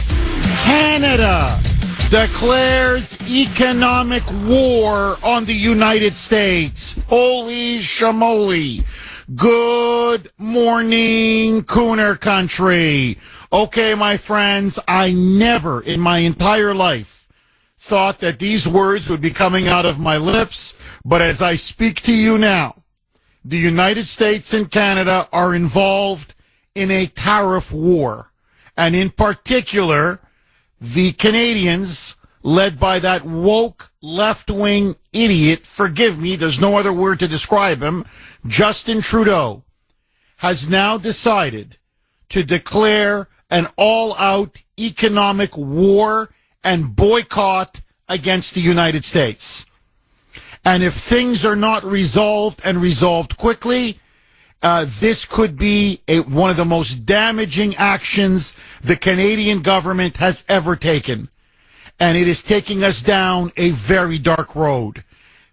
Yes, Canada declares economic war on the United States. Holy shamoly. Good morning, Kuhner country. Okay, my friends, I never in my entire life thought that these words would be coming out of my lips, but as I speak to you now, the United States and Canada are involved in a tariff war. And in particular, the Canadians, led by that woke left-wing idiot, forgive me, there's no other word to describe him, Justin Trudeau, has now decided to declare an all-out economic war and boycott against the United States. And if things are not resolved and resolved quickly, this could be one of the most damaging actions the Canadian government has ever taken. And it is taking us down a very dark road.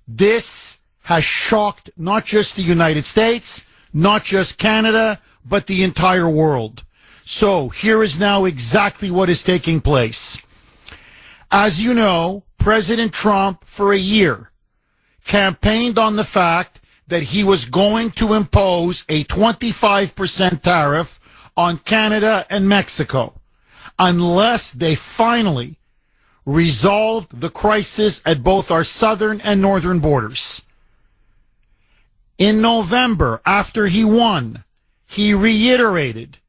This has shocked not just the United States, not just Canada, but the entire world. So here is now exactly what is taking place. As you know, President Trump, for a year, campaigned on the fact that he was going to impose a 25% tariff on Canada and Mexico unless they finally resolved the crisis at both our southern and northern borders. In November, after he won, he reiterated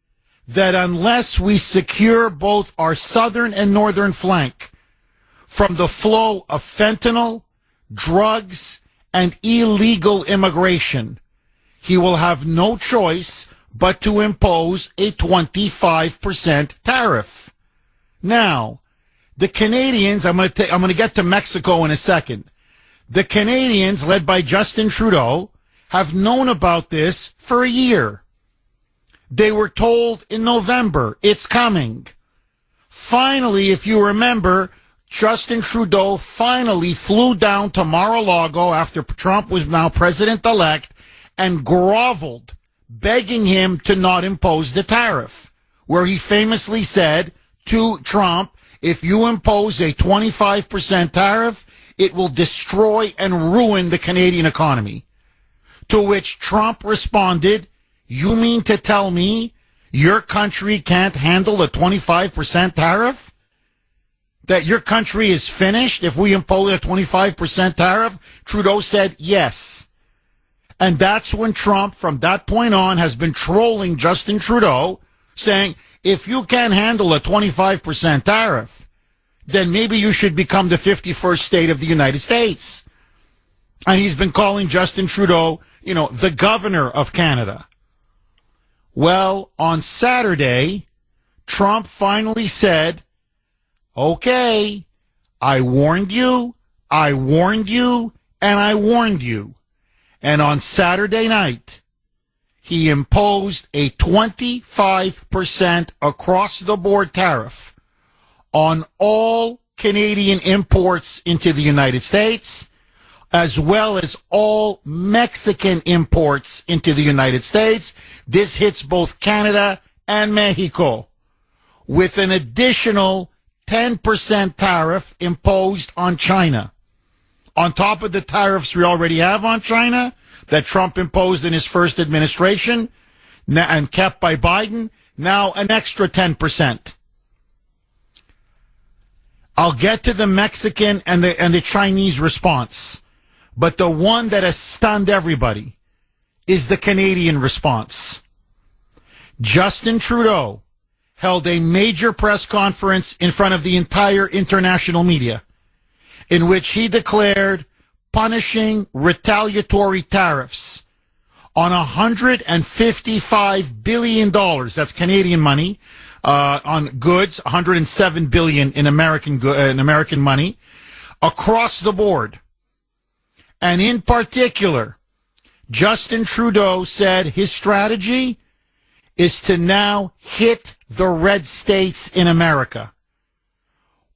that unless we secure both our southern and northern flank from the flow of fentanyl, drugs, and illegal immigration, he will have no choice but to impose a 25% tariff. Now, the Canadians, I'm going to get to Mexico in a second. The Canadians, led by Justin Trudeau, have known about this for a year. They were told in November, it's coming. Finally, if you remember, Justin Trudeau finally flew down to Mar-a-Lago after Trump was now president-elect and groveled, begging him to not impose the tariff, where he famously said to Trump, if you impose a 25% tariff, it will destroy and ruin the Canadian economy. To which Trump responded, you mean to tell me your country can't handle a 25% tariff? That your country is finished if we impose a 25% tariff? Trudeau said yes. And that's when Trump, from that point on, has been trolling Justin Trudeau, saying, if you can't handle a 25% tariff, then maybe you should become the 51st state of the United States. And he's been calling Justin Trudeau, the governor of Canada. Well, on Saturday, Trump finally said, okay, I warned you, and I warned you. And on Saturday night, he imposed a 25% across-the-board tariff on all Canadian imports into the United States, as well as all Mexican imports into the United States. This hits both Canada and Mexico, with an additional 10% tariff imposed on China. On top of the tariffs we already have on China, that Trump imposed in his first administration and kept by Biden, now an extra 10%. I'll get to the Mexican and the Chinese response, but the one that has stunned everybody is the Canadian response. Justin Trudeau held a major press conference in front of the entire international media, in which he declared punishing retaliatory tariffs on $155 billion, that's Canadian money, on goods, $107 billion in American money, across the board. And in particular, Justin Trudeau said his strategy is to now hit the red states in America.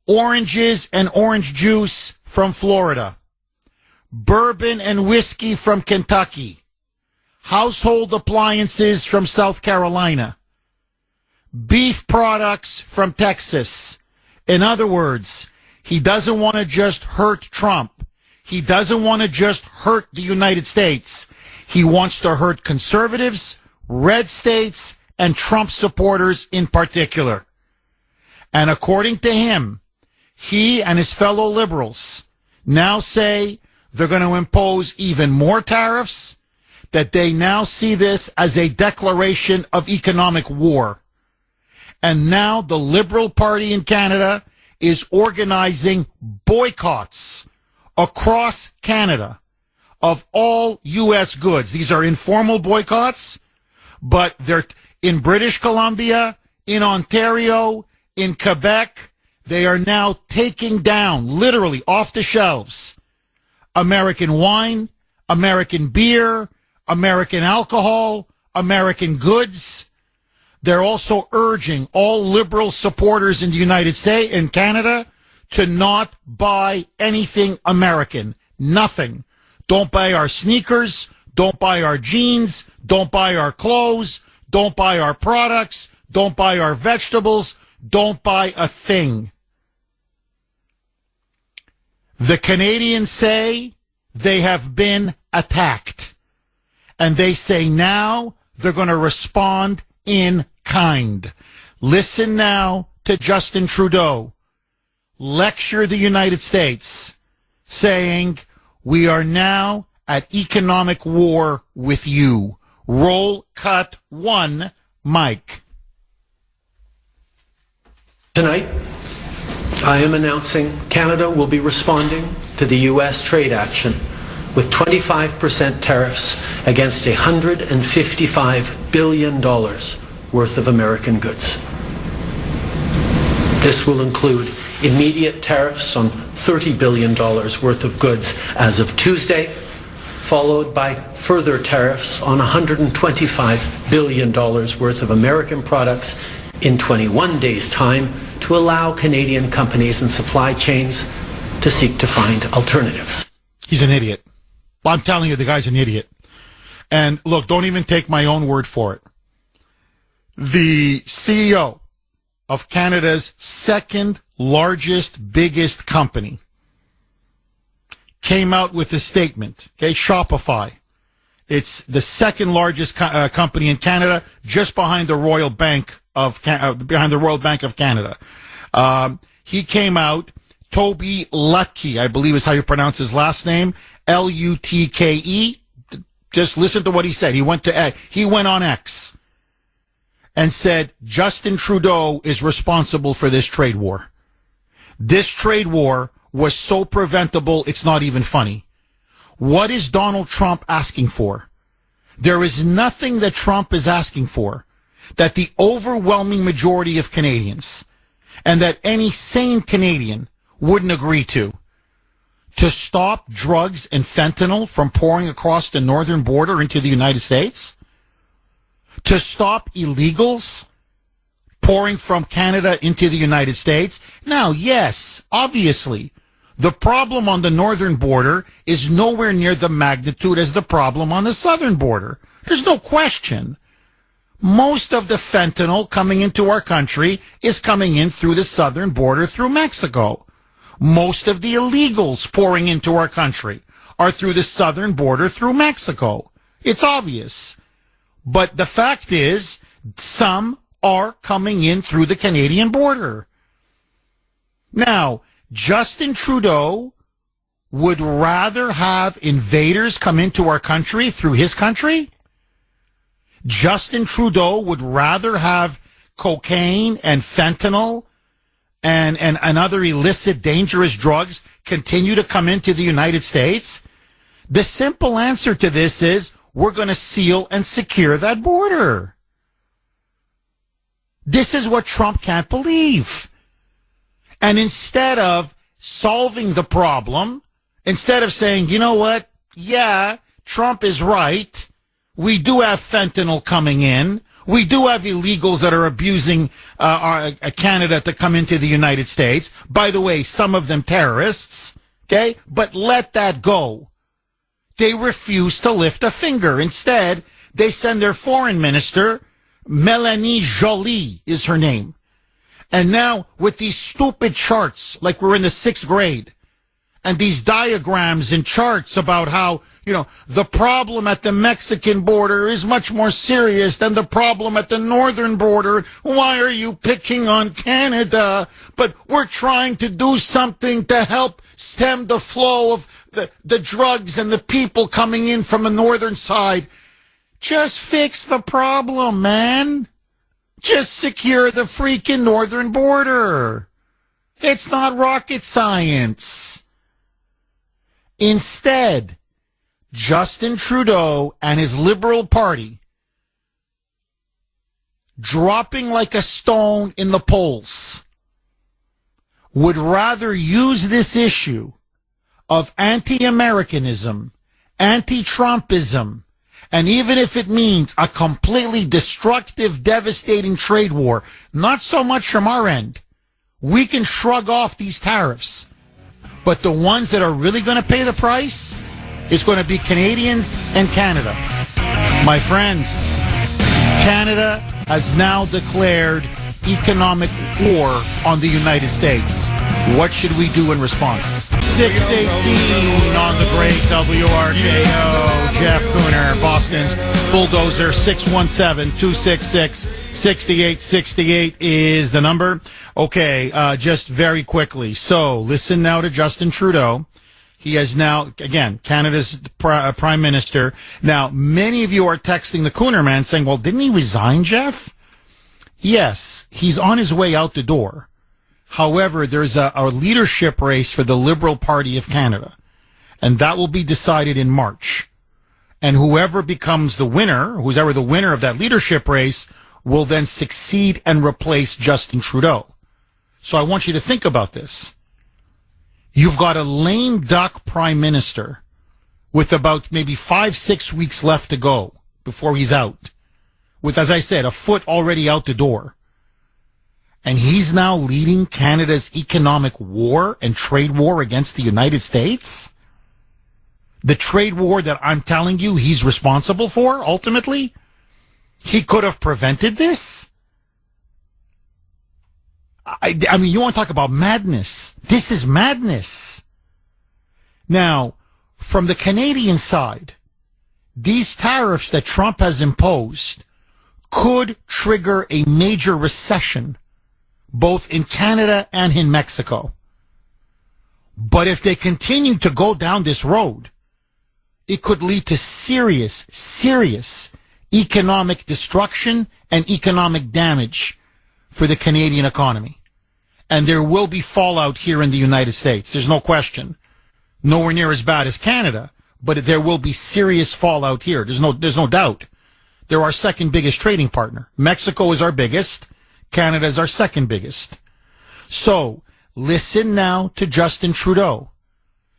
Oranges and orange juice from Florida. Bourbon and whiskey from Kentucky. Household appliances from South Carolina. beef products from Texas. In other words, he doesn't want to just hurt Trump. He doesn't want to just hurt the United States. He wants to hurt conservatives, red states, and Trump supporters in particular. And according to him, he and his fellow liberals now say they're going to impose even more tariffs, that they now see this as a declaration of economic war. And now the Liberal Party in Canada is organizing boycotts across Canada of all U.S. goods. These are informal boycotts, but they're in British Columbia, in Ontario, in Quebec. They are now taking down, literally off the shelves, American wine, American beer, American alcohol, American goods. They're also urging all liberal supporters in the United States and Canada to not buy anything American. Nothing. Don't buy our sneakers. Don't buy our jeans. Don't buy our clothes. Don't buy our products. Don't buy our vegetables. Don't buy a thing. The Canadians say they have been attacked. And they say now they're going to respond in kind. Listen now to Justin Trudeau lecture the United States, saying, we are now at economic war with you. Roll cut one, Mike. Tonight, I am announcing Canada will be responding to the U.S. trade action with 25% tariffs against $155 billion worth of American goods. This will include immediate tariffs on $30 billion worth of goods as of Tuesday, followed by further tariffs on $125 billion worth of American products in 21 days' time to allow Canadian companies and supply chains to seek to find alternatives. He's an idiot. I'm telling you, the guy's an idiot. And look, don't even take my own word for it. The CEO of Canada's second largest, biggest company came out with a statement, okay, Shopify. It's the second largest company in Canada, just behind the Royal Bank of Canada. He came out, Toby Lutke, I believe is how you pronounce his last name, Lutke. Just listen to what he said. He went on X and said Justin Trudeau is responsible for this trade war. This trade war was so preventable, it's not even funny. What is Donald Trump asking for? There is nothing that Trump is asking for that the overwhelming majority of Canadians and that any sane Canadian wouldn't agree to. To stop drugs and fentanyl from pouring across the northern border into the United States? To stop illegals pouring from Canada into the United States? Now, yes, obviously, the problem on the northern border is nowhere near the magnitude as the problem on the southern border. There's no question. Most of the fentanyl coming into our country is coming in through the southern border through Mexico. Most of the illegals pouring into our country are through the southern border through Mexico. It's obvious. But the fact is, some are coming in through the Canadian border. Now, Justin Trudeau would rather have invaders come into our country through his country? Justin Trudeau would rather have cocaine and fentanyl and other illicit, dangerous drugs continue to come into the United States? The simple answer to this is we're going to seal and secure that border. This is what Trump can't believe. And instead of solving the problem, instead of saying, you know what, yeah, Trump is right, we do have fentanyl coming in, we do have illegals that are abusing Canada to come into the United States. By the way, some of them terrorists, okay? But let that go. They refuse to lift a finger. Instead, they send their foreign minister Melanie Joly is her name. And now with these stupid charts, like we're in the 6th grade, and these diagrams and charts about how, the problem at the Mexican border is much more serious than the problem at the northern border. Why are you picking on Canada? But we're trying to do something to help stem the flow of the drugs and the people coming in from the northern side. Just fix the problem, man. Just secure the freaking northern border. It's not rocket science. Instead, Justin Trudeau and his Liberal Party dropping like a stone in the polls would rather use this issue of anti-Americanism, anti-Trumpism, and even if it means a completely destructive, devastating trade war, not so much from our end. We can shrug off these tariffs. But the ones that are really going to pay the price is going to be Canadians and Canada. My friends, Canada has now declared economic war on the United States. What should we do in response? 618 on the great WRKO. Jeff Kuhner, Boston's Bulldozer. 617-266-6868 is the number. Okay, just very quickly. So listen now to Justin Trudeau. He has now, again, Canada's prime minister. Now, many of you are texting the Kuhner man saying, well, didn't he resign, Jeff? Yes, he's on his way out the door. However, there's a leadership race for the Liberal Party of Canada, and that will be decided in March. And whoever becomes the winner, who's ever the winner of that leadership race, will then succeed and replace Justin Trudeau. So I want you to think about this. You've got a lame duck prime minister with about maybe 5-6 weeks left to go before he's out, with, as I said, a foot already out the door. And he's now leading Canada's economic war and trade war against the United States? The trade war that I'm telling you he's responsible for, ultimately? He could have prevented this? I mean, you want to talk about madness? This is madness. Now, from the Canadian side, these tariffs that Trump has imposed could trigger a major recession, both in Canada and in Mexico. But if they continue to go down this road, it could lead to serious, serious economic destruction and economic damage for the Canadian economy. And there will be fallout here in the United States. There's no question. Nowhere near as bad as Canada, but there will be serious fallout here. There's no doubt. They're our second biggest trading partner. Mexico is our biggest. Canada is our second biggest. So listen now to Justin Trudeau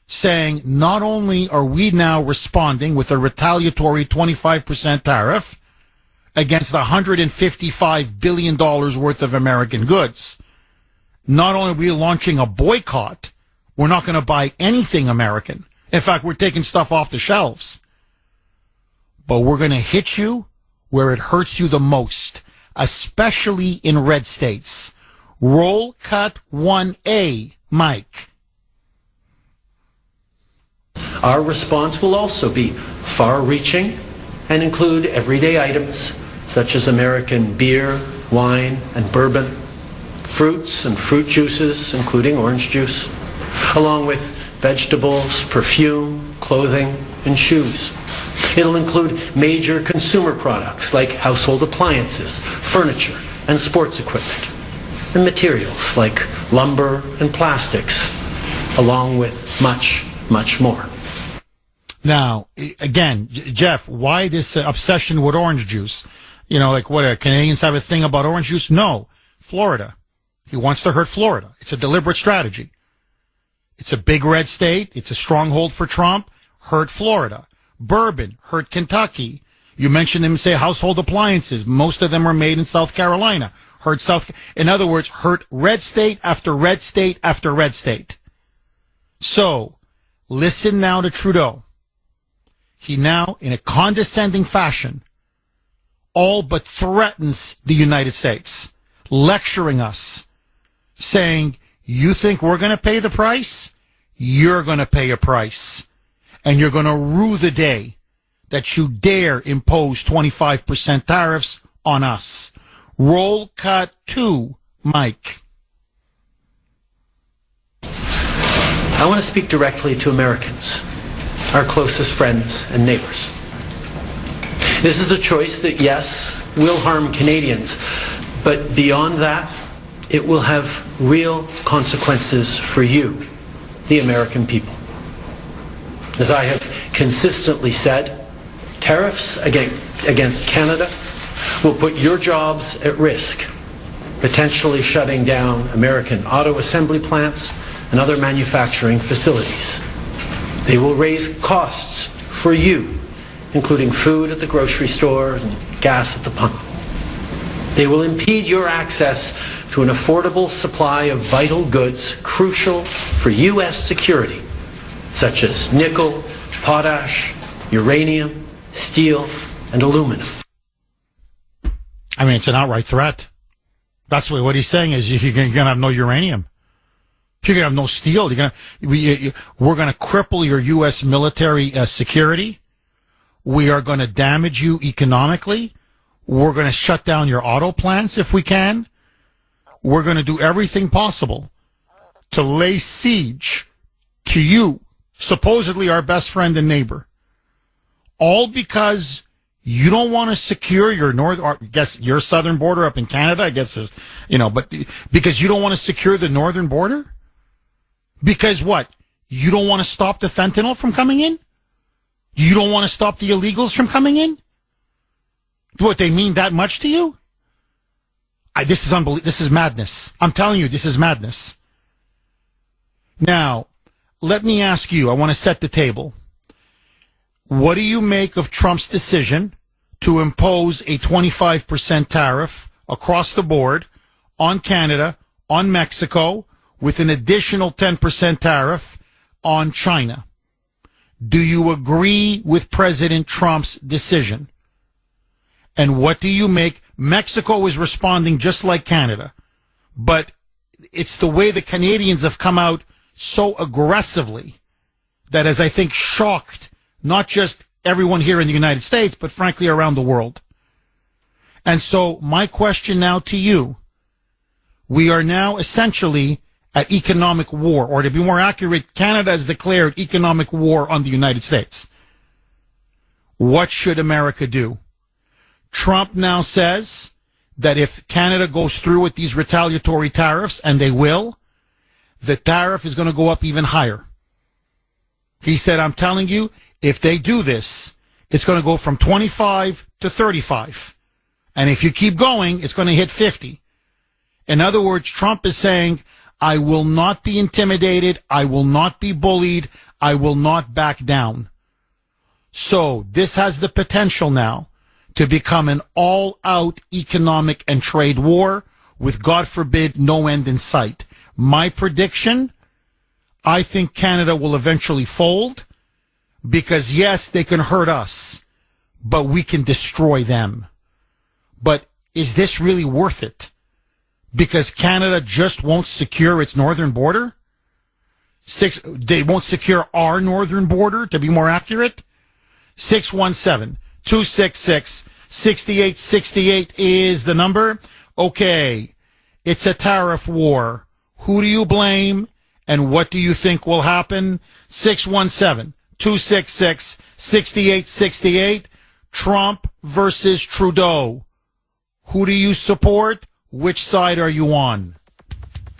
saying not only are we now responding with a retaliatory 25% tariff against $155 billion worth of American goods, not only are we launching a boycott, we're not going to buy anything American. In fact, we're taking stuff off the shelves. But we're going to hit you where it hurts you the most, especially in red states. Roll cut 1A, Mike. Our response will also be far-reaching and include everyday items such as American beer, wine, and bourbon, fruits and fruit juices, including orange juice, along with vegetables, perfume, clothing, and shoes. It'll include major consumer products like household appliances, furniture, and sports equipment, and materials like lumber and plastics, along with much, much more. Now, again, Jeff, why this obsession with orange juice? You know, like what, Canadians have a thing about orange juice? No. Florida. He wants to hurt Florida. It's a deliberate strategy. It's a big red state. It's a stronghold for Trump. Hurt Florida. Bourbon. Hurt Kentucky. You mentioned them, say, household appliances. Most of them are made in South Carolina. Hurt in other words, hurt red state after red state after red state. So, listen now to Trudeau. He now, in a condescending fashion, all but threatens the United States, lecturing us, saying, you think we're going to pay the price? You're going to pay a price. And you're going to rue the day that you dare impose 25% tariffs on us. Roll cut 2, Mike. I want to speak directly to Americans, our closest friends and neighbors. This is a choice that, yes, will harm Canadians, but beyond that, it will have real consequences for you, the American people. As I have consistently said, tariffs against Canada will put your jobs at risk, potentially shutting down American auto assembly plants and other manufacturing facilities. They will raise costs for you, including food at the grocery stores and gas at the pump. They will impede your access to an affordable supply of vital goods crucial for U.S. security, such as nickel, potash, uranium, steel, and aluminum. I mean, it's an outright threat. That's what he's saying is you're going to have no uranium. You're going to have no steel. We're going to cripple your U.S. military security. We are going to damage you economically. We're going to shut down your auto plants if we can. We're going to do everything possible to lay siege to you, supposedly our best friend and neighbor. All because you don't want to secure your your southern border up in Canada, but because you don't want to secure the northern border? Because what? You don't want to stop the fentanyl from coming in? You don't want to stop the illegals from coming in? What, they mean that much to you? This is unbelievable. This is madness. I'm telling you, this is madness. Now, let me ask you, I want to set the table. What do you make of Trump's decision to impose a 25% tariff across the board on Canada, on Mexico, with an additional 10% tariff on China? Do you agree with President Trump's decision? And what do you make? Mexico is responding just like Canada, but it's the way the Canadians have come out so aggressively that has, I think, shocked not just everyone here in the United States, but frankly around the world. And so my question now to you, we are now essentially at economic war, or to be more accurate, Canada has declared economic war on the United States. What should America do? Trump now says that if Canada goes through with these retaliatory tariffs, and they will, the tariff is going to go up even higher. He said, I'm telling you, if they do this, it's going to go from 25 to 35. And if you keep going, it's going to hit 50. In other words, Trump is saying, I will not be intimidated. I will not be bullied. I will not back down. So this has the potential now to become an all-out economic and trade war with, God forbid, no end in sight. My prediction, I think Canada will eventually fold because, yes, they can hurt us, but we can destroy them. But is this really worth it? Because Canada just won't secure its northern border? They won't secure our northern border, to be more accurate? 617-266-6868 is the number. Okay, it's a tariff war. Who do you blame, and what do you think will happen? 617-266-6868. Trump versus Trudeau. Who do you support? Which side are you on?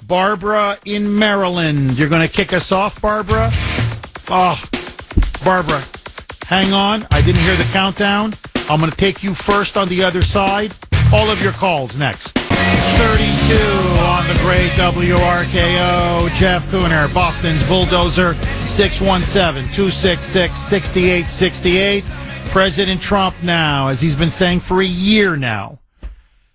Barbara in Maryland. You're going to kick us off, Barbara? Oh, Barbara, hang on. I didn't hear the countdown. I'm going to take you first on the other side. All of your calls next. 32 on the great WRKO. Jeff Kuhner, Boston's Bulldozer. 617-266-6868. President Trump now, as he's been saying for a year now,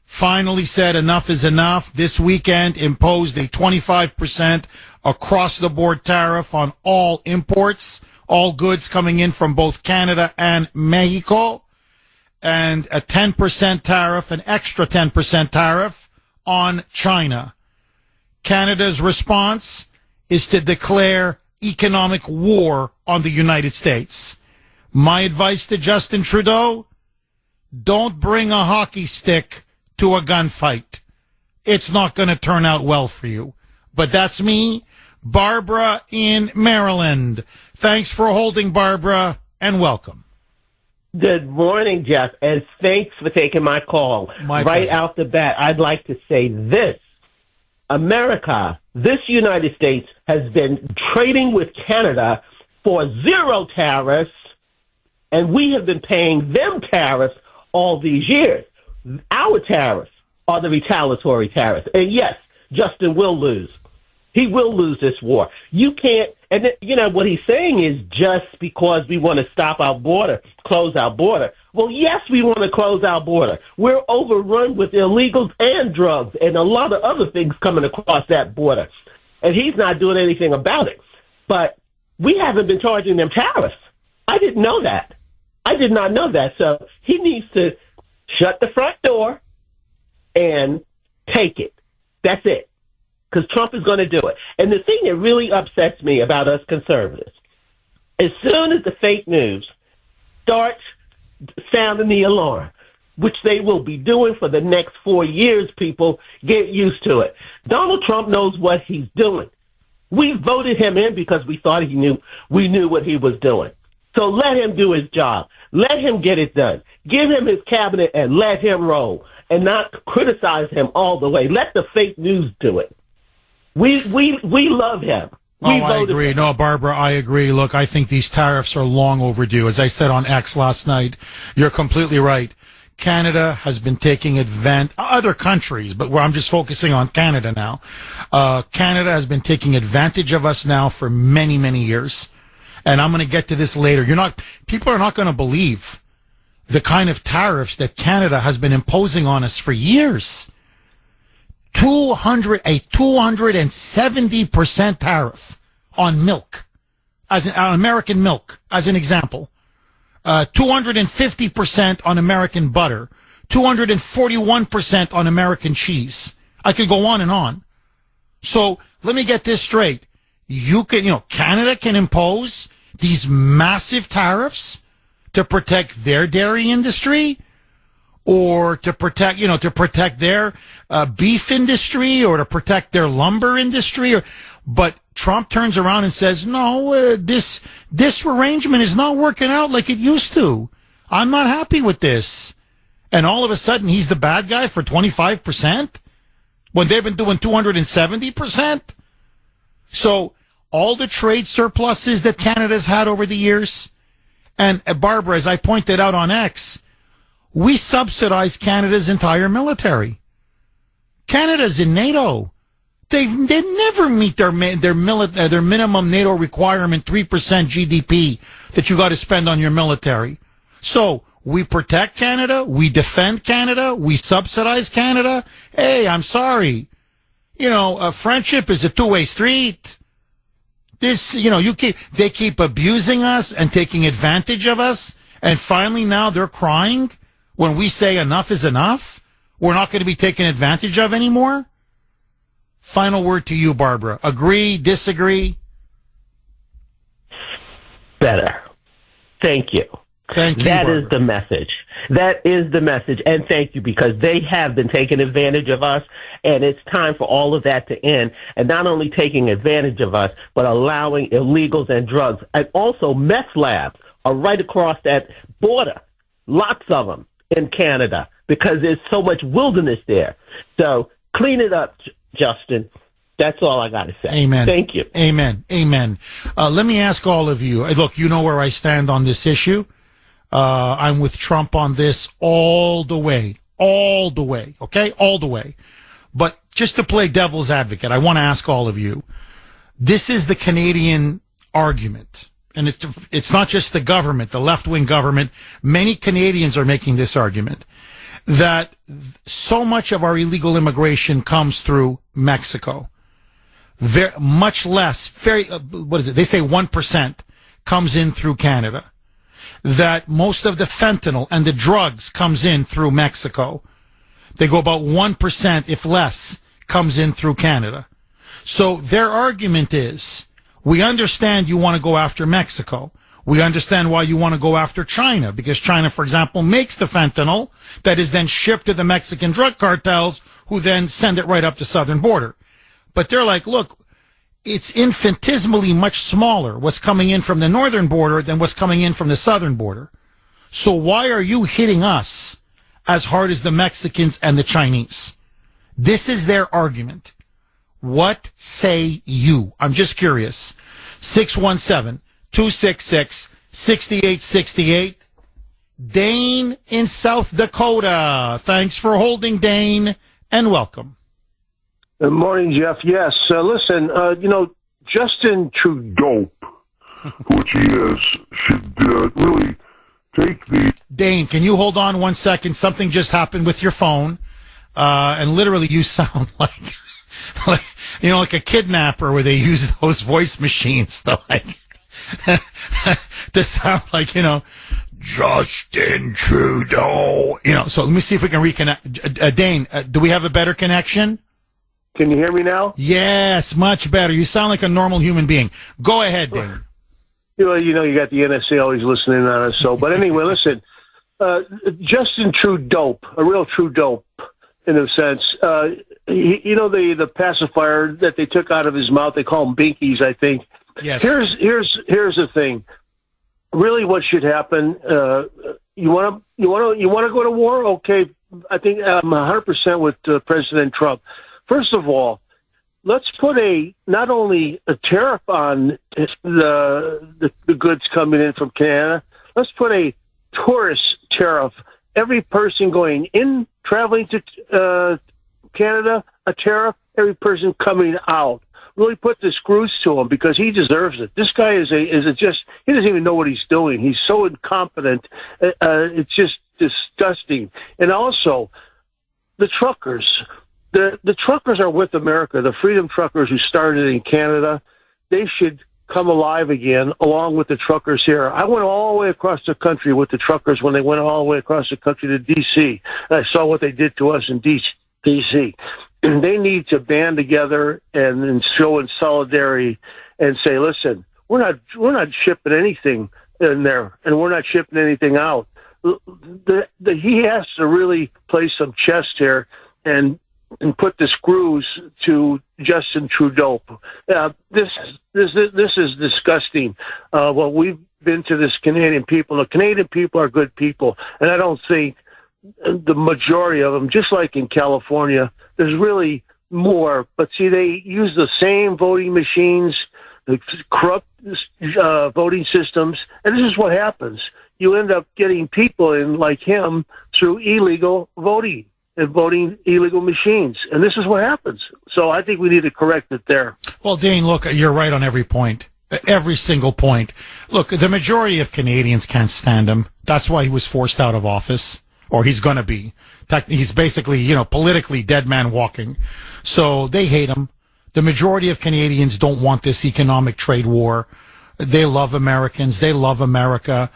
finally said enough is enough. This weekend imposed a 25% across-the-board tariff on all imports, all goods coming in from both Canada and Mexico. and a 10% tariff, an extra 10% tariff on China. Canada's response is to declare economic war on the United States. My advice to Justin Trudeau, don't bring a hockey stick to a gunfight. It's not going to turn out well for you. But that's me, Barbara in Maryland. Thanks for holding, Barbara, and welcome. Good morning, Jeff, and thanks for taking my call. My right pleasure. out the bat, I'd like to say this. America, this United States, has been trading with Canada for zero tariffs, and we have been paying them tariffs all these years. Our tariffs are the retaliatory tariffs. And yes, Justin will lose. He will lose this war. You can't, and what he's saying is just because we want to stop our border, close our border. Well, yes, we want to close our border. We're overrun with illegals and drugs and a lot of other things coming across that border. And he's not doing anything about it. But we haven't been charging them tariffs. I didn't know that. I did not know that. So he needs to shut the front door and take it. That's it. Because Trump is going to do it. And the thing that really upsets me about us conservatives, as soon as the fake news starts sounding the alarm, which they will be doing for the next 4 years, people get used to it. Donald Trump knows what he's doing. We voted him in because we thought we knew what he was doing. So let him do his job. Let him get it done. Give him his cabinet and let him roll and not criticize him all the way. Let the fake news do it. We love him. I agree. No, Barbara, I agree. Look, I think these tariffs are long overdue. As I said on X last night, you're completely right. Canada has been taking advantage, other countries, but I'm just focusing on Canada now. Canada has been taking advantage of us now for many, many years. And I'm going to get to this later. People are not going to believe the kind of tariffs that Canada has been imposing on us for years. A 270% tariff on milk, on American milk, as an example. 250% on American butter, 241% on American cheese. I could go on and on. So let me get this straight. Canada can impose these massive tariffs to protect their dairy industry, or to protect their beef industry, or to protect their lumber industry. But Trump turns around and says, no, this arrangement is not working out like it used to. I'm not happy with this. And all of a sudden, he's the bad guy for 25% when they've been doing 270%. So all the trade surpluses that Canada's had over the years, and Barbara, as I pointed out on X, we subsidize Canada's entire military. Canada's in NATO. They never meet their minimum NATO requirement, 3% GDP that you got to spend on your military. So we protect Canada, we defend Canada, we subsidize Canada. Hey, I'm sorry. Friendship is a two-way street. They keep abusing us and taking advantage of us, and finally now they're crying when we say enough is enough. We're not going to be taken advantage of anymore. Final word to you, Barbara. Agree, disagree? Better. Thank you. Thank you, That Barbara. is the message. That is the message. And thank you, because they have been taking advantage of us, and it's time for all of that to end. And not only taking advantage of us, but allowing illegals and drugs. And also meth labs are right across that border. Lots of them in Canada, because there's so much wilderness there. So clean it up, Justin. That's all I got to say. Amen. Thank you. Amen. Amen. Let me ask all of you. Look, you know where I stand on this issue. I'm with Trump on this all the way. Okay? All the way. But just to play devil's advocate, I want to ask all of you. This is the Canadian argument. And it's not just the government, the left-wing government. Many Canadians are making this argument that so much of our illegal immigration comes through Mexico. Much less, they say 1% comes in through Canada. that most of the fentanyl and the drugs comes in through Mexico. They go about 1%, if less, comes in through Canada. So their argument is, we understand you want to go after Mexico. We understand why you want to go after China, because China, for example, makes the fentanyl that is then shipped to the Mexican drug cartels, who then send it right up the southern border. But they're like, look, it's infinitesimally much smaller what's coming in from the northern border than what's coming in from the southern border. So why are you hitting us as hard as the Mexicans and the Chinese? This is their argument. What say you? I'm just curious. 617-266-6868. Dane in South Dakota. Thanks for holding, Dane, and welcome. Good morning, Jeff. Yes, listen, Justin Trudeau, which he is, should really take the... Dane, can you hold on 1 second? Something just happened with your phone, and literally you sound like like a kidnapper where they use those voice machines to to sound like, Justin Trudeau. So let me see if we can reconnect. Dane, do we have a better connection? Can you hear me now? Yes, much better. You sound like a normal human being. Go ahead, Dane. You got the NSA always listening on us. So, but anyway, listen, Justin Trudeau, a real Trudeau, in a sense. The pacifier that they took out of his mouth, they call them binkies, I think. Yes. Here's the thing. Really, what should happen? You want to go to war? Okay, I think I'm 100% with President Trump. First of all, let's put not only a tariff on the goods coming in from Canada. Let's put a tourist tariff. Every person traveling to Canada, a tariff. Every person coming out. Really put the screws to him, because he deserves it. This guy he doesn't even know what he's doing. He's so incompetent. It's just disgusting. And also, the truckers. The truckers are with America. The freedom truckers who started in Canada, they should come alive again, along with the truckers here. I went all the way across the country with the truckers when they went all the way across the country to D.C. And I saw what they did to us in D.C. They need to band together and show in solidarity and say, listen, we're not shipping anything in there, and we're not shipping anything out. He has to really play some chess here and put the screws to Justin Trudeau. This is disgusting. Well, we've been to this Canadian people. The Canadian people are good people, and I don't think the majority of them, just like in California, there's really more. But see, they use the same voting machines, the corrupt voting systems, and this is what happens. You end up getting people in like him through illegal voting and voting illegal machines. And this is what happens. So I think we need to correct it there. Well, Dane, look, you're right on every point. Every single point. Look, the majority of Canadians can't stand him. That's why he was forced out of office, or he's going to be. He's basically, politically dead man walking. So they hate him. The majority of Canadians don't want this economic trade war. They love Americans. They love America.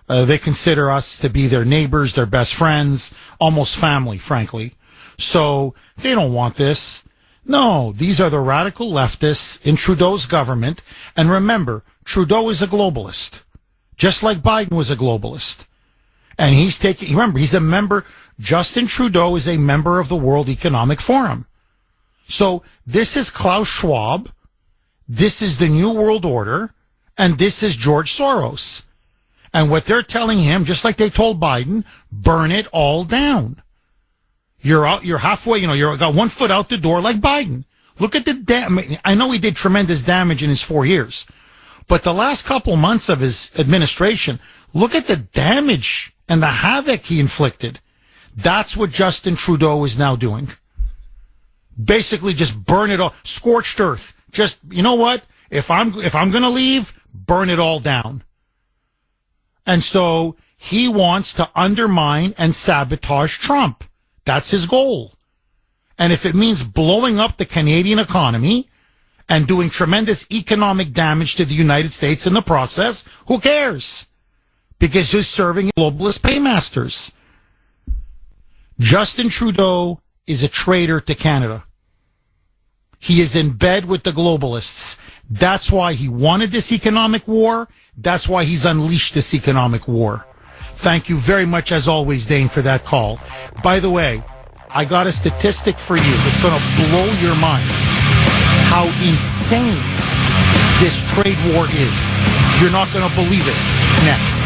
They consider us to be their neighbors, their best friends, almost family, frankly. So they don't want this. No, these are the radical leftists in Trudeau's government. And remember, Trudeau is a globalist, just like Biden was a globalist. And he's a member, Justin Trudeau is a member of the World Economic Forum. So this is Klaus Schwab, this is the New World Order, and this is George Soros. And what they're telling him, just like they told Biden, burn it all down. You're halfway, you've got 1 foot out the door like Biden. Look at the damage. I know he did tremendous damage in his 4 years, but the last couple months of his administration, look at the damage and the havoc he inflicted. That's what Justin Trudeau is now doing. Basically just burn it all, scorched earth. Just, you know what? If I'm going to leave, burn it all down. And so he wants to undermine and sabotage Trump. That's his goal. And if it means blowing up the Canadian economy and doing tremendous economic damage to the United States in the process, who cares? because he's serving globalist paymasters. Justin Trudeau is a traitor to Canada. He is in bed with the globalists. That's why he wanted this economic war. That's why he's unleashed this economic war. Thank you very much, as always, Dane, for that call. By the way, I got a statistic for you that's going to blow your mind. How insane this trade war is. You're not going to believe it. Next.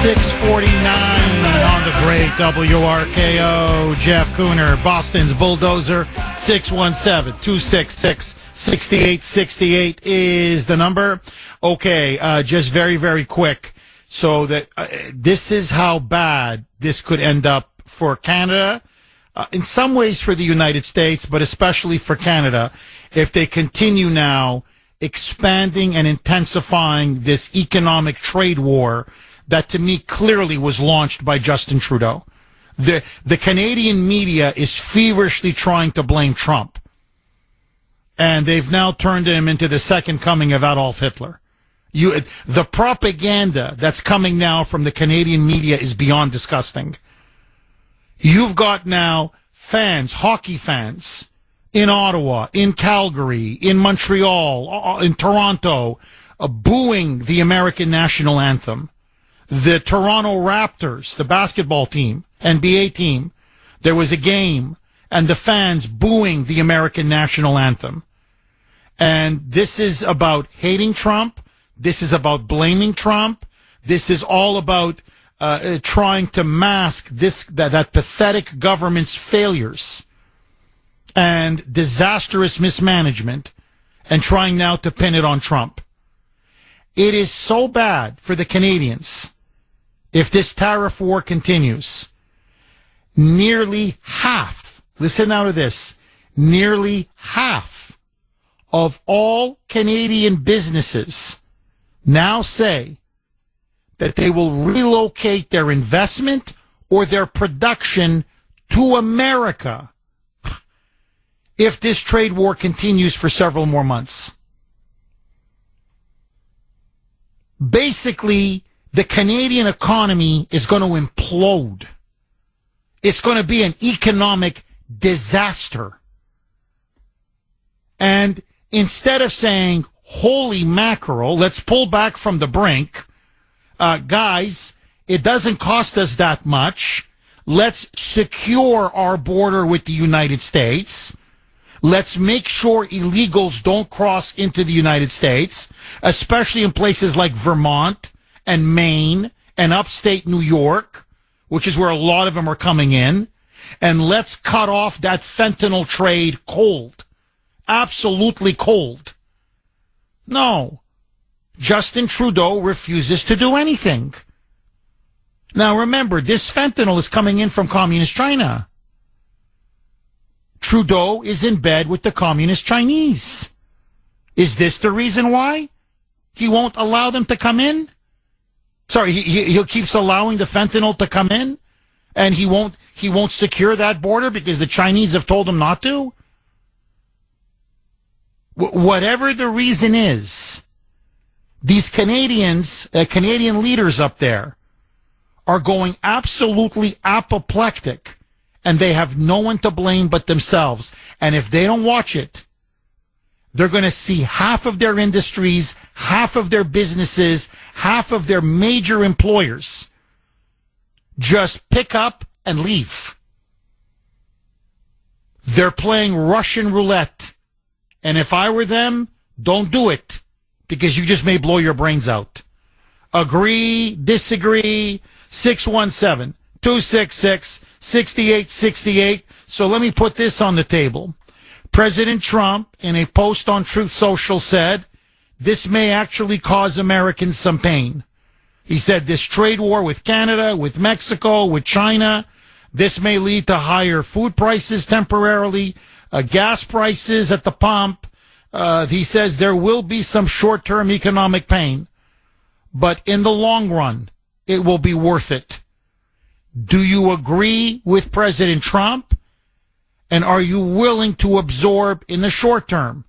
649 on the great WRKO. Jeff Kuhner, Boston's Bulldozer. 617-266-6868 is the number. Okay, just very, very quick. So that this is how bad this could end up for Canada. In some ways for the United States, but especially for Canada, if they continue now expanding and intensifying this economic trade war that to me clearly was launched by Justin Trudeau. The Canadian media is feverishly trying to blame Trump. And they've now turned him into the second coming of Adolf Hitler. The propaganda that's coming now from the Canadian media is beyond disgusting. You've got now fans, hockey fans, in Ottawa, in Calgary, in Montreal, in Toronto, booing the American national anthem. The Toronto Raptors, the basketball team, NBA team, there was a game, and the fans booing the American national anthem. And this is about hating Trump. This is about blaming Trump. This is all about trying to mask that pathetic government's failures and disastrous mismanagement, and trying now to pin it on Trump. It is so bad for the Canadians if this tariff war continues. Nearly half, listen now to this, nearly half of all Canadian businesses now say that they will relocate their investment or their production to America if this trade war continues for several more months. Basically, the Canadian economy is going to implode. It's going to be an economic disaster. And instead of saying, holy mackerel, let's pull back from the brink, guys, it doesn't cost us that much. Let's secure our border with the United States. Let's make sure illegals don't cross into the United States, especially in places like Vermont and Maine and upstate New York, which is where a lot of them are coming in. And let's cut off that fentanyl trade cold. Absolutely cold. No. Justin Trudeau refuses to do anything. Now remember, this fentanyl is coming in from communist China. Trudeau is in bed with the communist Chinese. Is this the reason why he won't allow them to come in? Sorry, he keeps allowing the fentanyl to come in, and he won't secure that border because the Chinese have told him not to? Whatever the reason is, these Canadians, Canadian leaders up there, are going absolutely apoplectic, and they have no one to blame but themselves. And if they don't watch it, they're going to see half of their industries, half of their businesses, half of their major employers just pick up and leave. They're playing Russian roulette. And if I were them, don't do it, because you just may blow your brains out. Agree, disagree, 617-266-6868. So let me put this on the table. President Trump, in a post on Truth Social, said, this may actually cause Americans some pain. He said this trade war with Canada, with Mexico, with China, this may lead to higher food prices temporarily, gas prices at the pump. He says there will be some short-term economic pain, but in the long run, it will be worth it. Do you agree with President Trump? And are you willing to absorb in the short term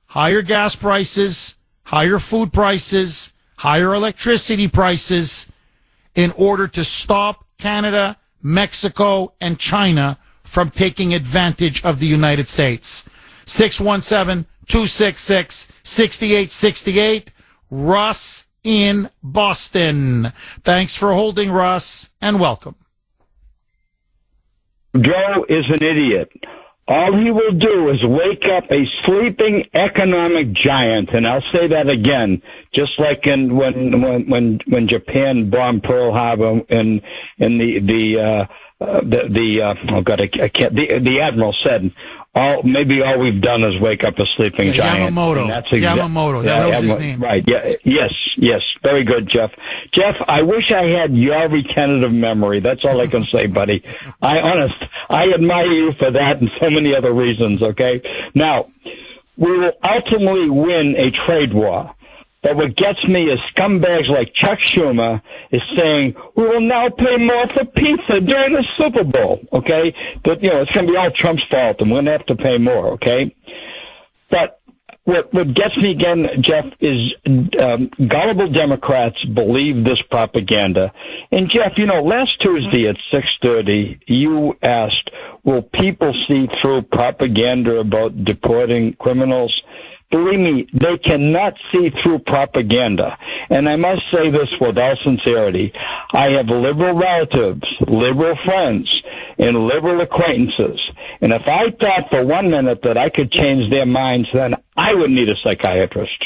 higher gas prices, higher food prices, higher electricity prices, in order to stop Canada, Mexico, and China from taking advantage of the United States. 617-266-6868. Russ in Boston. Thanks for holding, Russ, and welcome. Joe is an idiot. All he will do is wake up a sleeping economic giant, and I'll say that again, just like when Japan bombed Pearl Harbor and the admiral said, maybe all we've done is wake up a sleeping giant. Yamamoto. That was his name. Right. Yeah. Yes. Very good, Jeff. Jeff, I wish I had your retentive memory. That's all I can say, buddy. I admire you for that and so many other reasons, okay? Now, we will ultimately win a trade war. But what gets me is scumbags like Chuck Schumer is saying, we will now pay more for pizza during the Super Bowl, okay? But, it's going to be all Trump's fault, and we're going to have to pay more, okay? But what gets me again, Jeff, is gullible Democrats believe this propaganda. And, Jeff, last Tuesday at 6:30, you asked, will people see through propaganda about deporting criminals? Believe me, they cannot see through propaganda. And I must say this with all sincerity. I have liberal relatives, liberal friends, and liberal acquaintances. And if I thought for 1 minute that I could change their minds, then I would need a psychiatrist.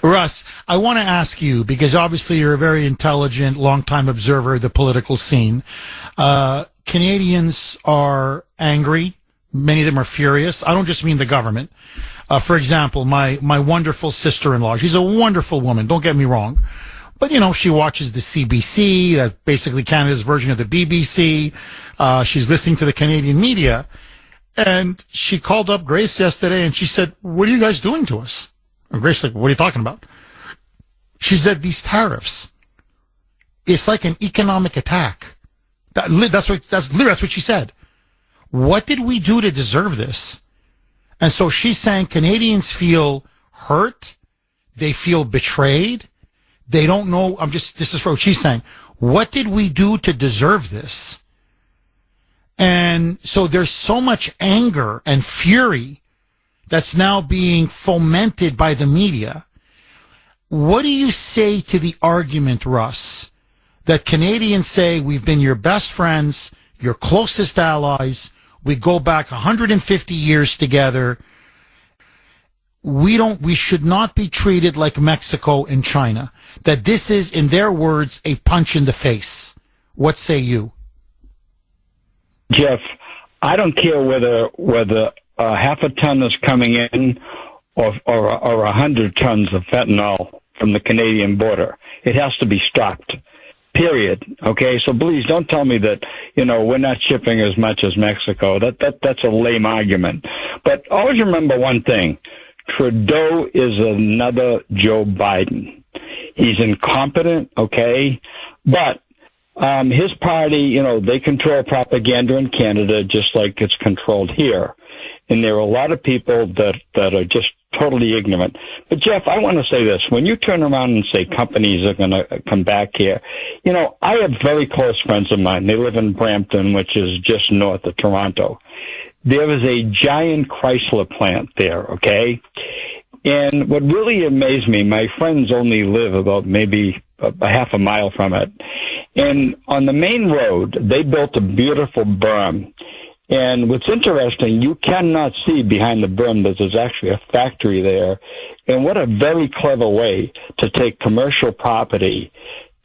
Russ, I want to ask you, because obviously you're a very intelligent, long-time observer of the political scene. Canadians are angry. Many of them are furious. I don't just mean the government. For example, my wonderful sister-in-law, she's a wonderful woman, don't get me wrong. But, she watches the CBC, basically Canada's version of the BBC. She's listening to the Canadian media. And she called up Grace yesterday and she said, what are you guys doing to us? And Grace like, what are you talking about? She said, these tariffs, it's like an economic attack. That's what she said. What did we do to deserve this? And so she's saying Canadians feel hurt. They feel betrayed. They don't know. This is what she's saying. What did we do to deserve this? And so there's so much anger and fury that's now being fomented by the media. What do you say to the argument, Russ, that Canadians say we've been your best friends, your closest allies, we go back 150 years together. We should not be treated like Mexico and China. That this is, in their words, a punch in the face. What say you? Jeff, I don't care whether half a ton is coming in or 100 tons of fentanyl from the Canadian border. It has to be stopped. Period. Okay, so please don't tell me that we're not shipping as much as Mexico. That's a lame argument. But always remember one thing: Trudeau is another Joe Biden. He's incompetent. Okay, but his party, they control propaganda in Canada just like it's controlled here, and there are a lot of people that are just totally ignorant. But Jeff, I want to say this. When you turn around and say companies are going to come back here, I have very close friends of mine. They live in Brampton, which is just north of Toronto. There is a giant Chrysler plant there, okay? And what really amazed me, my friends only live about maybe a half a mile from it. And on the main road, they built a beautiful berm. And what's interesting, you cannot see behind the berm that there's actually a factory there. And what a very clever way to take commercial property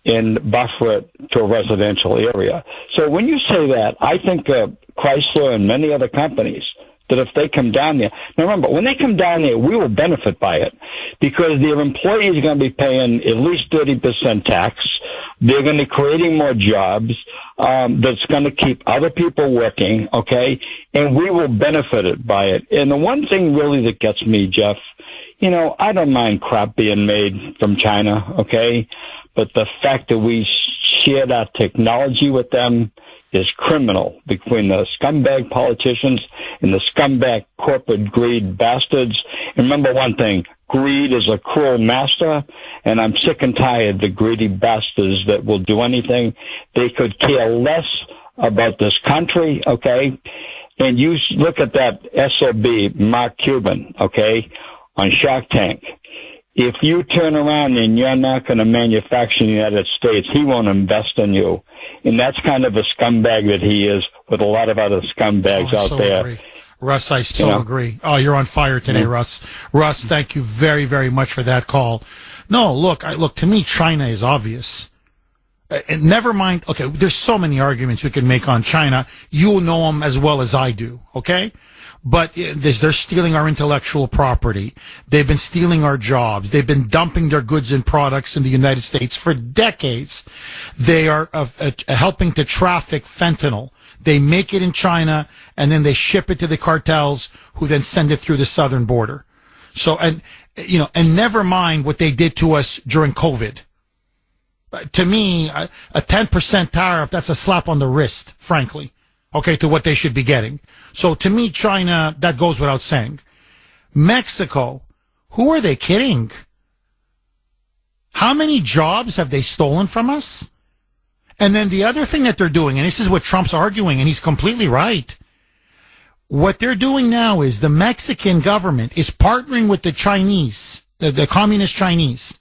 and buffer it to a residential area. So when you say that, I think Chrysler and many other companies, that if they come down there, now remember, when they come down there, we will benefit by it because their employees are going to be paying at least 30% tax. They're going to be creating more jobs that's going to keep other people working, okay? And we will benefit by it. And the one thing really that gets me, Jeff, I don't mind crap being made from China, okay? But the fact that we shared our technology with them, is criminal between the scumbag politicians and the scumbag corporate greed bastards. And remember one thing, greed is a cruel master, and I'm sick and tired of the greedy bastards that will do anything. They could care less about this country, okay? And you look at that SOB, Mark Cuban, okay, on Shark Tank. If you turn around and you're not going to manufacture in the United States, he won't invest in you. And that's kind of a scumbag that he is with a lot of other scumbags out there. Agree. Russ, I so agree. Oh, you're on fire today, Russ. Russ, thank you very, very much for that call. No, look, to me, China is obvious. And never mind, okay, there's so many arguments we can make on China. You know them as well as I do, okay? But they're stealing our intellectual property. They've been stealing our jobs. They've been dumping their goods and products in the United States for decades. They are helping to traffic fentanyl. They make it in China, and then they ship it to the cartels, who then send it through the southern border. So, and never mind what they did to us during COVID. To me, a 10% tariff, that's a slap on the wrist, frankly, okay, to what they should be getting. So to me, China, that goes without saying. Mexico, who are they kidding? How many jobs have they stolen from us? And then the other thing that they're doing, and this is what Trump's arguing, and he's completely right. What they're doing now is the Mexican government is partnering with the Chinese, the communist Chinese,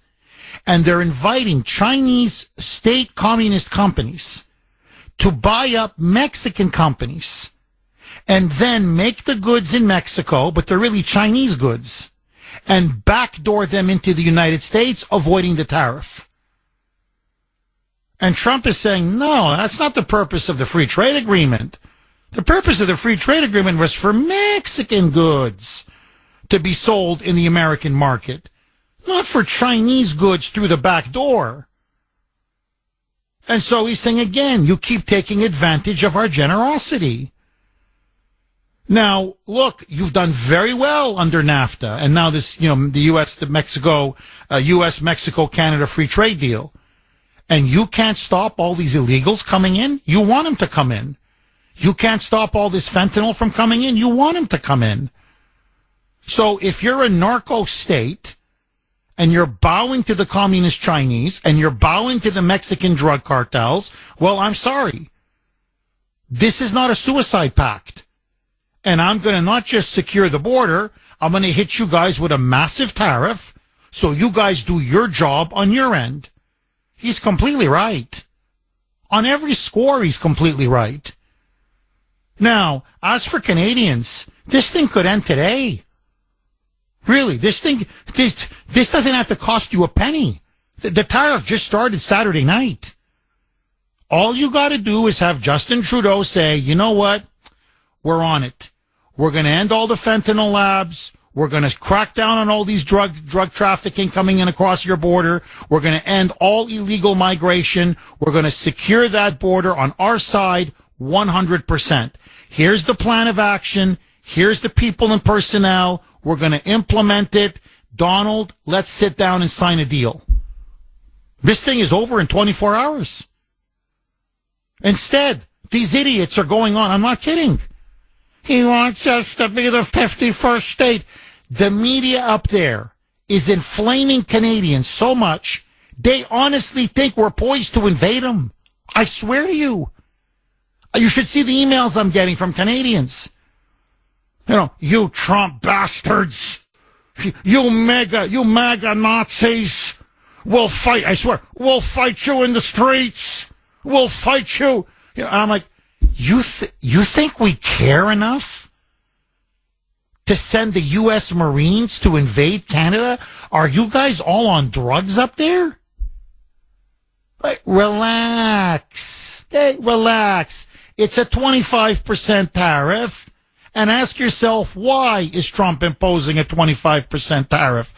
and they're inviting Chinese state communist companies to buy up Mexican companies and then make the goods in Mexico, but they're really Chinese goods, and backdoor them into the United States, avoiding the tariff. And Trump is saying, no, that's not the purpose of the free trade agreement. The purpose of the free trade agreement was for Mexican goods to be sold in the American market, not for Chinese goods through the back door. And so he's saying, again, you keep taking advantage of our generosity. Now, look, you've done very well under NAFTA, and now this, the U.S.-Mexico-Canada free trade deal. And you can't stop all these illegals coming in? You want them to come in. You can't stop all this fentanyl from coming in? You want them to come in. So if you're a narco state, and you're bowing to the communist Chinese, and you're bowing to the Mexican drug cartels, well, I'm sorry. This is not a suicide pact. And I'm going to not just secure the border, I'm going to hit you guys with a massive tariff, so you guys do your job on your end. He's completely right. On every score, he's completely right. Now, as for Canadians, this thing could end today. Really, this doesn't have to cost you a penny. The tariff just started Saturday night. All you got to do is have Justin Trudeau say, you know what? We're on it. We're going to end all the fentanyl labs. We're going to crack down on all these drug trafficking coming in across your border. We're going to end all illegal migration. We're going to secure that border on our side 100%. Here's the plan of action. Here's the people and personnel. We're going to implement it. Donald, let's sit down and sign a deal. This thing is over in 24 hours. Instead, these idiots are going on. I'm not kidding. He wants us to be the 51st state. The media up there is inflaming Canadians so much, they honestly think we're poised to invade them. I swear to you. You should see the emails I'm getting from Canadians. You Trump bastards. You MAGA Nazis. We'll fight, I swear, we'll fight you in the streets. We'll fight you. And I'm like, you think we care enough to send the U.S. Marines to invade Canada? Are you guys all on drugs up there? Like, relax. Okay, relax. It's a 25% tariff. And ask yourself, why is Trump imposing a 25% tariff?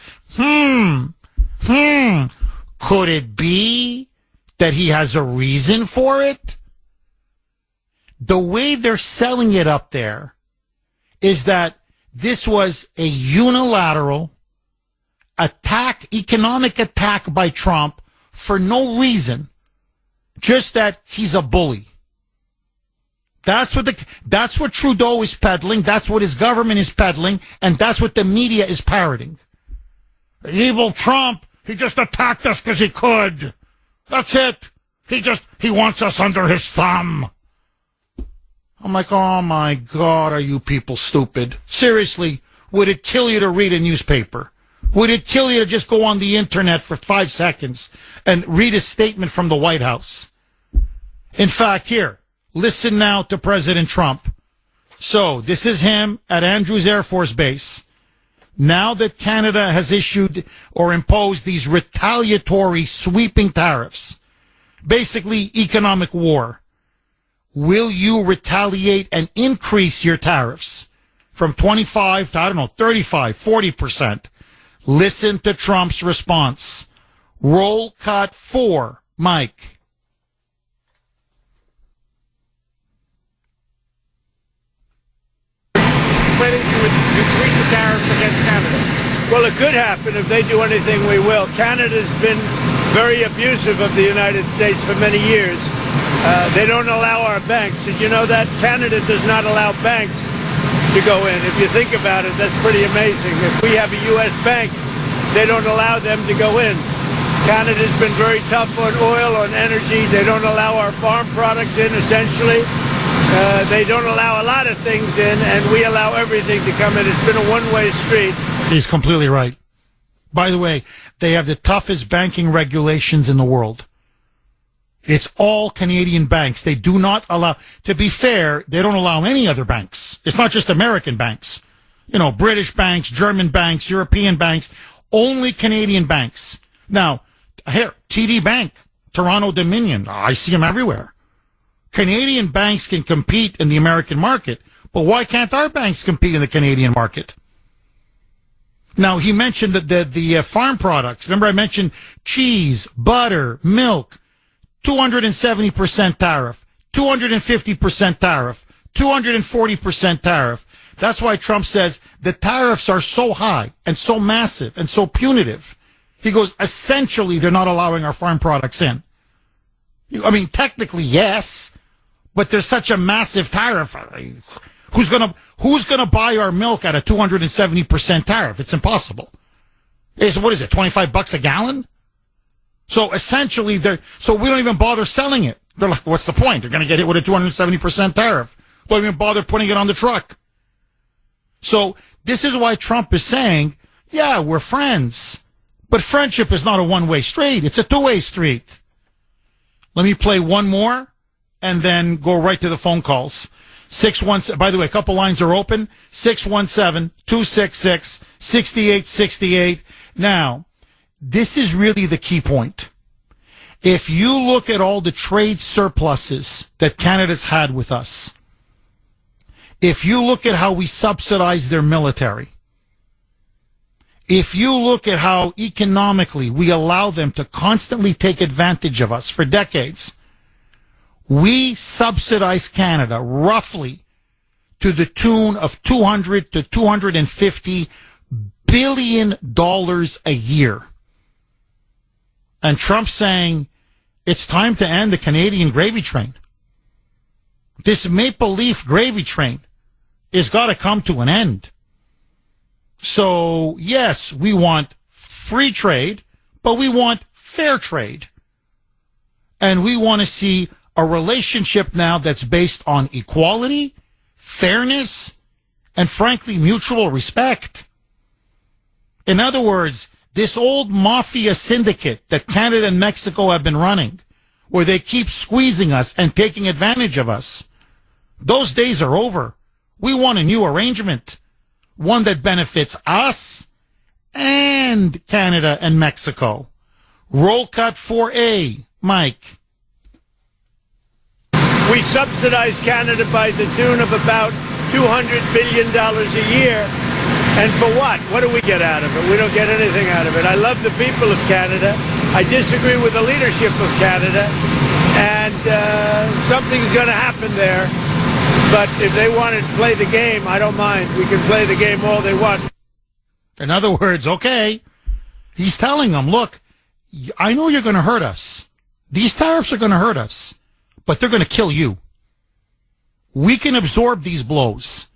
Could it be that he has a reason for it? The way they're selling it up there is that this was a unilateral attack, economic attack by Trump for no reason, just that he's a bully. That's what Trudeau is peddling. That's what his government is peddling. And that's what the media is parroting. Evil Trump, he just attacked us because he could. That's it. He wants us under his thumb. I'm like, oh my God, are you people stupid? Seriously, would it kill you to read a newspaper? Would it kill you to just go on the internet for 5 seconds and read a statement from the White House? In fact, here, listen now to President Trump. So, this is him at Andrews Air Force Base. Now that Canada has issued or imposed these retaliatory sweeping tariffs, basically economic war, will you retaliate and increase your tariffs from 25 to, 35, 40%? Listen to Trump's response. Roll cut 4, Mike. Planning to increase the tariffs against Canada? Well, it could happen. If they do anything, we will. Canada's been very abusive of the United States for many years. They don't allow our banks. Did you know that? Canada does not allow banks to go in. If you think about it, that's pretty amazing. If we have a U.S. bank, they don't allow them to go in. Canada's been very tough on oil, on energy. They don't allow our farm products in, essentially. They don't allow a lot of things in, and we allow everything to come in. It's been a one-way street. He's completely right. By the way, they have the toughest banking regulations in the world. It's all Canadian banks. They do not allow, to be fair, they don't allow any other banks. It's not just American banks. British banks, German banks, European banks, only Canadian banks. Now, here, TD Bank, Toronto Dominion, I see them everywhere. Canadian banks can compete in the American market, but why can't our banks compete in the Canadian market? Now, he mentioned the farm products. Remember I mentioned cheese, butter, milk, 270% tariff, 250% tariff, 240% tariff. That's why Trump says the tariffs are so high and so massive and so punitive. He goes, essentially, they're not allowing our farm products in. I mean, technically, yes, but there's such a massive tariff. Who's gonna buy our milk at a 270% tariff? It's impossible. So what is it, $25 a gallon? So essentially, so we don't even bother selling it. They're like, what's the point? They're going to get hit with a 270% tariff. Don't even bother putting it on the truck. So this is why Trump is saying, yeah, we're friends. But friendship is not a one-way street. It's a two-way street. Let me play one more and then go right to the phone calls. 617, by the way, a couple lines are open. 617-266-6868. Now, this is really the key point. If you look at all the trade surpluses that Canada's had with us, if you look at how we subsidize their military, if you look at how economically we allow them to constantly take advantage of us for decades, we subsidize Canada roughly to the tune of $200 to $250 billion a year. And Trump's saying it's time to end the Canadian gravy train. This maple leaf gravy train has got to come to an end. So, yes, we want free trade, but we want fair trade. And we want to see a relationship now that's based on equality, fairness, and frankly, mutual respect. In other words, this old mafia syndicate that Canada and Mexico have been running, where they keep squeezing us and taking advantage of us, those days are over. We want a new arrangement, one that benefits us and Canada and Mexico. Roll cut 4A, Mike. We subsidize Canada by the tune of about $200 billion a year. And for what? What do we get out of it? We don't get anything out of it. I love the people of Canada. I disagree with the leadership of Canada. And something's going to happen there. But if they want to play the game, I don't mind. We can play the game all they want. In other words, okay, he's telling them, look, I know you're going to hurt us. These tariffs are going to hurt us, but they're going to kill you. We can absorb these blows.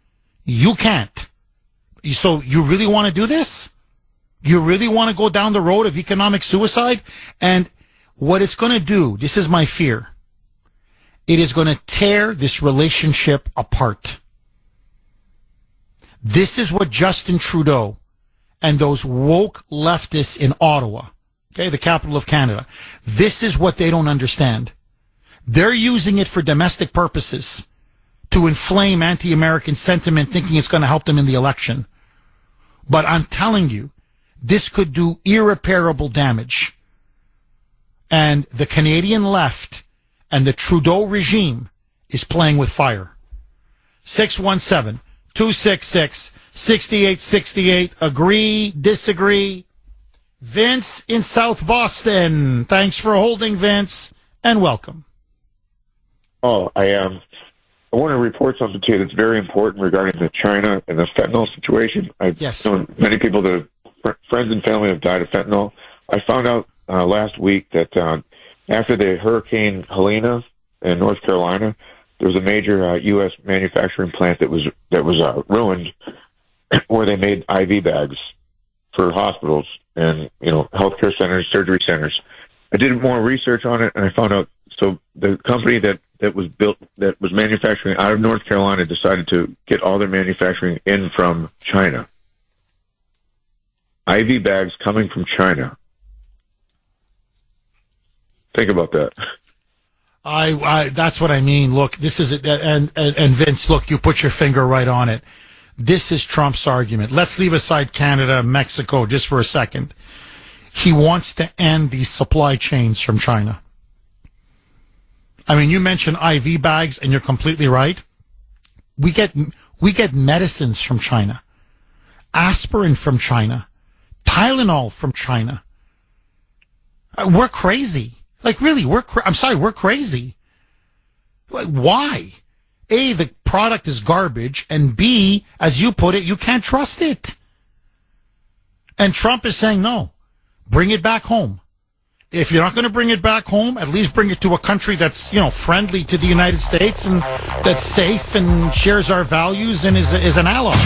You can't. So you really want to do this? You really want to go down the road of economic suicide? And what it's going to do, this is my fear, it is going to tear this relationship apart. This is what Justin Trudeau and those woke leftists in Ottawa, okay, the capital of Canada, this is what they don't understand. They're using it for domestic purposes to inflame anti-American sentiment, thinking it's going to help them in the election. But I'm telling you, this could do irreparable damage. And the Canadian left and the Trudeau regime is playing with fire. 617-266-6868. Agree, disagree. Vince in South Boston. Thanks for holding, Vince, and welcome. Oh, I want to report something to you that's very important regarding the China and the fentanyl situation. I've known many people that friends and family have died of fentanyl. I found out last week that after the Hurricane Helena in North Carolina, there was a major U.S. manufacturing plant that was ruined, where they made IV bags for hospitals and healthcare centers, surgery centers. I did more research on it, and I found out. So the company that was manufacturing out of North Carolina decided to get all their manufacturing in from China. IV bags coming from China. Think about that. That's what I mean. Look, this is it. And Vince, look, you put your finger right on it. This is Trump's argument. Let's leave aside Canada, Mexico, just for a second. He wants to end these supply chains from China. I mean, you mentioned IV bags, and you're completely right. We get medicines from China, aspirin from China, Tylenol from China. We're crazy. Like, really, we're crazy. Like, why? A, the product is garbage, and B, as you put it, you can't trust it. And Trump is saying, no, bring it back home. If you're not going to bring it back home, at least bring it to a country that's, friendly to the United States and that's safe and shares our values and is an ally.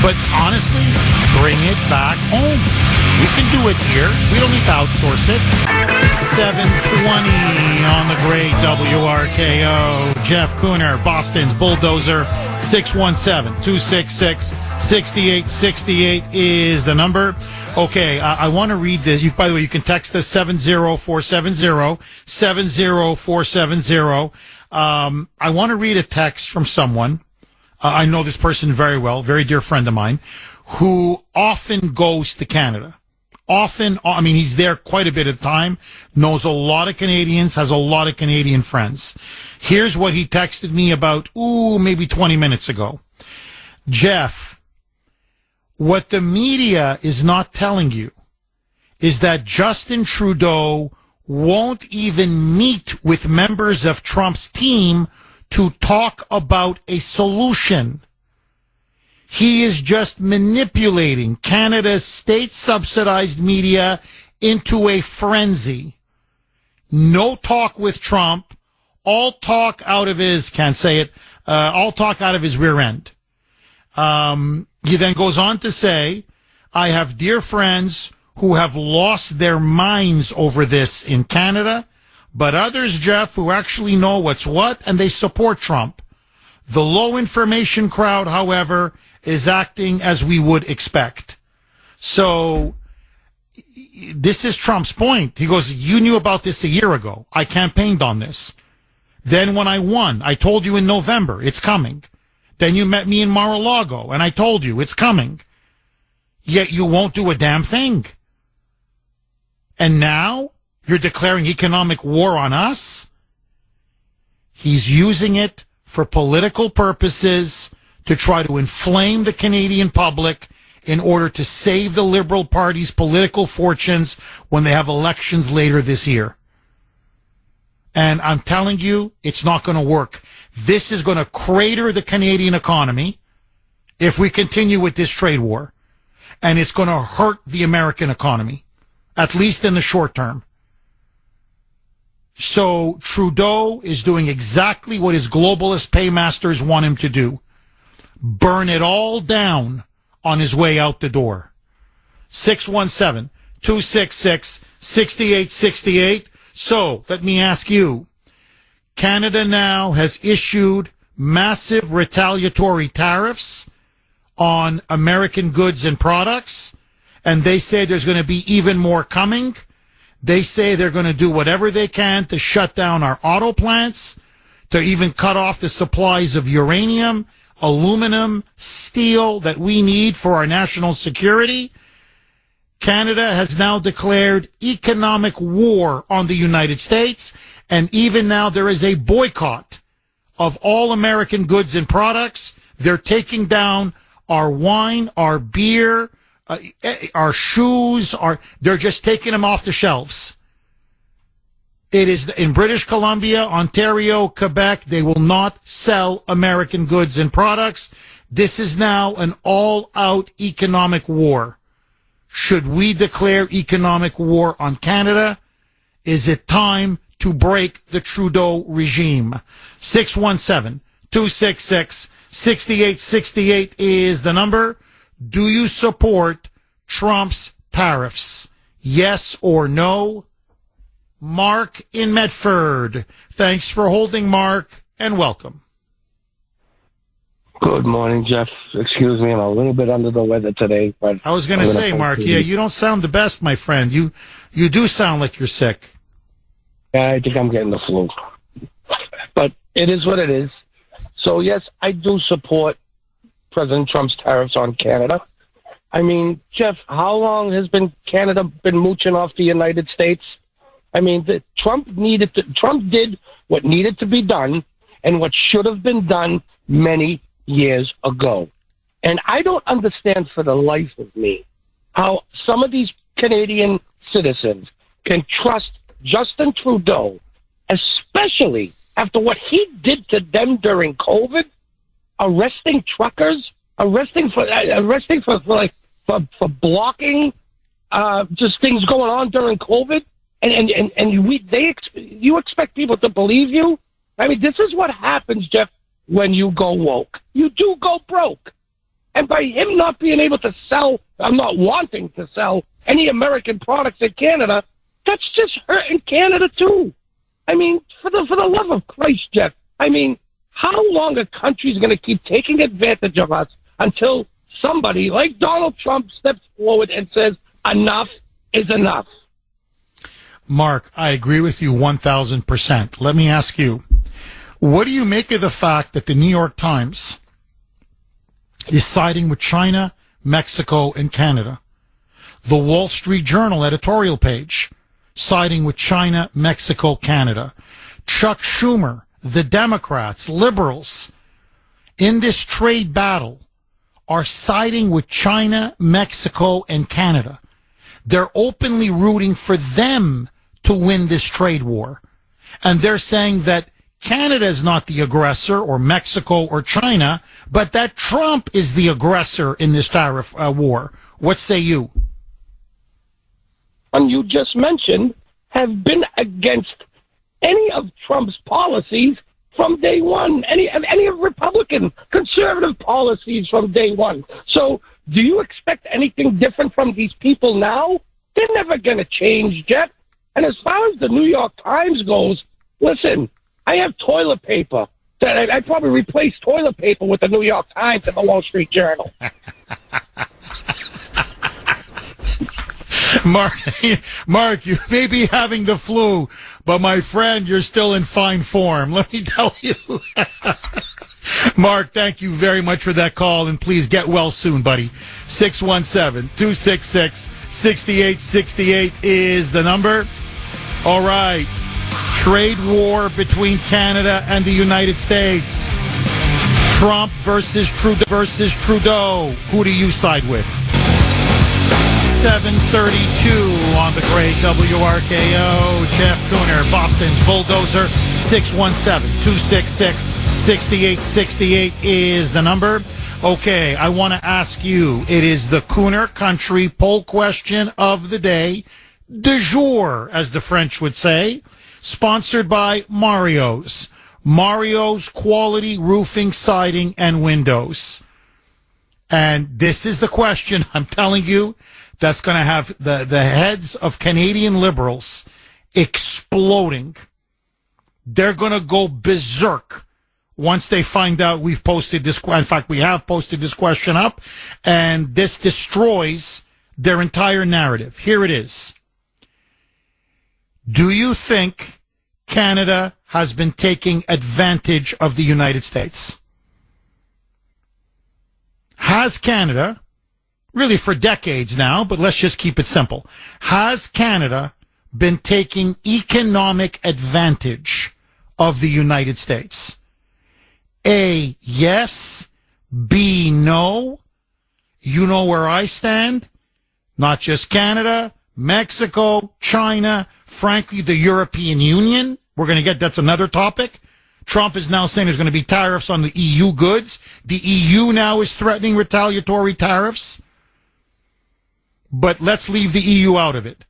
But honestly, bring it back home. We can do it here. We don't need to outsource it. 720 on the great WRKO. Jeff Kuhner, Boston's Bulldozer. 617-266-6868 is the number. Okay, I want to read this. By the way, you can text us 70470. I want to read a text from someone. I know this person very well, very dear friend of mine, who often goes to Canada. He's there quite a bit of the time, knows a lot of Canadians, has a lot of Canadian friends. Here's what he texted me about, maybe 20 minutes ago. Jeff, what the media is not telling you is that Justin Trudeau won't even meet with members of Trump's team to talk about a solution. He is just manipulating Canada's state-subsidized media into a frenzy. No talk with Trump. All talk out of his, all talk out of his rear end. He then goes on to say, I have dear friends who have lost their minds over this in Canada, but others, Jeff, who actually know what's what, and they support Trump. The low information crowd, however, is acting as we would expect. So this is Trump's point. He goes, you knew about this a year ago. I campaigned on this. Then when I won, I told you in November, it's coming. Then you met me in Mar-a-Lago, and I told you it's coming. Yet you won't do a damn thing. And now you're declaring economic war on us? He's using it for political purposes to try to inflame the Canadian public in order to save the Liberal Party's political fortunes when they have elections later this year. And I'm telling you, it's not going to work. This is going to crater the Canadian economy if we continue with this trade war. And it's going to hurt the American economy, at least in the short term. So Trudeau is doing exactly what his globalist paymasters want him to do. Burn it all down on his way out the door. 617-266-6868. So let me ask you, Canada now has issued massive retaliatory tariffs on American goods and products, and they say there's going to be even more coming. They say they're going to do whatever they can to shut down our auto plants, to even cut off the supplies of uranium, aluminum, steel that we need for our national security. Canada has now declared economic war on the United States, and even now there is a boycott of all American goods and products. They're taking down our wine, our beer, our shoes, they're just taking them off the shelves. It is in British Columbia, Ontario, Quebec. They will not sell American goods and products. This is now an all-out economic war. Should we declare economic war on Canada? Is it time to break the Trudeau regime? 617-266-6868 is the number. Do you support Trump's tariffs? Yes or no? Mark in Medford. Thanks for holding, Mark, and welcome. Good morning, Jeff. Excuse me, I'm a little bit under the weather today. But I was going to say, Mark, you don't sound the best, my friend. You do sound like you're sick. Yeah, I think I'm getting the flu. But it is what it is. So, yes, I do support President Trump's tariffs on Canada. I mean, Jeff, how long has Canada been mooching off the United States? I mean, Trump did what needed to be done and what should have been done many years ago. And I don't understand for the life of me how some of these Canadian citizens can trust Justin Trudeau, especially after what he did to them during COVID, arresting truckers, arresting for blocking just things going on during COVID. You expect people to believe you? I mean, this is what happens, Jeff, when you go woke. You do go broke. And by him not being able to sell, I'm not wanting to sell any American products in Canada, that's just hurting Canada too. I mean, for the love of Christ, Jeff, I mean, how long a country is going to keep taking advantage of us until somebody like Donald Trump steps forward and says, enough is enough? Mark, I agree with you 1,000%. Let me ask you, what do you make of the fact that the New York Times is siding with China, Mexico, and Canada? The Wall Street Journal editorial page siding with China, Mexico, Canada. Chuck Schumer, the Democrats, liberals, in this trade battle are siding with China, Mexico, and Canada. They're openly rooting for them to win this trade war. And they're saying that Canada is not the aggressor, or Mexico or China, but that Trump is the aggressor in this tariff war. What say you? And you just mentioned have been against any of Trump's policies from day one, any of Republican conservative policies from day one. So do you expect anything different from these people now? They're never going to change, Jeff. And as far as the New York Times goes, listen, I have toilet paper. I'd probably replace toilet paper with the New York Times and the Wall Street Journal. Mark, you may be having the flu, but my friend, you're still in fine form. Let me tell you. Mark, thank you very much for that call, and please get well soon, buddy. 617-266-6868 is the number. All right. Trade war between Canada and the United States. Trump versus Trudeau. Who do you side with? 732 on the great WRKO. Jeff Kuhner, Boston's Bulldozer. 617-266-6868 is the number. Okay, I want to ask you, it is the Kuhner Country poll question of the day, du jour, as the French would say. sponsored by Mario's. Mario's Quality Roofing, Siding, and Windows. And this is the question, I'm telling you, that's going to have the heads of Canadian liberals exploding. They're going to go berserk once they find out we've posted this. In fact, we have posted this question up, and this destroys their entire narrative. Here it is. Do you think Canada has been taking advantage of the United States? Has Canada, really for decades now, but let's just keep it simple, has Canada been taking economic advantage of the United States? A, yes. B, no. You know where I stand. Not just Canada, Mexico, China, frankly, the European Union. We're going to get, that's another topic. Trump is now saying there's going to be tariffs on the EU goods. The EU now is threatening retaliatory tariffs. But let's leave the EU out of it.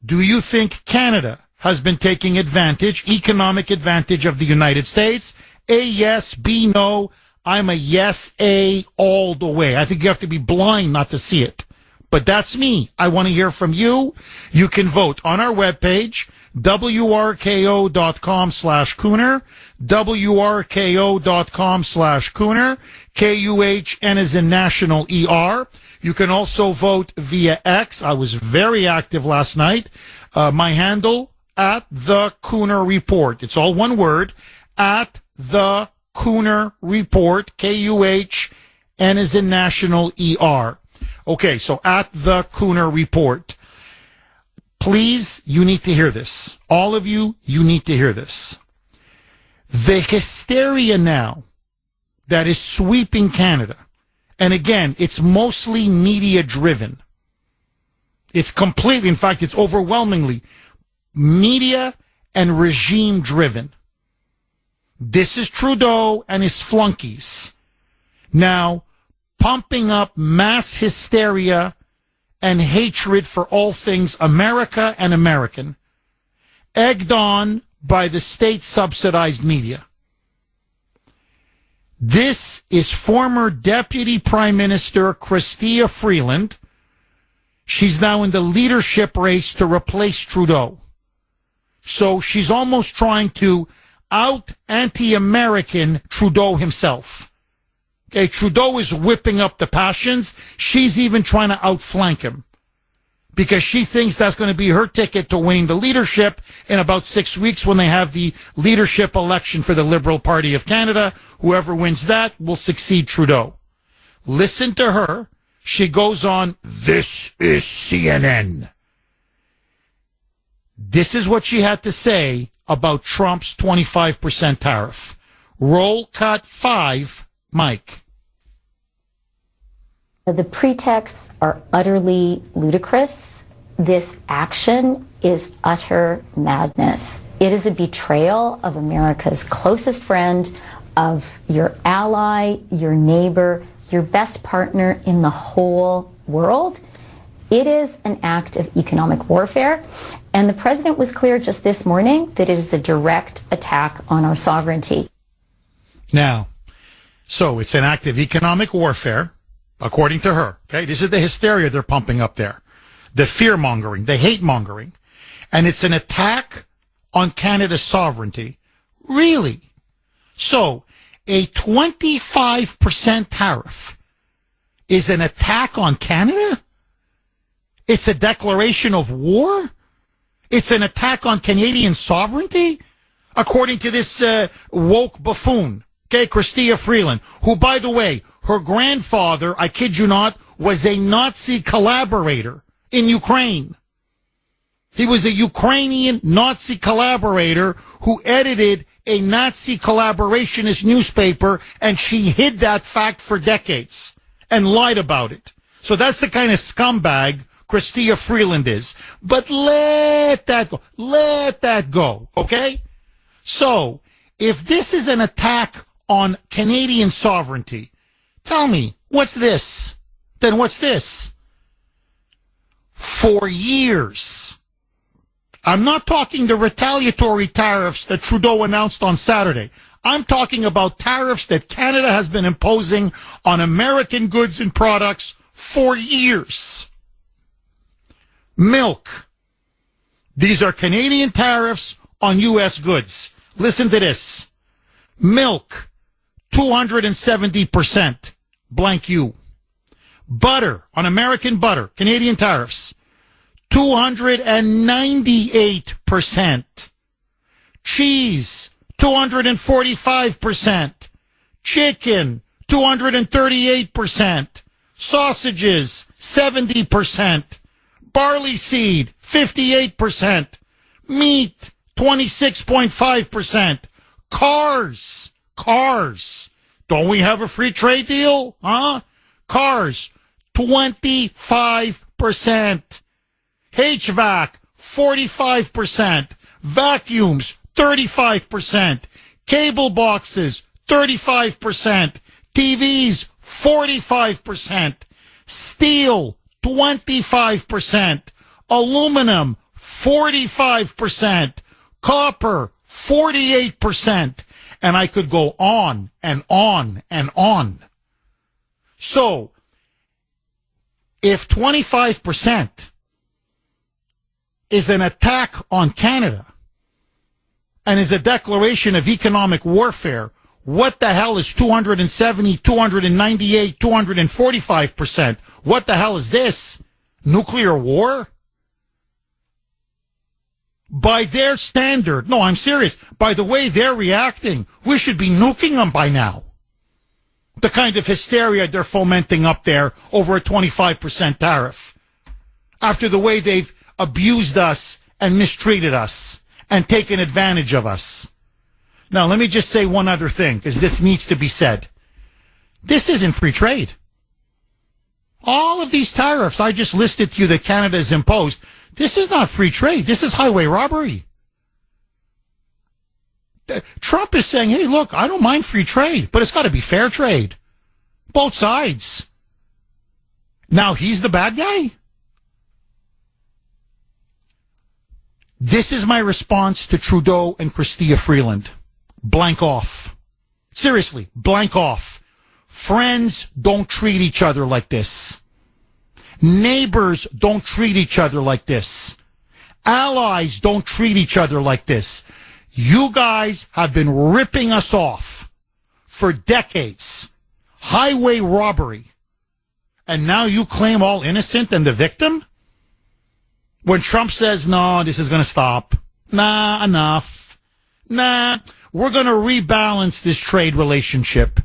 Do you think Canada has been taking advantage, economic advantage of the United States? A, yes. B, no. I'm a yes, A, all the way. I think you have to be blind not to see it. But that's me. I want to hear from you. You can vote on our webpage, wrko.com/Kuhner, wrko.com/Kuhner, Kuhn as in national ER. You can also vote via X. I was very active last night. My handle, at the Kuhner Report. It's all one word, at the Kuhner Report, Kuhn as in national ER. Okay, so at the Kuhner Report. Please, you need to hear this. All of you, you need to hear this. The hysteria now that is sweeping Canada, and again, it's mostly media driven. It's completely, in fact, it's overwhelmingly media and regime driven. This is Trudeau and his flunkies now pumping up mass hysteria and hatred for all things America and American, egged on by the state-subsidized media. This is former Deputy Prime Minister Chrystia Freeland. She's now in the leadership race to replace Trudeau. So she's almost trying to out anti-American Trudeau himself. Okay, Trudeau is whipping up the passions. She's even trying to outflank him because she thinks that's going to be her ticket to winning the leadership in about 6 weeks when they have the leadership election for the Liberal Party of Canada. Whoever wins that will succeed Trudeau. Listen to her. She goes on, this is CNN. This is what she had to say about Trump's 25% tariff. Roll cut 5. Mike. The pretexts are utterly ludicrous. This action is utter madness. It is a betrayal of America's closest friend, of your ally, your neighbor, your best partner in the whole world. It is an act of economic warfare. And the president was clear just this morning that it is a direct attack on our sovereignty. Now, so it's an act of economic warfare, according to her. Okay, this is the hysteria they're pumping up there, the fear-mongering, the hate-mongering, and it's an attack on Canada's sovereignty. Really? So, a 25% tariff is an attack on Canada? It's a declaration of war? It's an attack on Canadian sovereignty? According to this woke buffoon. Okay, Chrystia Freeland, who, by the way, her grandfather, I kid you not, was a Nazi collaborator in Ukraine. He was a Ukrainian Nazi collaborator who edited a Nazi collaborationist newspaper, and she hid that fact for decades and lied about it. So that's the kind of scumbag Chrystia Freeland is. But let that go. Let that go, okay? So, if this is an attack on Canadian sovereignty, tell me, what's this? Then what's this? For years, I'm not talking the retaliatory tariffs that Trudeau announced on Saturday. I'm talking about tariffs that Canada has been imposing on American goods and products for years. Milk. These are Canadian tariffs on U.S. goods. Listen to this. Milk, 270%, blank U. Butter, on American butter, Canadian tariffs, 298%. Cheese, 245%. Chicken, 238%. Sausages, 70%. Barley seed, 58%. Meat, 26.5%. Cars. Don't we have a free trade deal? Huh? Cars, 25%. HVAC, 45%. Vacuums, 35%. Cable boxes, 35%. TVs, 45%. Steel, 25%. Aluminum, 45%. Copper, 48%. And I could go on and on and on. So, if 25% is an attack on Canada and is a declaration of economic warfare, what the hell is 270, 298, 245%? What the hell is this? Nuclear war? By their standard, no, I'm serious, by the way they're reacting, we should be nuking them by now. The kind of hysteria they're fomenting up there over a 25% tariff. After the way they've abused us and mistreated us and taken advantage of us. Now, let me just say one other thing, because this needs to be said. This isn't free trade. All of these tariffs I just listed to you that Canada has imposed, this is not free trade. This is highway robbery. Trump is saying, hey, look, I don't mind free trade, but it's got to be fair trade. Both sides. Now he's the bad guy? This is my response to Trudeau and Chrystia Freeland. Blank off. Seriously, blank off. Friends don't treat each other like this. Neighbors don't treat each other like this. Allies don't treat each other like this. You guys have been ripping us off for decades. Highway robbery. And now you claim all innocent and the victim? When Trump says, no, this is going to stop. Nah, enough. Nah, we're going to rebalance this trade relationship.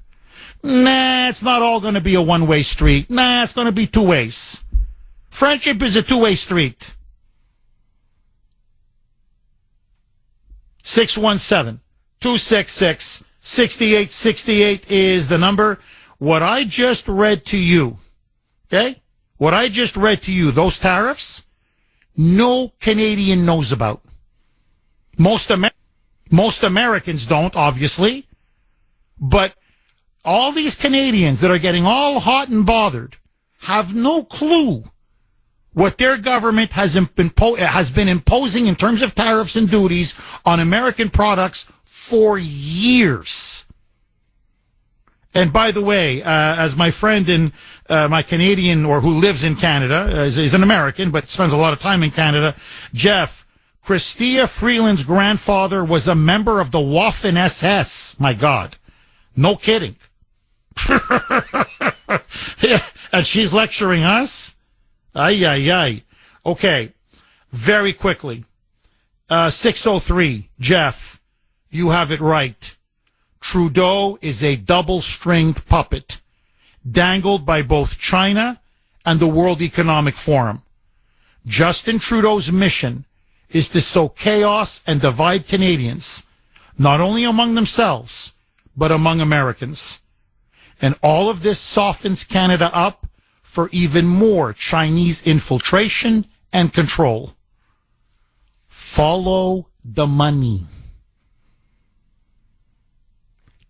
Nah, it's not all going to be a one-way street. Nah, it's going to be two ways. Friendship is a two-way street. 617-266-6868 is the number. What I just read to you, okay? What I just read to you, those tariffs, no Canadian knows about. Most Americans don't, obviously. But all these Canadians that are getting all hot and bothered have no clue what their government has been imposing in terms of tariffs and duties on American products for years. And by the way, as my friend in my Canadian, or who lives in Canada, is an American but spends a lot of time in Canada, Jeff, Chrystia Freeland's grandfather was a member of the Waffen-SS. My God. No kidding. Yeah, and she's lecturing us? Ay, ay, ay. Okay, very quickly. 603, Jeff, you have it right. Trudeau is a double-stringed puppet, dangled by both China and the World Economic Forum. Justin Trudeau's mission is to sow chaos and divide Canadians, not only among themselves, but among Americans. And all of this softens Canada up for even more Chinese infiltration and control. Follow the money.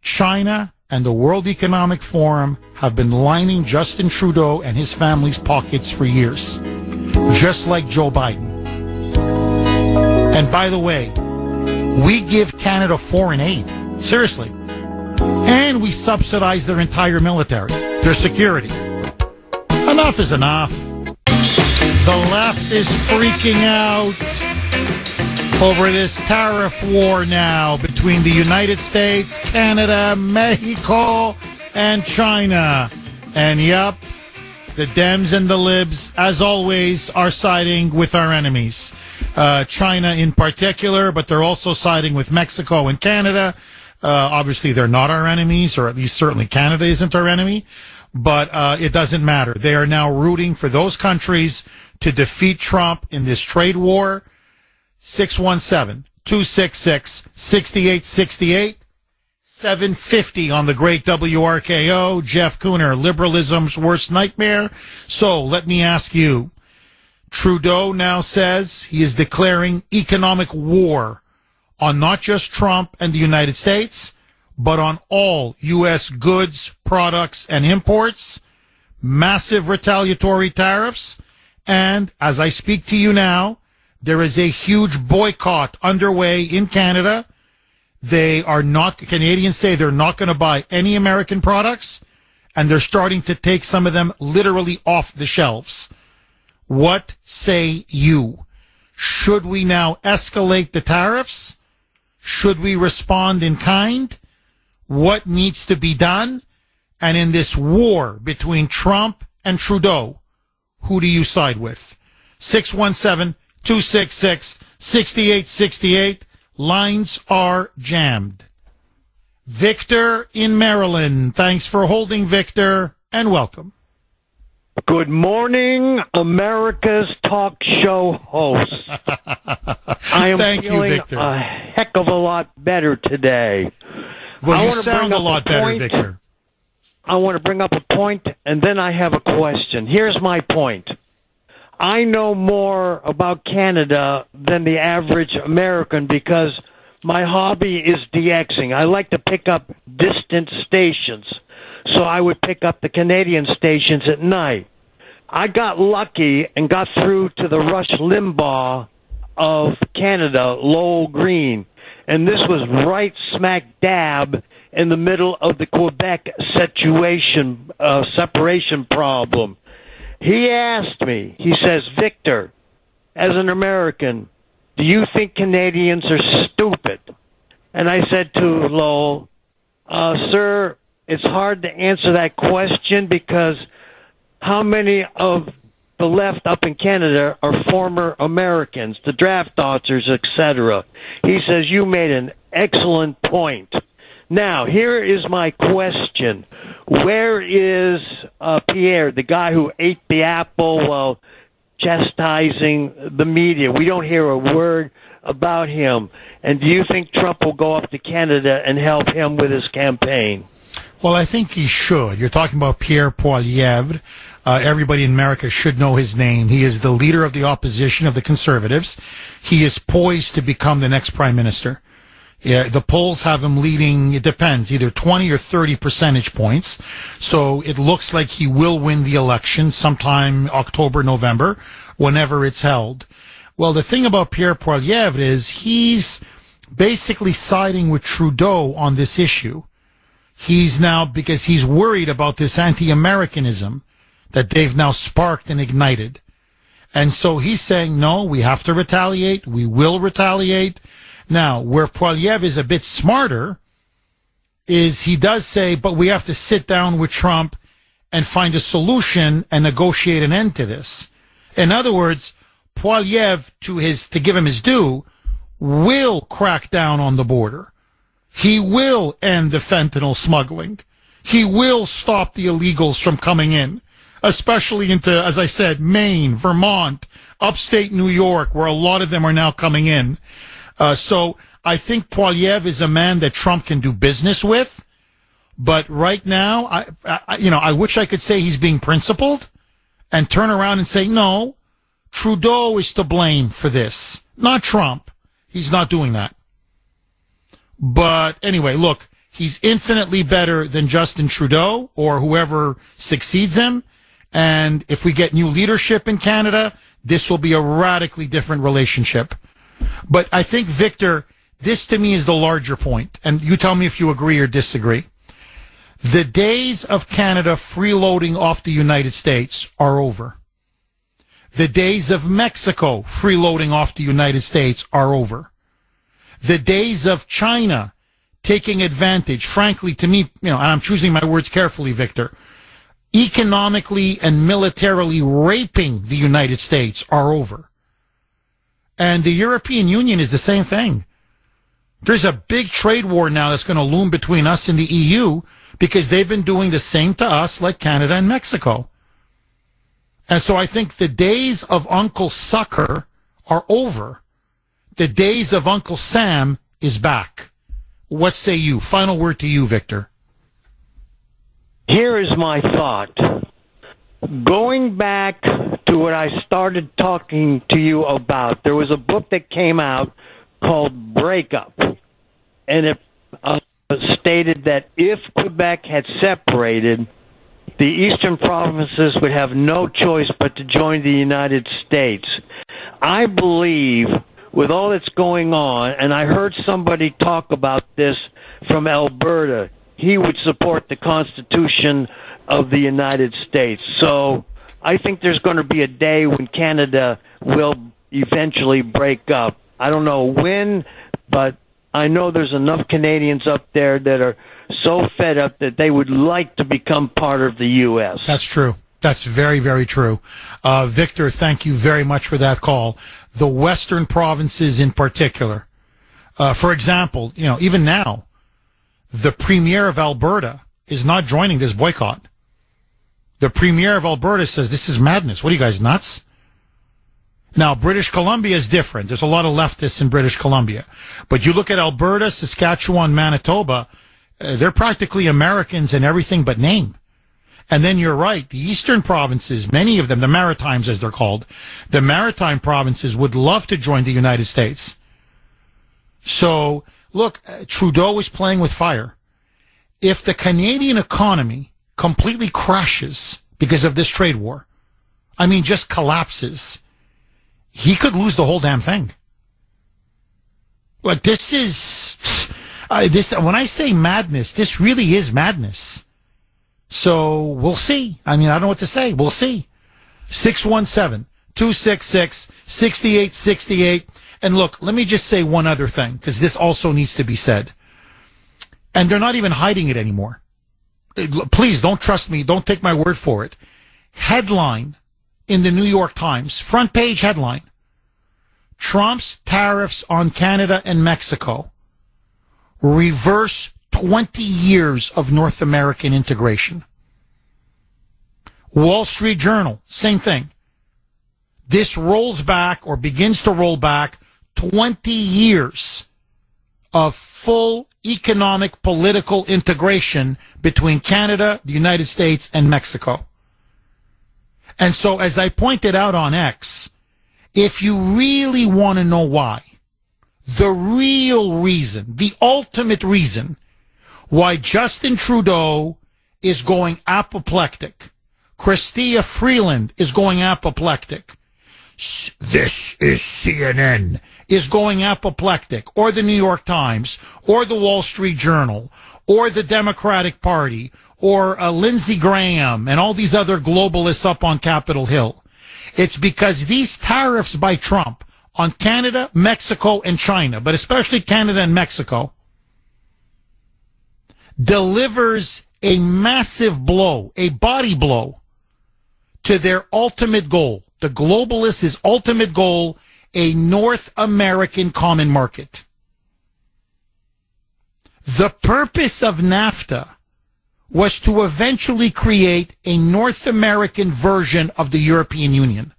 China and the World Economic Forum have been lining Justin Trudeau and his family's pockets for years, just like Joe Biden. And by the way, we give Canada foreign aid. Seriously. And we subsidize their entire military, their security. Enough is enough. The left is freaking out over this tariff war now between the United States, Canada, Mexico, and China. And yep, the Dems and the Libs, as always, are siding with our enemies. China in particular, but they're also siding with Mexico and Canada. Obviously, they're not our enemies, or at least certainly Canada isn't our enemy. But it doesn't matter. They are now rooting for those countries to defeat Trump in this trade war. 617-266-6868. 750 on the great WRKO. Jeff Kuhner, liberalism's worst nightmare. So let me ask you, Trudeau now says he is declaring economic war on not just Trump and the United States, but on all U.S. goods, products, and imports. Massive retaliatory tariffs. And as I speak to you now, there is a huge boycott underway in Canada. Canadians say they're not going to buy any American products, and they're starting to take some of them literally off the shelves. What say you? Should we now escalate the tariffs? Should we respond in kind? What needs to be done? And in this war between Trump and Trudeau, who do you side with? 617-266-6868. Lines are jammed. Victor in Maryland. Thanks for holding, Victor, and welcome. Good morning, America's talk show host. I am feeling a heck of a lot better today. Well, you sound a lot better, Victor. I want to bring up a point, and then I have a question. Here's my point. I know more about Canada than the average American because my hobby is DXing. I like to pick up distant stations, so I would pick up the Canadian stations at night. I got lucky and got through to the Rush Limbaugh of Canada, Lowell Green, and this was right smack dab in the middle of the Quebec separation problem. He asked me, he says, Victor, as an American, do you think Canadians are stupid? And I said to Lowell, sir, it's hard to answer that question because how many of the left up in Canada are former Americans, the draft dodgers, etc.? He says, you made an excellent point. Now, here is my question. Where is Pierre, the guy who ate the apple while chastising the media? We don't hear a word about him. And do you think Trump will go up to Canada and help him with his campaign? Well, I think he should. You're talking about Pierre Poilievre. Everybody in America should know his name. He is the leader of the opposition of the Conservatives. He is poised to become the next prime minister. Yeah, the polls have him leading, it depends, either 20 or 30 percentage points. So it looks like he will win the election sometime October, November, whenever it's held. Well, the thing about Pierre Poilievre is he's basically siding with Trudeau on this issue. He's now, because he's worried about this anti-Americanism that they've now sparked and ignited. And so he's saying, no, we have to retaliate. We will retaliate. Now, where Poilievre is a bit smarter is he does say, but we have to sit down with Trump and find a solution and negotiate an end to this. In other words, Poilievre, to give him his due, will crack down on the border. He will end the fentanyl smuggling. He will stop the illegals from coming in, especially into, as I said, Maine, Vermont, upstate New York, where a lot of them are now coming in. So I think Poilievre is a man that Trump can do business with. But right now, I wish I could say he's being principled and turn around and say, no, Trudeau is to blame for this, not Trump. He's not doing that. But anyway, look, he's infinitely better than Justin Trudeau or whoever succeeds him. And if we get new leadership in Canada, this will be a radically different relationship. But I think, Victor, this to me is the larger point, and you tell me if you agree or disagree. The days of Canada freeloading off the United States are over. The days of Mexico freeloading off the United States are over. The days of China taking advantage, frankly, to me, and I'm choosing my words carefully, Victor, economically and militarily raping the United States are over. And the European Union is the same thing. There's a big trade war now that's going to loom between us and the EU because they've been doing the same to us like Canada and Mexico. And so I think the days of Uncle Sucker are over. The days of Uncle Sam is back. What say you? Final word to you, Victor. Here is my thought. Going back to what I started talking to you about, there was a book that came out called Breakup, and it stated that if Quebec had separated, the eastern provinces would have no choice but to join the United States. I believe, with all that's going on, and I heard somebody talk about this from Alberta, he would support the Constitution of the United States. So I think there's going to be a day when Canada will eventually break up. I don't know when, but I know there's enough Canadians up there that are so fed up that they would like to become part of the U.S. That's true. That's very, very true. Victor, thank you very much for that call. The western provinces in particular. For example, even now, the premier of Alberta is not joining this boycott. The premier of Alberta says, this is madness. What are you guys, nuts? Now, British Columbia is different. There's a lot of leftists in British Columbia. But you look at Alberta, Saskatchewan, Manitoba, they're practically Americans in everything but name. And then you're right, the eastern provinces, many of them, the Maritimes as they're called, the maritime provinces would love to join the United States. So, look, Trudeau is playing with fire. If the Canadian economy completely crashes because of this trade war, just collapses, he could lose the whole damn thing. Like, this is, when I say madness, this really is madness. So we'll see. I don't know what to say. We'll see. 617-266-6868. And look, let me just say one other thing, because this also needs to be said. And they're not even hiding it anymore. Please don't trust me. Don't take my word for it. Headline in the New York Times, front page headline, Trump's tariffs on Canada and Mexico reverse 20 years of North American integration. Wall Street Journal, same thing. This rolls back or begins to roll back 20 years of full economic, political integration between Canada, the United States, and Mexico. And so, as I pointed out on X, if you really want to know why, the real reason, the ultimate reason why Justin Trudeau is going apoplectic, Chrystia Freeland is going apoplectic, this is CNN, is going apoplectic, or the New York Times, or the Wall Street Journal, or the Democratic Party, or Lindsey Graham, and all these other globalists up on Capitol Hill. It's because these tariffs by Trump on Canada, Mexico, and China, but especially Canada and Mexico, delivers a massive blow, a body blow, to their ultimate goal. The globalists' ultimate goal, a North American common market. The purpose of NAFTA was to eventually create a North American version of the European Union.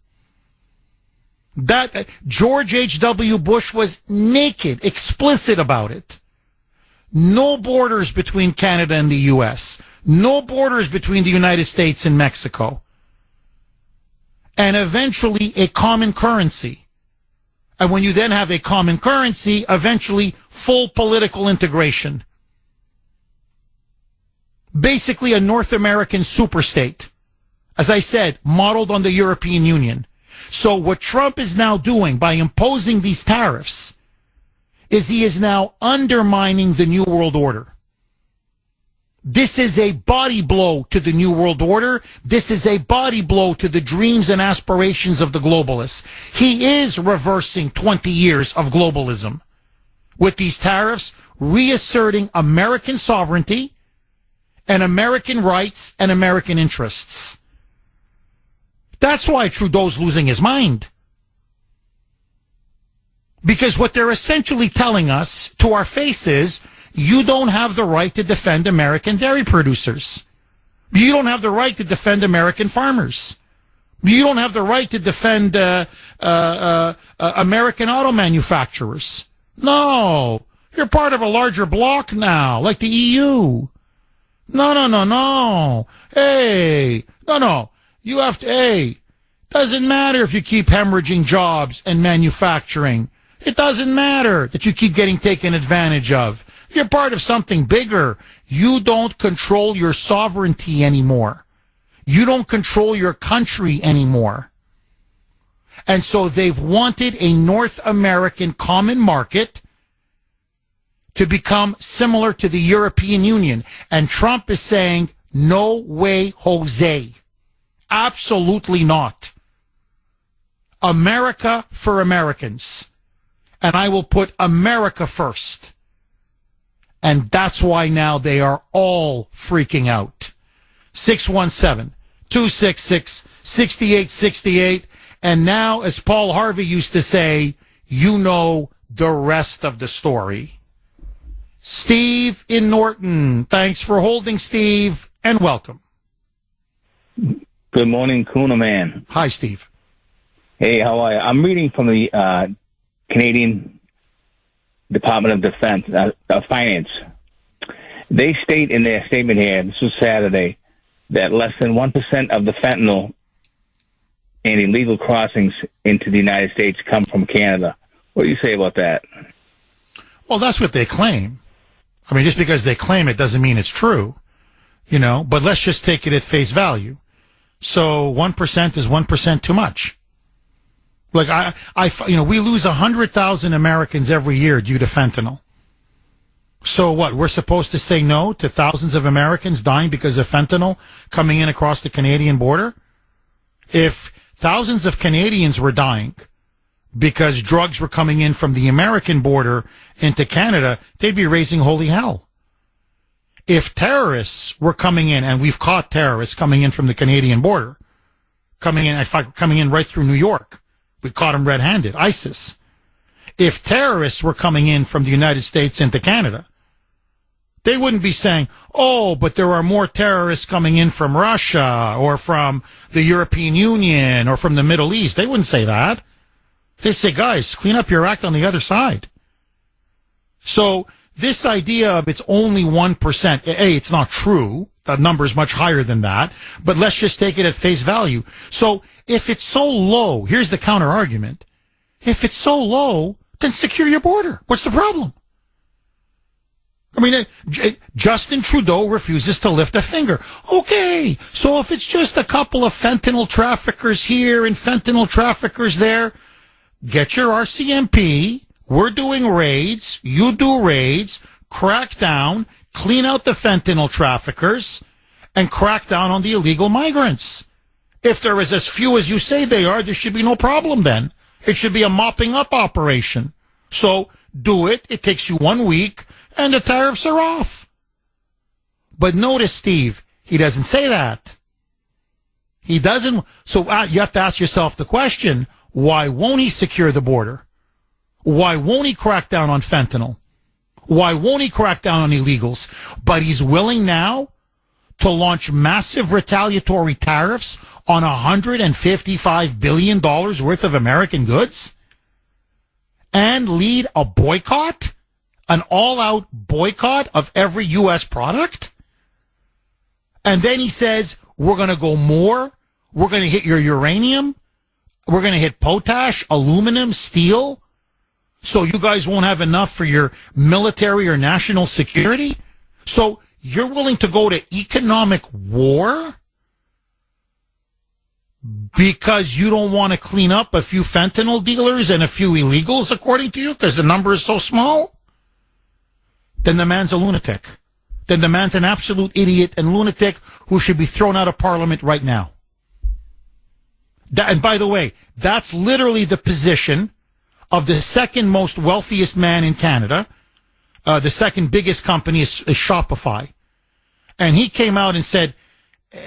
That George H.W. Bush was naked, explicit about it. No borders between Canada and the U.S. No borders between the United States and Mexico. And eventually a common currency. And when you then have a common currency, eventually full political integration. Basically a North American superstate. As I said, modeled on the European Union. So what Trump is now doing by imposing these tariffs is he is now undermining the New World Order. This is a body blow to the New World Order. This is a body blow to the dreams and aspirations of the globalists. He is reversing 20 years of globalism with these tariffs, reasserting American sovereignty and American rights and American interests. That's why Trudeau's losing his mind. Because what they're essentially telling us to our face is, you don't have the right to defend American dairy producers. You don't have the right to defend American farmers. You don't have the right to defend American auto manufacturers. No. You're part of a larger bloc now, like the EU. No. Hey. No. You have to, hey. Doesn't matter if you keep hemorrhaging jobs and manufacturing. It doesn't matter that you keep getting taken advantage of. You're part of something bigger. You don't control your sovereignty anymore. You don't control your country anymore. And so they've wanted a North American common market to become similar to the European Union. And Trump is saying, no way, Jose. Absolutely not. America for Americans. And I will put America first. And that's why now they are all freaking out. 617-266-6868. And now, as Paul Harvey used to say, you know the rest of the story. Steve in Norton. Thanks for holding, Steve, and welcome. Good morning, Kuhner man. Hi, Steve. Hey, how are you? I'm reading from the Canadian Department of Defense, Finance. They state in their statement here, this was Saturday, that less than 1% of the fentanyl and illegal crossings into the United States come from Canada. What do you say about that? Well, that's what they claim. I mean, just because they claim it doesn't mean it's true, you know, but let's just take it at face value. So 1% is 1% too much. Like, we lose 100,000 Americans every year due to fentanyl. So what? We're supposed to say no to thousands of Americans dying because of fentanyl coming in across the Canadian border? If thousands of Canadians were dying because drugs were coming in from the American border into Canada, they'd be raising holy hell. If terrorists were coming in, and we've caught terrorists coming in from the Canadian border, coming in right through New York, we caught them red-handed, ISIS. If terrorists were coming in from the United States into Canada, they wouldn't be saying, oh, but there are more terrorists coming in from Russia or from the European Union or from the Middle East. They wouldn't say that. They'd say, guys, clean up your act on the other side. So this idea of it's only 1%, A, it's not true. The number is much higher than that. But let's just take it at face value. So if it's so low, here's the counter argument. If it's so low, then secure your border. What's the problem? I mean, Justin Trudeau refuses to lift a finger. Okay, so if it's just a couple of fentanyl traffickers here and fentanyl traffickers there, get your RCMP. We're doing raids. You do raids. Crack down. Clean out the fentanyl traffickers. And crack down on the illegal migrants. If there is as few as you say they are, there should be no problem then. It should be a mopping up operation. So do it. It takes you 1 week. And the tariffs are off. But notice, Steve, he doesn't say that. He doesn't. So you have to ask yourself the question, why won't he secure the border? Why won't he crack down on fentanyl? Why won't he crack down on illegals? But he's willing now to launch massive retaliatory tariffs on $155 billion worth of American goods and lead a boycott? An all-out boycott of every U.S. product? And then he says, we're going to go more. We're going to hit your uranium. We're going to hit potash, aluminum, steel. So you guys won't have enough for your military or national security? So you're willing to go to economic war Because you don't want to clean up a few fentanyl dealers and a few illegals, according to you, because the number is so small? Then the man's a lunatic. Then the man's an absolute idiot and lunatic who should be thrown out of Parliament right now. And by the way, that's literally the position of the second most wealthiest man in Canada. The second biggest company is Shopify. And he came out and said,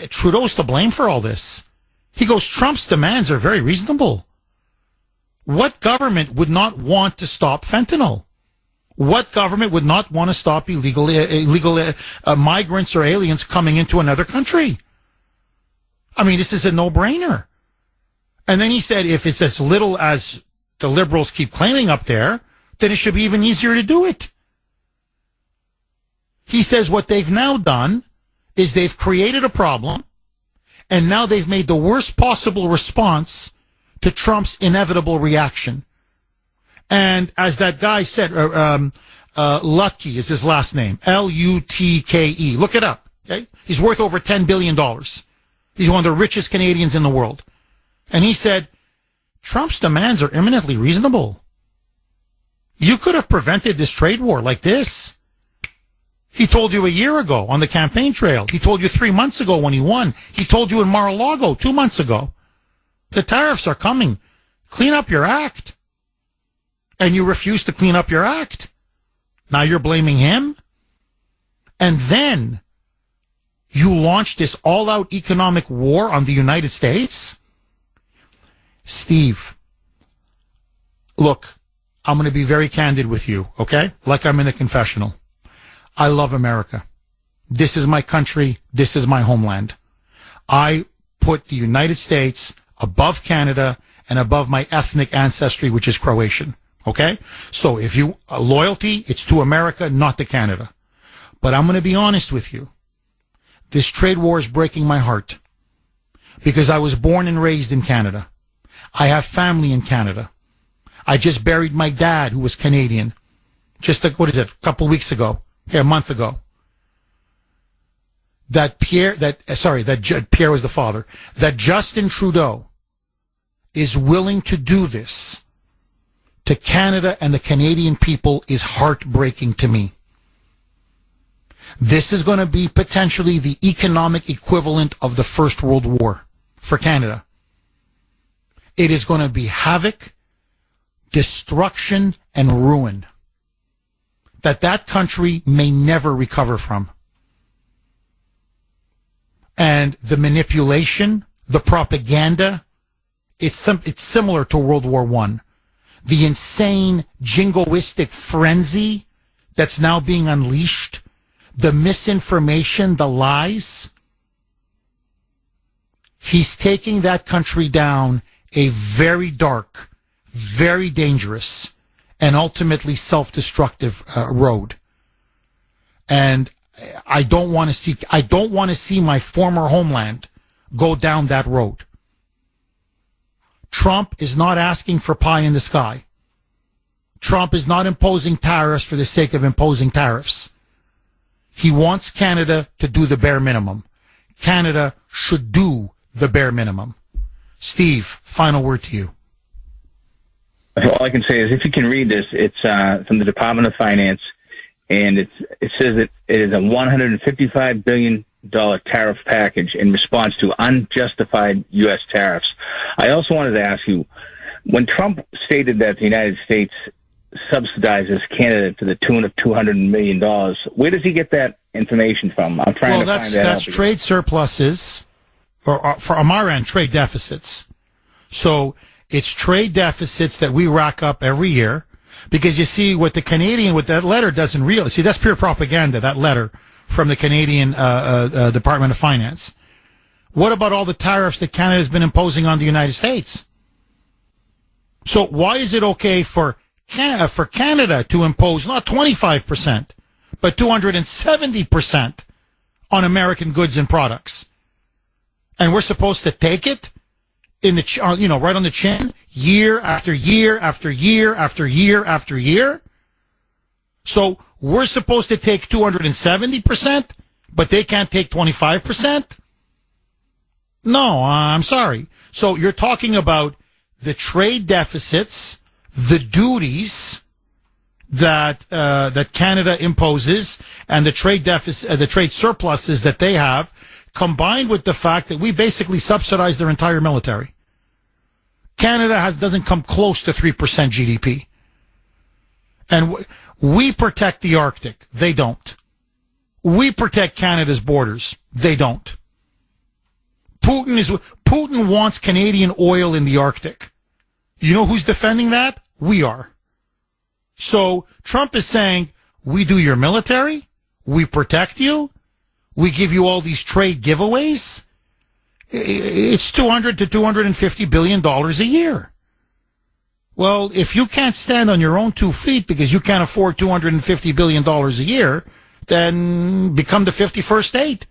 Trudeau's to blame for all this. He goes, Trump's demands are very reasonable. What government would not want to stop fentanyl? What government would not want to stop illegal migrants or aliens coming into another country? I mean, this is a no-brainer. And then he said, if it's as little as the Liberals keep claiming up there, then it should be even easier to do it. He says what they've now done is they've created a problem, and now they've made the worst possible response to Trump's inevitable reaction. And as that guy said, Lutke is his last name, Lutke. Look it up. Okay, he's worth over $10 billion. He's one of the richest Canadians in the world. And he said, Trump's demands are eminently reasonable. You could have prevented this trade war like this. He told you a year ago on the campaign trail. He told you 3 months ago when he won. He told you in Mar-a-Lago 2 months ago. The tariffs are coming. Clean up your act. And you refuse to clean up your act. Now you're blaming him. And then you launch this all-out economic war on the United States. Steve, look, I'm going to be very candid with you, okay? Like I'm in a confessional. I love America. This is my country. This is my homeland. I put the United States above Canada and above my ethnic ancestry, which is Croatian. Okay? So if you, loyalty, it's to America, not to Canada. But I'm going to be honest with you. This trade war is breaking my heart because I was born and raised in Canada. I have family in Canada. I just buried my dad, who was Canadian, just a couple weeks ago. A month ago. Pierre was the father. That Justin Trudeau is willing to do this to Canada and the Canadian people is heartbreaking to me. This is going to be potentially the economic equivalent of the First World War for Canada. It is going to be havoc, destruction, and ruin that country may never recover from. And the manipulation, the propaganda, it's similar to World War I. The insane jingoistic frenzy that's now being unleashed, the misinformation, the lies. He's taking that country down a very dark, very dangerous, and ultimately self-destructive road. And I don't want to see my former homeland go down that road. Trump is not asking for pie in the sky. Trump is not imposing tariffs for the sake of imposing tariffs. He wants Canada to do the bare minimum. Canada should do the bare minimum. Steve, final word to you. All I can say is if you can read this, it's from the Department of Finance, and it says that it is a $155 billion tariff package in response to unjustified U.S. tariffs. I also wanted to ask you, when Trump stated that the United States subsidizes Canada to the tune of $200 million, where does he get that information from? I'm trying to find that out. That's trade surpluses, or from our end, trade deficits. So it's trade deficits that we rack up every year because you see what the Canadian, what that letter doesn't realize. See, that's pure propaganda, that letter from the Canadian Department of Finance. What about all the tariffs that Canada has been imposing on the United States? So why is it okay for Canada to impose not 25%, but 270% on American goods and products? And we're supposed to take it? Right on the chin, year after year after year after year after year. So we're supposed to take 270%, but they can't take 25%. No, I'm sorry. So you're talking about the trade deficits, the duties that Canada imposes, and the trade deficit, the trade surpluses that they have, combined with the fact that we basically subsidize their entire military. Canada doesn't come close to 3% GDP. And we protect the Arctic. They don't. We protect Canada's borders. They don't. Putin wants Canadian oil in the Arctic. You know who's defending that? We are. So Trump is saying, we do your military, we protect you, we give you all these trade giveaways. It's $200 to $250 billion a year. Well, if you can't stand on your own 2 feet because you can't afford $250 billion a year, then become the 51st state.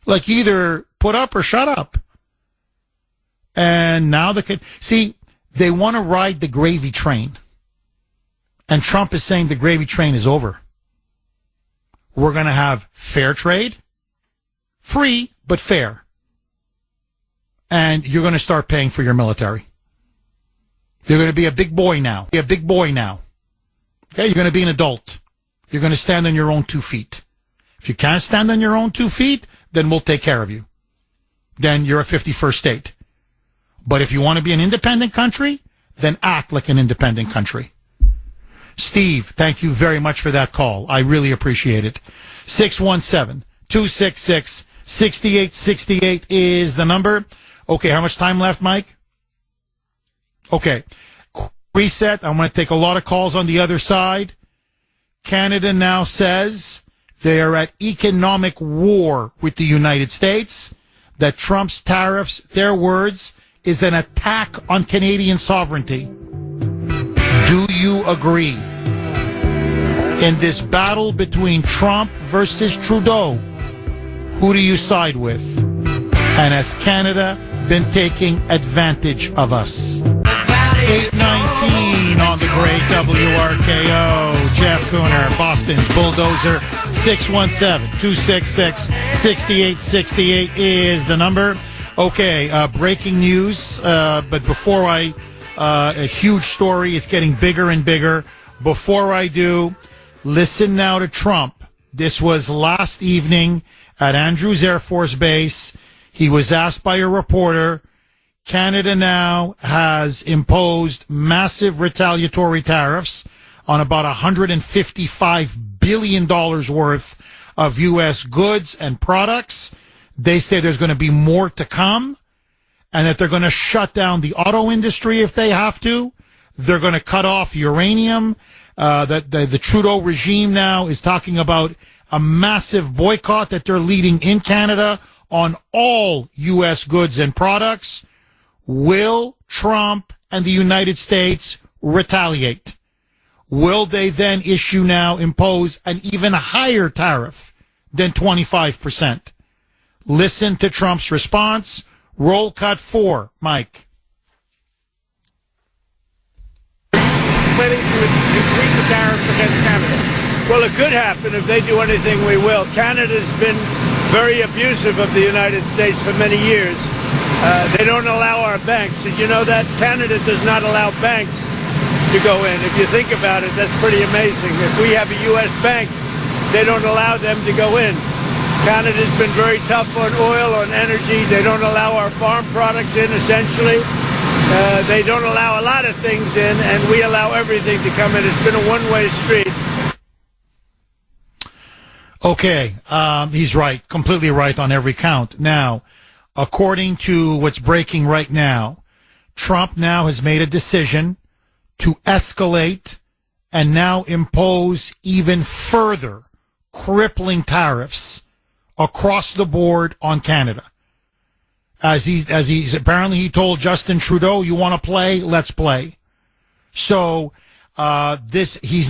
Like, either put up or shut up. And now they want to ride the gravy train. And Trump is saying the gravy train is over. We're going to have fair trade, free, but fair. And you're going to start paying for your military. You're going to be a big boy now. Be a big boy now. Okay, you're going to be an adult. You're going to stand on your own 2 feet. If you can't stand on your own 2 feet, then we'll take care of you. Then you're a 51st state. But if you want to be an independent country, then act like an independent country. Steve, thank you very much for that call. I really appreciate it. 617-266-6868 is the number. Okay, how much time left, Mike? Okay. Reset. I'm going to take a lot of calls on the other side. Canada now says they are at economic war with the United States, that Trump's tariffs, their words, is an attack on Canadian sovereignty. Do you agree? In this battle between Trump versus Trudeau, who do you side with? And has Canada been taking advantage of us? 819 on the great WRKO. Jeff Kuhner, Boston's Bulldozer. 617-266-6868 is the number. Okay, breaking news, but before a huge story, it's getting bigger and bigger. Before I do, listen now to Trump. This was last evening at Andrews Air Force Base. He was asked by a reporter, Canada now has imposed massive retaliatory tariffs on about $155 billion worth of U.S. goods and products. They say there's going to be more to come, and that they're going to shut down the auto industry if they have to. They're going to cut off uranium. The Trudeau regime now is talking about a massive boycott that they're leading in Canada on all U.S. goods and products. Will Trump and the United States retaliate? Will they then impose an even higher tariff than 25%? Listen to Trump's response. Roll cut 4, Mike. Planning to increase the tariffs against Canada. Well, it could happen. If they do anything, we will. Canada's been very abusive of the United States for many years. They don't allow our banks. Did you know that? Canada does not allow banks to go in. If you think about it, that's pretty amazing. If we have a U.S. bank, they don't allow them to go in. Canada's been very tough on oil, on energy. They don't allow our farm products in, essentially. They don't allow a lot of things in, and we allow everything to come in. It's been a one-way street. Okay, he's right, completely right on every count. Now, according to what's breaking right now, Trump now has made a decision to escalate and now impose even further crippling tariffs across the board on Canada. As he's apparently he told Justin Trudeau, you want to play? Let's play. So, this is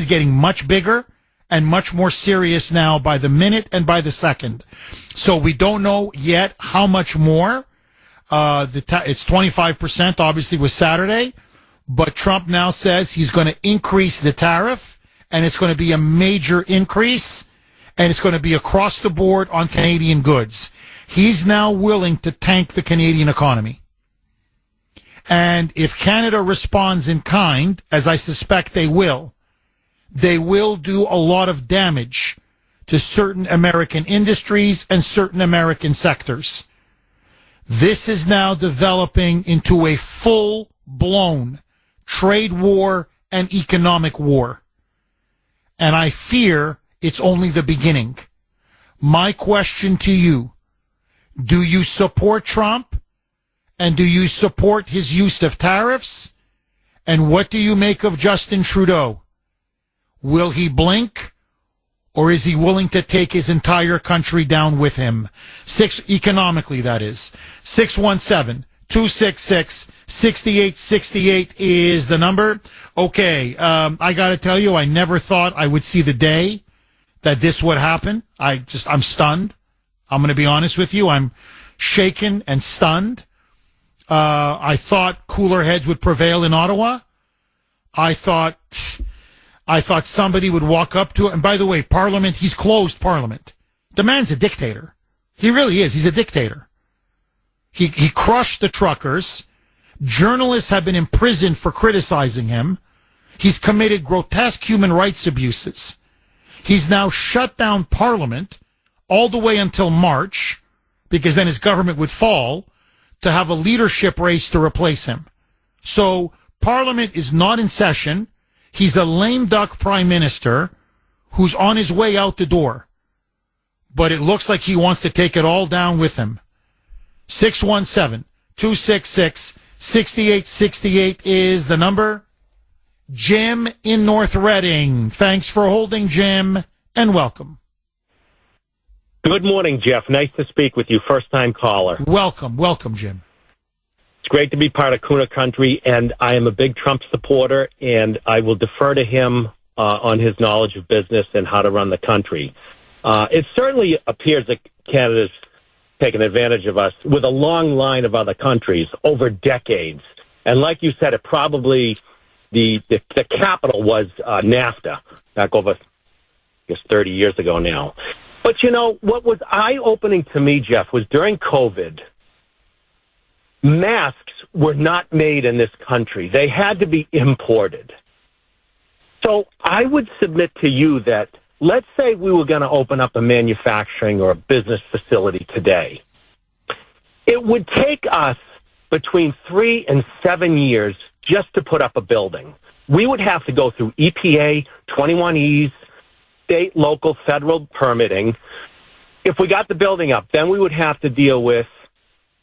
getting much bigger and much more serious now by the minute and by the second. So we don't know yet how much more. It's 25%, obviously, was Saturday. But Trump now says he's going to increase the tariff, and it's going to be a major increase. and it's going to be across the board on Canadian goods. He's now willing to tank the Canadian economy. And if Canada responds in kind, as I suspect they will do a lot of damage to certain American industries and certain American sectors. This is now developing into a full-blown trade war and economic war. And I fear it's only the beginning. My question to you, do you support Trump? And do you support his use of tariffs? And what do you make of Justin Trudeau? Will he blink? Or is he willing to take his entire country down with him? Economically, that is. 617-266-6868 is the number. Okay, I got to tell you, I never thought I would see the day that this would happen. I'm stunned. I'm going to be honest with you. I'm shaken and stunned. I thought cooler heads would prevail in Ottawa. I thought somebody would walk up to it. And by the way, Parliament, he's closed Parliament. The man's a dictator. He really is. He's a dictator. He crushed the truckers. Journalists have been imprisoned for criticizing him. He's committed grotesque human rights abuses. He's now shut down Parliament all the way until March, because then his government would fall, to have a leadership race to replace him. So Parliament is not in session. He's a lame duck prime minister who's on his way out the door. But it looks like he wants to take it all down with him. 617-266-6868 is the number. Jim in North Reading. Thanks for holding, Jim, and welcome. Good morning, Jeff. Nice to speak with you. First-time caller. Welcome, Jim. It's great to be part of Kuhner Country, and I am a big Trump supporter, and I will defer to him on his knowledge of business and how to run the country. It certainly appears that Canada's taken advantage of us with a long line of other countries over decades. And like you said, it probably, the capital was NAFTA, back over, I guess, 30 years ago now. But, you know, what was eye-opening to me, Jeff, was during COVID, masks were not made in this country. They had to be imported. So I would submit to you that, let's say we were going to open up a manufacturing or a business facility today. It would take us between 3 and 7 years just to put up a building. We would have to go through EPA, 21Es, state, local, federal permitting. If we got the building up, then we would have to deal with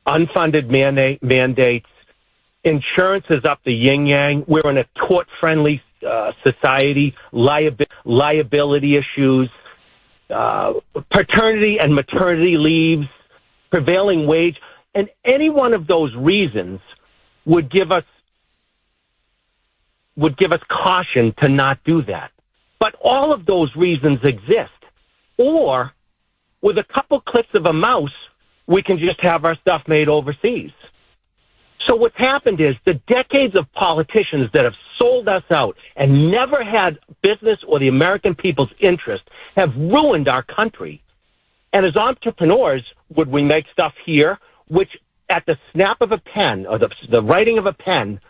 unfunded mandates. Insurance is up the yin-yang. We're in a tort-friendly society. Liability issues, paternity and maternity leaves, prevailing wage, and any one of those reasons would give us caution to not do that. But all of those reasons exist. Or, with a couple clicks of a mouse, we can just have our stuff made overseas. So what's happened is the decades of politicians that have sold us out and never had business or the American people's interest have ruined our country. And as entrepreneurs, would we make stuff here, which at the snap of a pen or the writing of a pen,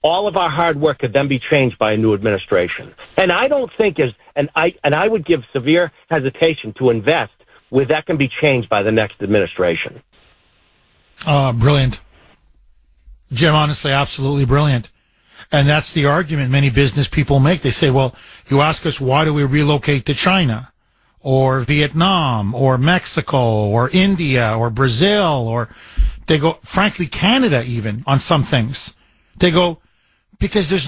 all of our hard work could then be changed by a new administration. And I don't think I would give severe hesitation to invest where that can be changed by the next administration. Brilliant. Jim, honestly, absolutely brilliant. And that's the argument many business people make. They say, well, you ask us, why do we relocate to China or Vietnam or Mexico or India or Brazil, or they go, frankly, Canada even on some things. They go, because there's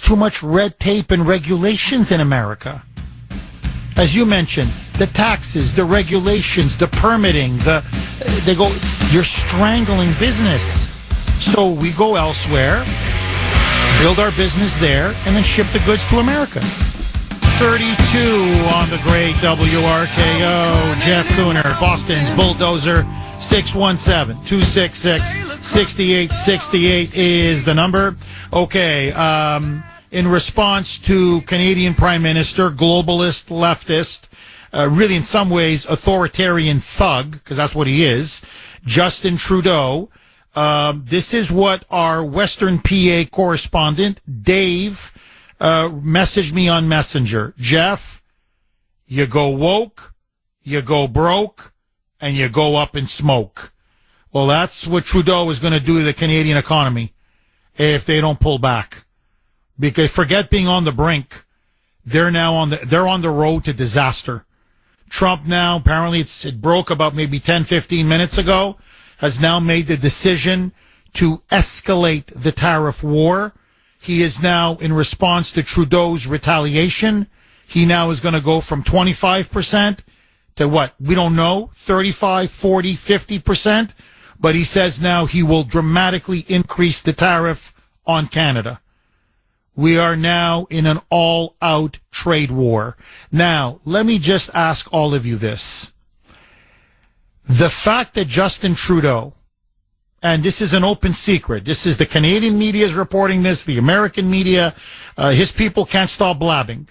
too much red tape and regulations in America. As you mentioned, the taxes, the regulations, the permitting, they go, you're strangling business. So we go elsewhere, build our business there, and then ship the goods to America. 32 on the great WRKO. Jeff Kuhner, Boston's Bulldozer. 617-266-6868 is the number. Okay, in response to Canadian Prime Minister, globalist, leftist, really in some ways authoritarian thug, because that's what he is, Justin Trudeau. This is what our Western PA correspondent, Dave, messaged me on Messenger. Jeff, you go woke, you go broke, and you go up in smoke. Well, that's what Trudeau is going to do to the Canadian economy if they don't pull back. Because forget being on the brink. They're now they're on the road to disaster. Trump now, apparently it broke about maybe 10, 15 minutes ago, has now made the decision to escalate the tariff war. He is now, in response to Trudeau's retaliation, he now is going to go from 25% to what? We don't know, 35, 40, 50%. But he says now he will dramatically increase the tariff on Canada. We are now in an all-out trade war. Now, let me just ask all of you this. The fact that Justin Trudeau, and this is an open secret, this is the Canadian media is reporting this, the American media, his people can't stop blabbing.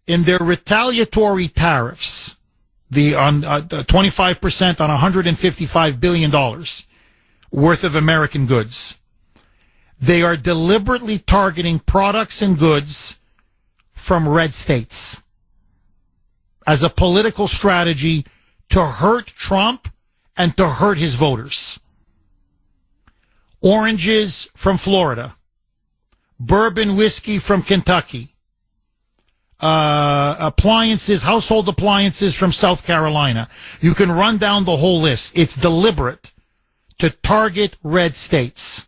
In their retaliatory tariffs, the 25% on $155 billion worth of American goods, they are deliberately targeting products and goods from red states as a political strategy to hurt Trump and to hurt his voters. Oranges from Florida, bourbon whiskey from Kentucky, appliances, household appliances from South Carolina. You can run down the whole list. It's deliberate to target red states.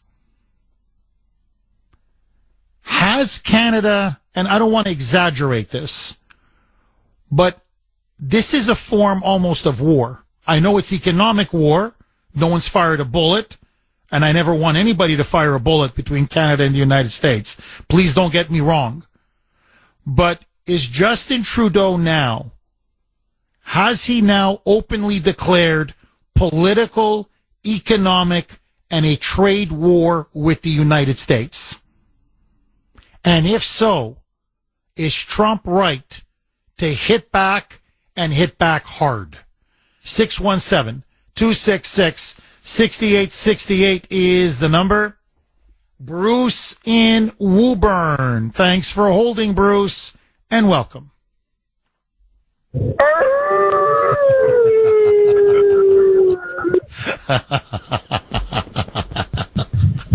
Has Canada, and I don't want to exaggerate this, but this is a form almost of war. I know it's economic war. No one's fired a bullet, and I never want anybody to fire a bullet between Canada and the United States. Please don't get me wrong. But is Justin Trudeau now, has he now openly declared political, economic, and a trade war with the United States? And if so, is Trump right to hit back and hit back hard? 617-266-6868 is the number. Bruce in Woburn. Thanks for holding, Bruce, and welcome. You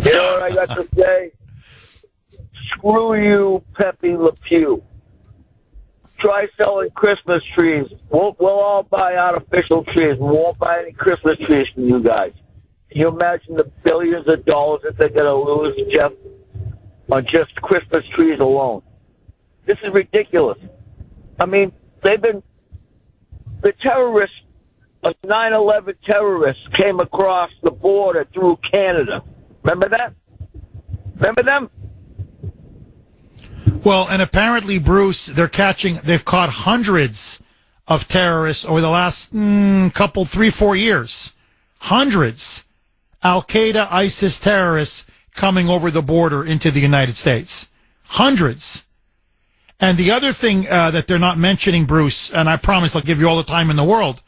know what I got to say? Screw you, Pepe Le Pew. Try selling Christmas trees. We'll all buy artificial trees. We won't buy any Christmas trees from you guys. Can you imagine the billions of dollars that they're going to lose, Jeff, on just Christmas trees alone? This is ridiculous. I mean, the terrorists, 9/11 terrorists came across the border through Canada. Remember that? Remember them? Well, and apparently, Bruce, they've caught hundreds of terrorists over the last 3-4 years. Hundreds. Al-Qaeda, ISIS terrorists coming over the border into the United States. Hundreds. And the other thing that they're not mentioning, Bruce, and I promise I'll give you all the time in the world,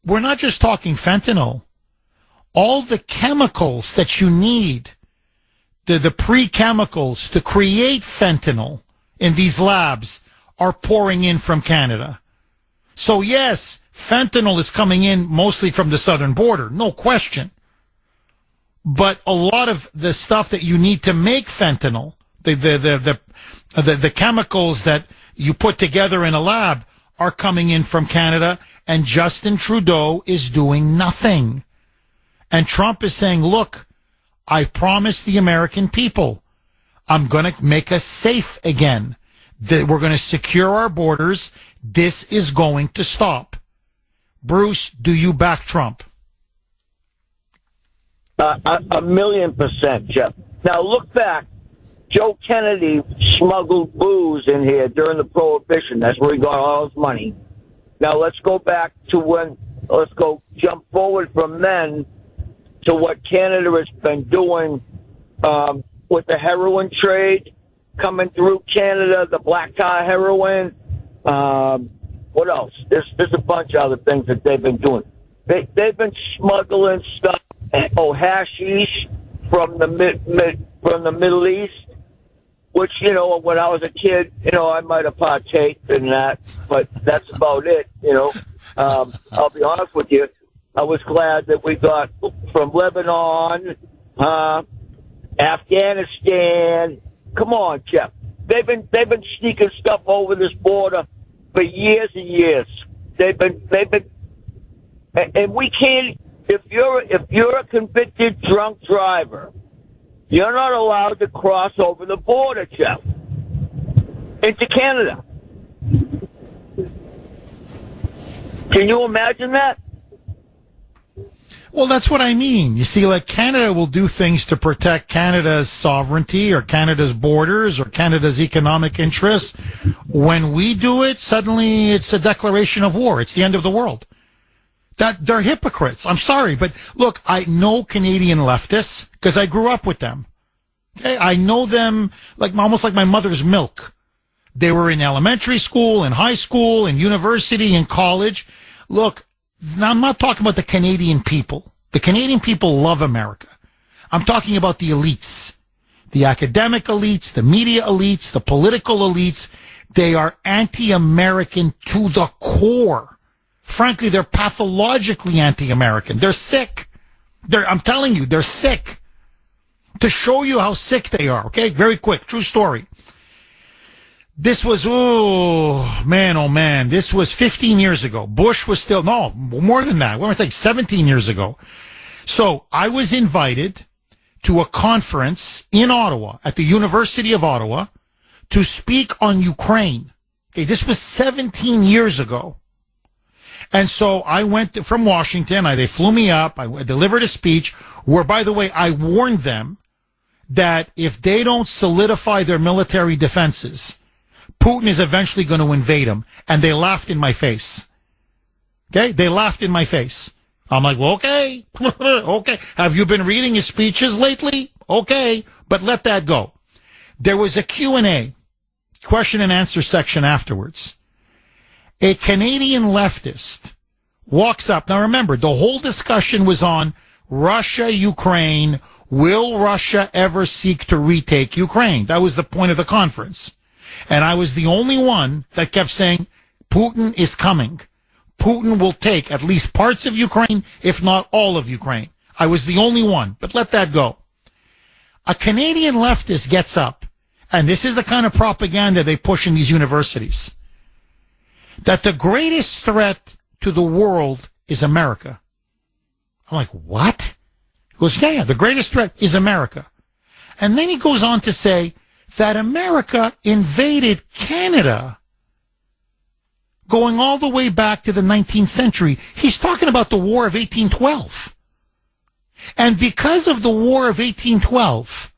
we're not just talking fentanyl. All the chemicals that you need, the pre-chemicals to create fentanyl in these labs are pouring in from Canada. So yes, fentanyl is coming in mostly from the southern border, no question. But a lot of the stuff that you need to make fentanyl, the chemicals that you put together in a lab are coming in from Canada, and Justin Trudeau is doing nothing. And Trump is saying, look, I promised the American people I'm going to make us safe again. That we're going to secure our borders. This is going to stop. Bruce, do you back Trump? 1,000,000%, Jeff. Now look back. Joe Kennedy smuggled booze in here during the Prohibition. That's where he got all his money. Now let's go back to jump forward from then to what Canada has been doing with the heroin trade coming through Canada, the black tar heroin, What else? There's a bunch of other things that they've been doing. They've been smuggling stuff, hashish from the Middle East, which, you know, when I was a kid, you know, I might have partaked in that, but that's about it, you know. I'll be honest with you. I was glad that we got from Lebanon, Afghanistan. Come on, Jeff. They've been sneaking stuff over this border for years and years. They've been, and we can't. If you're a convicted drunk driver, you're not allowed to cross over the border, Jeff, into Canada. Can you imagine that? Well, that's what I mean. You see, like, Canada will do things to protect Canada's sovereignty or Canada's borders or Canada's economic interests. When we do it, suddenly it's a declaration of war. It's the end of the world. That they're hypocrites. I'm sorry, but look, I know Canadian leftists because I grew up with them. Okay, I know them like almost like my mother's milk. They were in elementary school, in high school, in university, in college. Look, now, I'm not talking about the Canadian people. The Canadian people love America. I'm talking about the elites, the academic elites, the media elites, the political elites. They are anti-American to the core. Frankly, they're pathologically anti-American. They're sick. I'm telling you, they're sick. To show you how sick they are, okay? Very quick, true story. This was, oh man, this was 15 years ago. Bush was still, no, more than that. What am I saying? 17 years ago. So I was invited to a conference in Ottawa, at the University of Ottawa, to speak on Ukraine. Okay, this was 17 years ago. And so I went from Washington. They flew me up. I delivered a speech where, by the way, I warned them that if they don't solidify their military defenses, Putin is eventually going to invade them. And they laughed in my face. Okay? They laughed in my face. I'm like, well, okay. Okay. Have you been reading his speeches lately? Okay. But let that go. There was a Q&A, question and answer section afterwards. A Canadian leftist walks up. Now remember, the whole discussion was on Russia, Ukraine. Will Russia ever seek to retake Ukraine? That was the point of the conference. And I was the only one that kept saying, Putin is coming. Putin will take at least parts of Ukraine, if not all of Ukraine. I was the only one, but let that go. A Canadian leftist gets up, and this is the kind of propaganda they push in these universities, that the greatest threat to the world is America. I'm like, what? He goes, yeah, the greatest threat is America. And then he goes on to say that America invaded Canada going all the way back to the 19th century. He's talking about the War of 1812. And because of the War of 1812,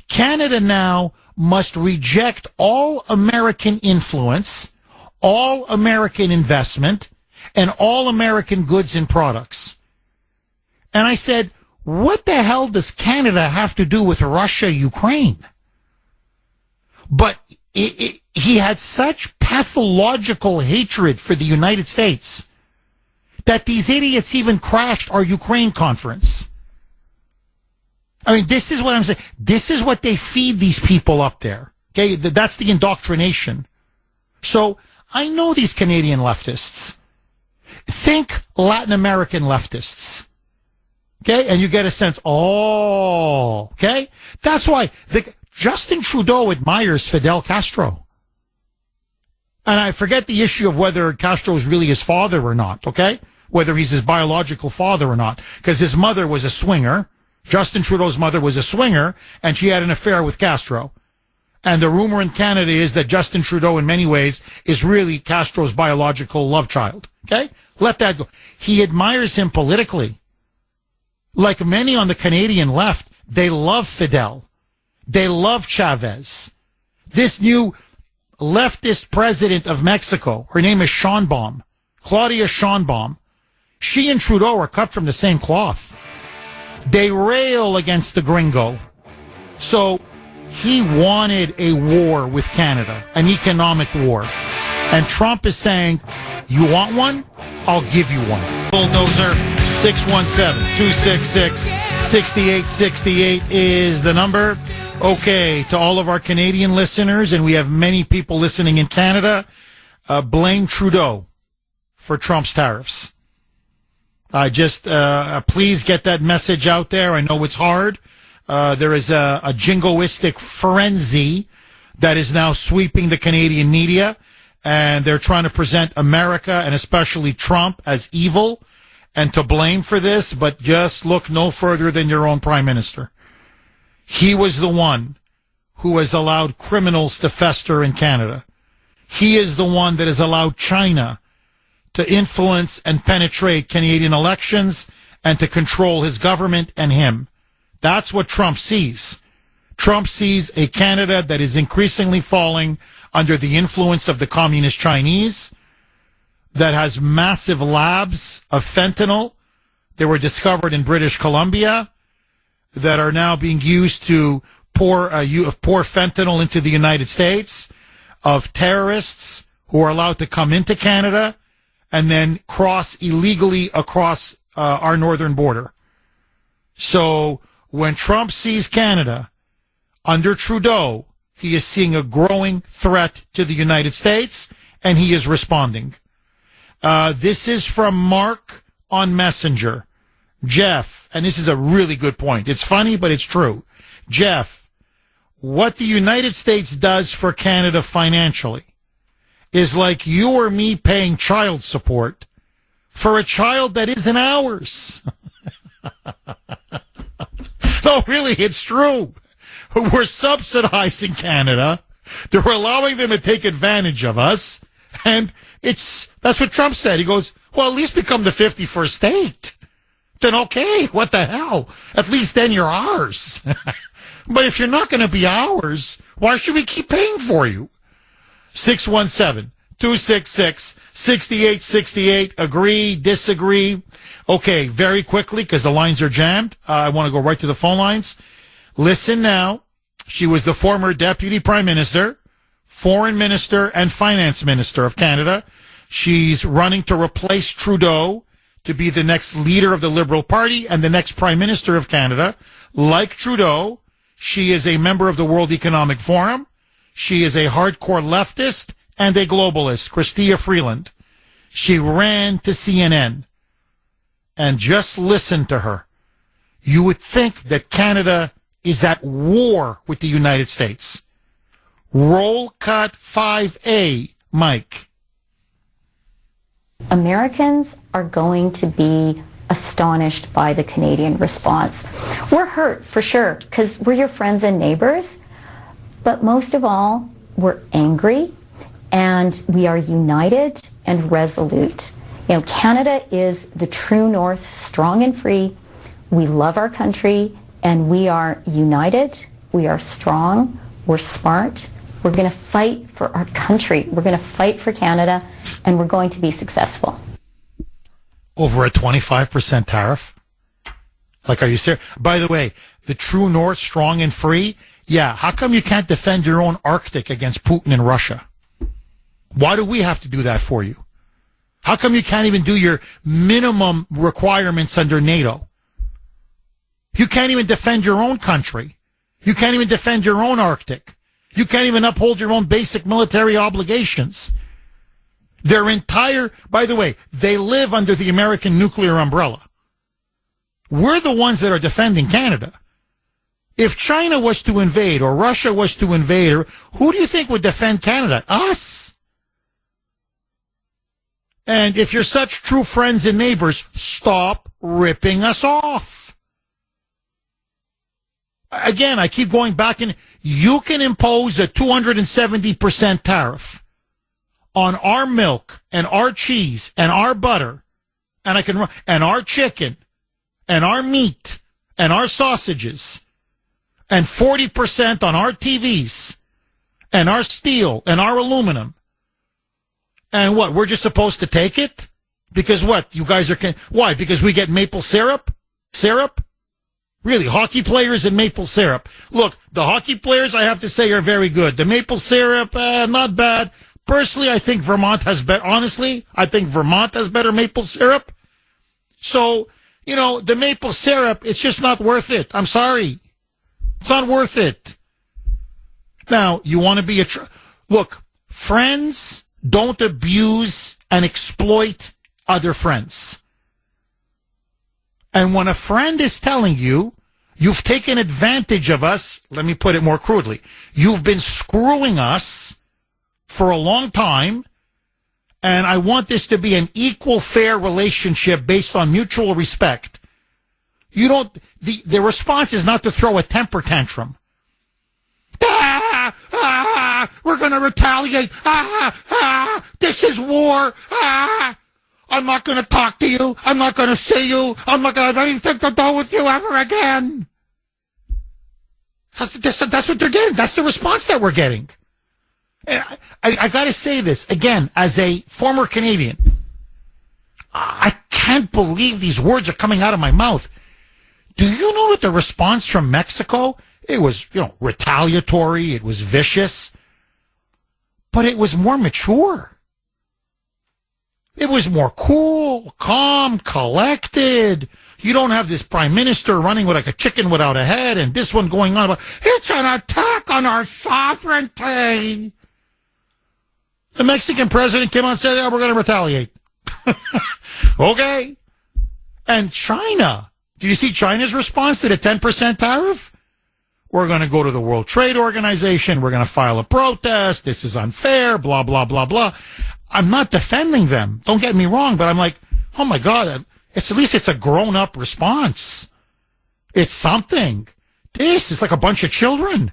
Canada now must reject all American influence, all American investment, and all American goods and products. And I said, what the hell does Canada have to do with Russia, Ukraine? But he had such pathological hatred for the United States that these idiots even crashed our Ukraine conference. I mean, this is what I'm saying. This is what they feed these people up there. Okay, that's the indoctrination. So I know these Canadian leftists. Think Latin American leftists. Okay, and you get a sense, oh, okay? That's why Justin Trudeau admires Fidel Castro. And I forget the issue of whether Castro is really his father or not, okay? Whether he's his biological father or not. Because his mother was a swinger. Justin Trudeau's mother was a swinger, and she had an affair with Castro. And the rumor in Canada is that Justin Trudeau, in many ways, is really Castro's biological love child, okay? Let that go. He admires him politically. Like many on the Canadian left, they love Fidel. They love Chavez. This new leftist president of Mexico, her name is Sheinbaum, Claudia Sheinbaum. She and Trudeau are cut from the same cloth. They rail against the gringo. So he wanted a war with Canada, an economic war. And Trump is saying, you want one? I'll give you one. Bulldozer, 617-266-6868 is the number. Okay, to all of our Canadian listeners, and we have many people listening in Canada, blame Trudeau for Trump's tariffs. Please get that message out there. I know it's hard. There is a jingoistic frenzy that is now sweeping the Canadian media, and they're trying to present America and especially Trump as evil and to blame for this, but just look no further than your own prime minister. He was the one who has allowed criminals to fester in Canada. He is the one that has allowed China to influence and penetrate Canadian elections and to control his government and him. That's what Trump sees. Trump sees a Canada that is increasingly falling under the influence of the communist Chinese, that has massive labs of fentanyl that were discovered in British Columbia that are now being used to pour fentanyl into the United States, of terrorists who are allowed to come into Canada and then cross illegally across our northern border. So when Trump sees Canada under Trudeau, he is seeing a growing threat to the United States, and he is responding. This is from Mark on Messenger. Jeff, and this is a really good point. It's funny, but it's true. Jeff, what the United States does for Canada financially is like you or me paying child support for a child that isn't ours. No, really, it's true. We're subsidizing Canada. They're allowing them to take advantage of us. And that's what Trump said. He goes, well, at least become the 51st state. Then okay, what the hell? At least then you're ours. But if you're not going to be ours, why should we keep paying for you? 617-266-6868. Agree, disagree. Okay, very quickly, because the lines are jammed. I want to go right to the phone lines. Listen now. She was the former Deputy Prime Minister, Foreign Minister, and Finance Minister of Canada. She's running to replace Trudeau to be the next leader of the Liberal Party and the next Prime Minister of Canada. Like Trudeau, she is a member of the World Economic Forum. She is a hardcore leftist and a globalist, Chrystia Freeland. She ran to CNN. And just listen to her. You would think that Canada is at war with the United States. Roll cut 5A, Mike. Americans are going to be astonished by the Canadian response. We're hurt, for sure, because we're your friends and neighbors. But most of all, we're angry, and we are united and resolute. You know, Canada is the true north, strong and free. We love our country, and we are united. We are strong. We're smart. We're going to fight for our country. We're going to fight for Canada, and we're going to be successful. Over a 25% tariff? Like, are you serious? By the way, the true north, strong and free? Yeah, how come you can't defend your own Arctic against Putin and Russia? Why do we have to do that for you? How come you can't even do your minimum requirements under NATO? You can't even defend your own country. You can't even defend your own Arctic. You can't even uphold your own basic military obligations. By the way, they live under the American nuclear umbrella. We're the ones that are defending Canada. If China was to invade or Russia was to invade, who do you think would defend Canada? Us. And if you're such true friends and neighbors, stop ripping us off. Again, I keep going back, and you can impose a 270% tariff on our milk and our cheese and our butter, and our chicken and our meat and our sausages, and 40% on our TVs and our steel and our aluminum. And what, we're just supposed to take it? Because what, you guys why? Because we get maple syrup? Syrup? Really, hockey players and maple syrup. Look, the hockey players, I have to say, are very good. The maple syrup, not bad. personally, I think Vermont has better, honestly, I think Vermont has better maple syrup. So, the maple syrup, it's just not worth it. I'm sorry. It's not worth it. Now, you want to be look, friends don't abuse and exploit other friends. And when a friend is telling you, you've taken advantage of us, let me put it more crudely, you've been screwing us for a long time, and I want this to be an equal, fair relationship based on mutual respect. The response is not to throw a temper tantrum. We're going to retaliate. This is war. I'm not going to talk to you. I'm not going to see you. I'm not going to have anything to do with you ever again. That's what they're getting. That's the response that we're getting. I got to say this, again, as a former Canadian. I can't believe these words are coming out of my mouth. Do you know that the response from Mexico, it was, retaliatory, it was vicious, but it was more mature. It was more cool, calm, collected. You don't have this prime minister running with like a chicken without a head and this one going on about, it's an attack on our sovereignty. The Mexican president came out and said, we're going to retaliate. Okay. And China, did you see China's response to the 10% tariff? We're going to go to the World Trade Organization. We're going to file a protest. This is unfair, blah, blah, blah, blah. I'm not defending them. Don't get me wrong, but I'm like, oh my God, at least it's a grown-up response. It's something. This is like a bunch of children.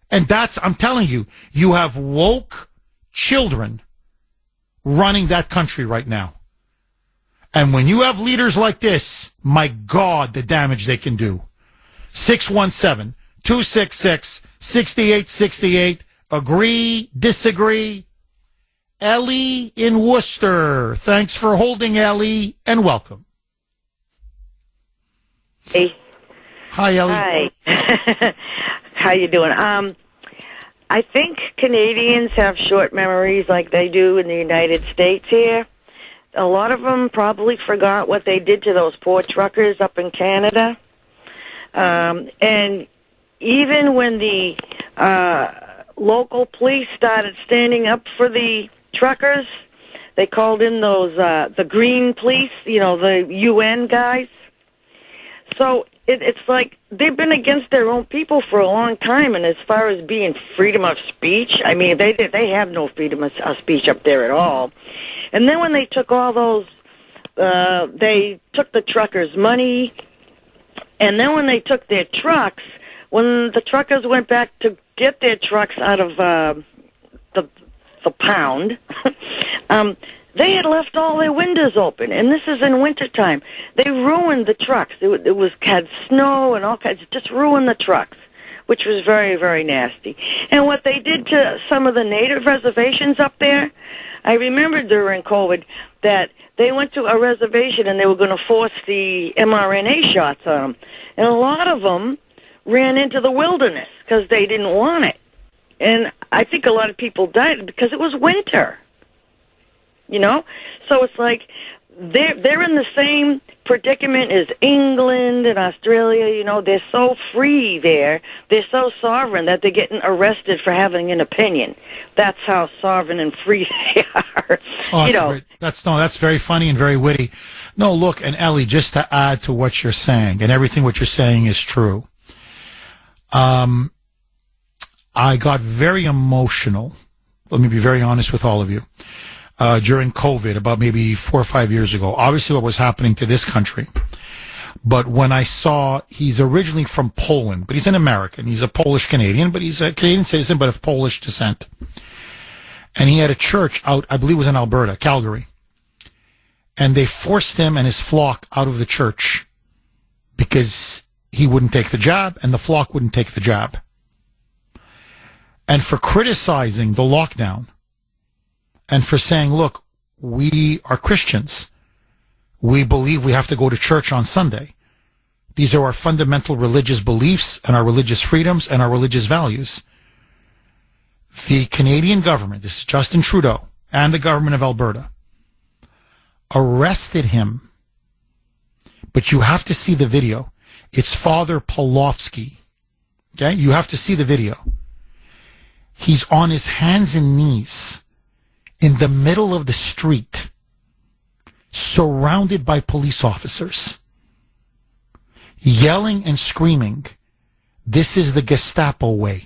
And I'm telling you, you have woke children running that country right now. And when you have leaders like this, my God, the damage they can do. 617-266-6868. Agree, disagree. Ellie in Worcester. Thanks for holding, Ellie, and welcome. Hey. Hi, Ellie. Hi. How you doing? I think Canadians have short memories like they do in the United States here. A lot of them probably forgot what they did to those poor truckers up in Canada. And even when the local police started standing up for the truckers, they called in those the green police, the UN guys. So it's like they've been against their own people for a long time. And as far as being freedom of speech, I mean, they have no freedom of speech up there at all. And then when they took all those, they took the truckers' money. And then when they took their trucks, when the truckers went back to get their trucks out of the pound, they had left all their windows open. And this is in wintertime. They ruined the trucks. It had snow and all kinds, just ruined the trucks, which was very, very nasty. And what they did to some of the native reservations up there, I remember during COVID that they went to a reservation and they were going to force the mRNA shots on them. And a lot of them ran into the wilderness because they didn't want it. And I think a lot of people died because it was winter. So it's like they're in the same predicament as England and Australia. They're so free there. They're so sovereign that they're getting arrested for having an opinion. That's how sovereign and free they are. Oh, that's very funny and very witty. No, look, and Ellie, just to add to what you're saying, and everything what you're saying is true. I got very emotional. Let me be very honest with all of you. During COVID, about maybe 4 or 5 years ago, obviously what was happening to this country. But when I saw, he's originally from Poland, but he's an American. He's a Polish Canadian, but he's a Canadian citizen, but of Polish descent. And he had a church out, I believe it was in Alberta, Calgary. And they forced him and his flock out of the church because he wouldn't take the jab and the flock wouldn't take the jab. And for criticizing the lockdown, and for saying, look, we are Christians. We believe we have to go to church on Sunday. These are our fundamental religious beliefs and our religious freedoms and our religious values. the Canadian government, this is Justin Trudeau, and the government of Alberta, arrested him. But you have to see the video. It's Father Pawlowski. Okay? You have to see the video. He's on his hands and knees in the middle of the street, surrounded by police officers, yelling and screaming, "This is the Gestapo way.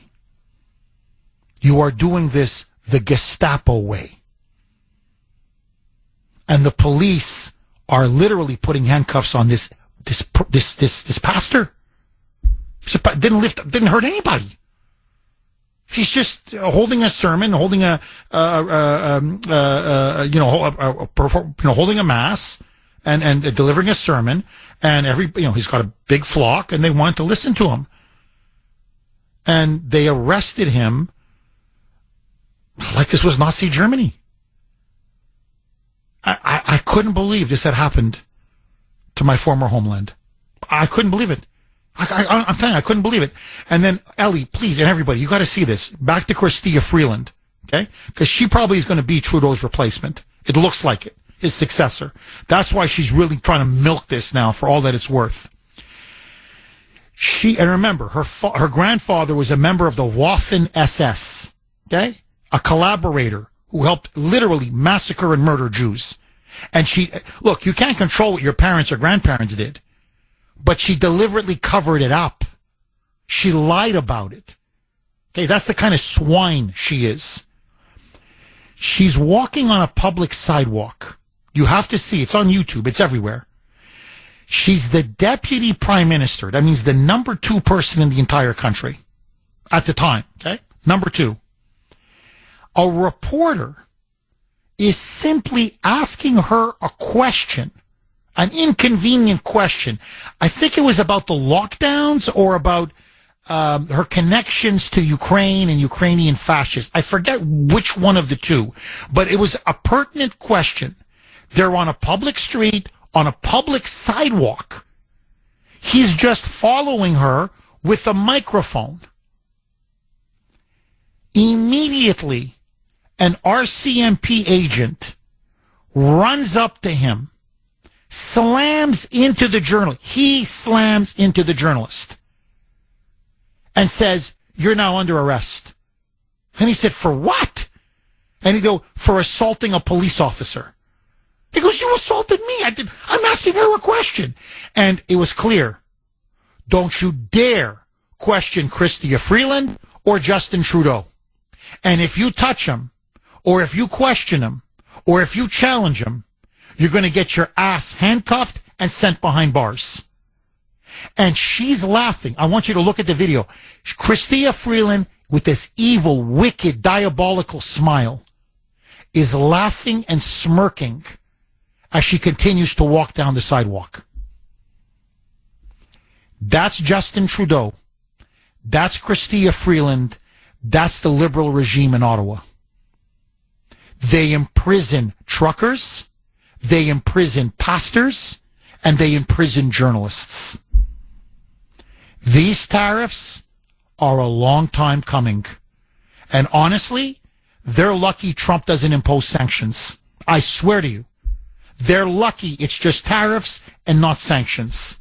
You are doing this the Gestapo way." And the police are literally putting handcuffs on this pastor. Didn't hurt anybody. He's just holding a sermon, holding holding a mass, and delivering a sermon, and he's got a big flock, and they want to listen to him, and they arrested him like this was Nazi Germany. I couldn't believe this had happened to my former homeland. I couldn't believe it. I'm telling you, I couldn't believe it. And then, Ellie, please, and everybody, you got to see this. Back to Chrystia Freeland, okay? Because she probably is going to be Trudeau's replacement. It looks like it, his successor. That's why she's really trying to milk this now for all that it's worth. And remember, her grandfather was a member of the Waffen SS, okay? A collaborator who helped literally massacre and murder Jews. And look, you can't control what your parents or grandparents did, but she deliberately covered it up. She lied about it. Okay, that's the kind of swine she is. She's walking on a public sidewalk. You have to see, it's on YouTube, it's everywhere. She's the deputy prime minister. That means the number 2 person in the entire country at the time, okay? Number 2. A reporter is simply asking her a question, an inconvenient question. I think it was about the lockdowns or about her connections to Ukraine and Ukrainian fascists. I forget which one of the two, but it was a pertinent question. They're on a public street, on a public sidewalk. He's just following her with a microphone. Immediately, an RCMP agent runs up to him, slams into the journalist. He slams into the journalist and says, "You're now under arrest." And he said, "For what?" And he go, "For assaulting a police officer." He goes, "You assaulted me. I'm asking her a question." And it was clear. Don't you dare question Chrystia Freeland or Justin Trudeau. And if you touch him, or if you question him, or if you challenge him, you're going to get your ass handcuffed and sent behind bars. And she's laughing. I want you to look at the video. Chrystia Freeland, with this evil, wicked, diabolical smile, is laughing and smirking as she continues to walk down the sidewalk. That's Justin Trudeau. That's Chrystia Freeland. That's the Liberal regime in Ottawa. They imprison truckers, they imprison pastors, and they imprison journalists. These tariffs are a long time coming. And honestly, they're lucky Trump doesn't impose sanctions. I swear to you. They're lucky it's just tariffs and not sanctions.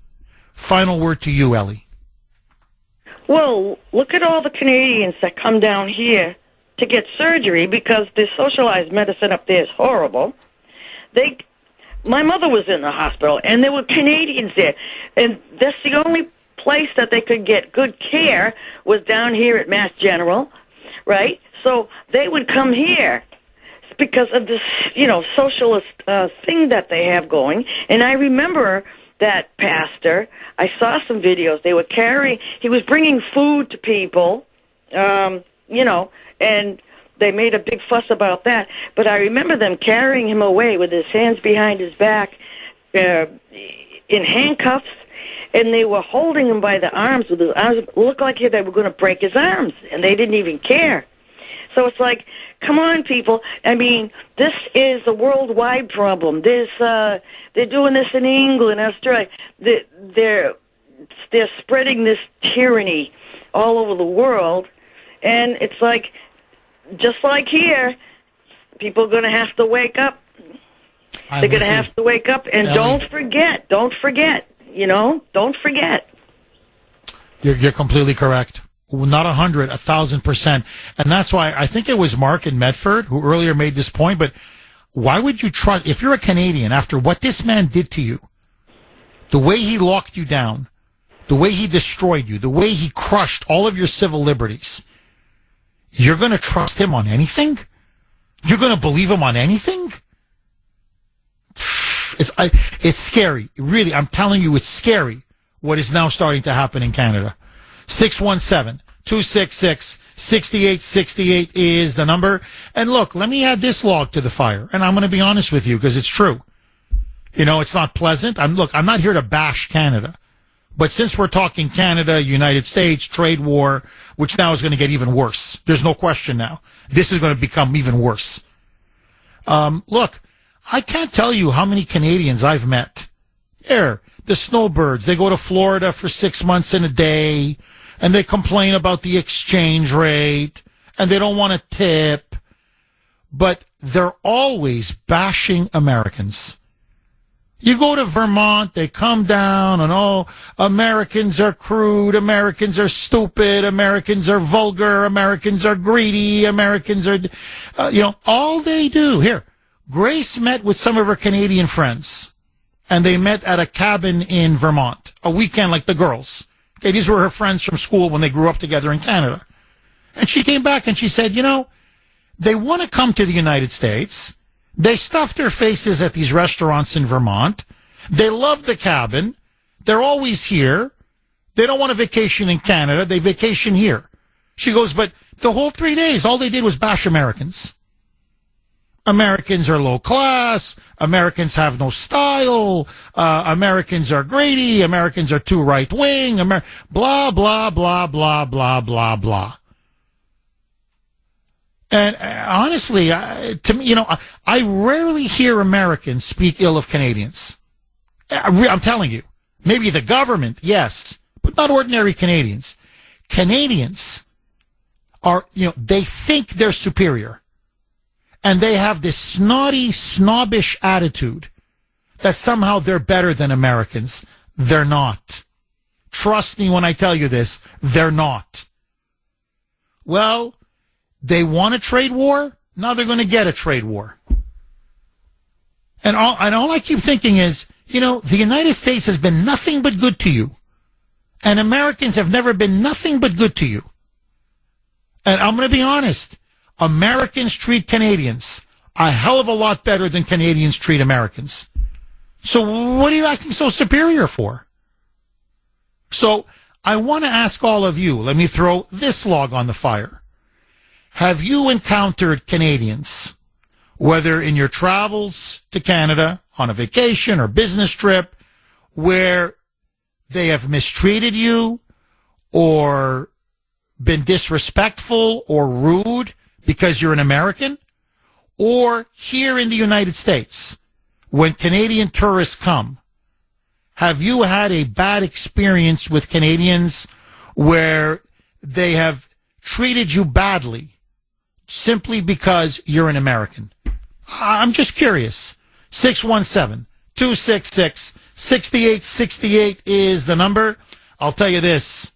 Final word to you, Ellie. Well, look at all the Canadians that come down here to get surgery because the socialized medicine up there is horrible. My mother was in the hospital, and there were Canadians there, and that's the only place that they could get good care was down here at Mass General, right? So they would come here because of this, socialist thing that they have going. And I remember that pastor. I saw some videos. He was bringing food to people, and they made a big fuss about that. But I remember them carrying him away with his hands behind his back in handcuffs, and they were holding him by the arms with his arms. It looked like they were going to break his arms, and they didn't even care. So it's like, come on, people. I mean, this is a worldwide problem. They're doing this in England, Australia. They're spreading this tyranny all over the world, and it's like, just like here, people are going to have to wake up. They're going to have to wake up, and don't forget, don't forget. You're completely correct. Not 100, 1,000%. And that's why I think it was Mark in Medford who earlier made this point, but why would you trust, if you're a Canadian, after what this man did to you, the way he locked you down, the way he destroyed you, the way he crushed all of your civil liberties, you're going to trust him on anything? You're going to believe him on anything? It's scary. Really, I'm telling you, it's scary what is now starting to happen in Canada. 617-266-6868 is the number. And look, let me add this log to the fire. And I'm going to be honest with you because it's true. It's not pleasant. I'm not here to bash Canada. But since we're talking Canada, United States, trade war, which now is going to get even worse. There's no question now. This is going to become even worse. Look, I can't tell you how many Canadians I've met. The snowbirds, they go to Florida for 6 months and a day, and they complain about the exchange rate, and they don't want to tip, but they're always bashing Americans. You go to Vermont, they come down, and Americans are crude, Americans are stupid, Americans are vulgar, Americans are greedy, Americans are, all they do. Here, Grace met with some of her Canadian friends. And they met at a cabin in Vermont, a weekend like the girls. Okay, these were her friends from school when they grew up together in Canada. And she came back and she said, they want to come to the United States. They stuff their faces at these restaurants in Vermont. They love the cabin. They're always here. They don't want to vacation in Canada. They vacation here. She goes, but the whole 3 days, all they did was bash Americans. Americans are low class. Americans have no style. Americans are greedy. Americans are too right wing. Blah, blah, blah, blah, blah, blah, blah. And honestly, to me, I rarely hear Americans speak ill of Canadians. I'm telling you. Maybe the government, yes, but not ordinary Canadians. Canadians are, they think they're superior. And they have this snotty, snobbish attitude that somehow they're better than Americans. They're not. Trust me when I tell you this, they're not. Well, they want a trade war? Now they're going to get a trade war. And all I keep thinking is, the United States has been nothing but good to you. And Americans have never been nothing but good to you. And I'm going to be honest. Americans treat Canadians a hell of a lot better than Canadians treat Americans. So what are you acting so superior for? So I want to ask all of you, let me throw this log on the fire. Have you encountered Canadians, whether in your travels to Canada, on a vacation or business trip, where they have mistreated you or been disrespectful or rude because you're an American? Or here in the United States, when Canadian tourists come, have you had a bad experience with Canadians where they have treated you badly simply because you're an American? I'm just curious. 617-266-6868 is the number. I'll tell you this.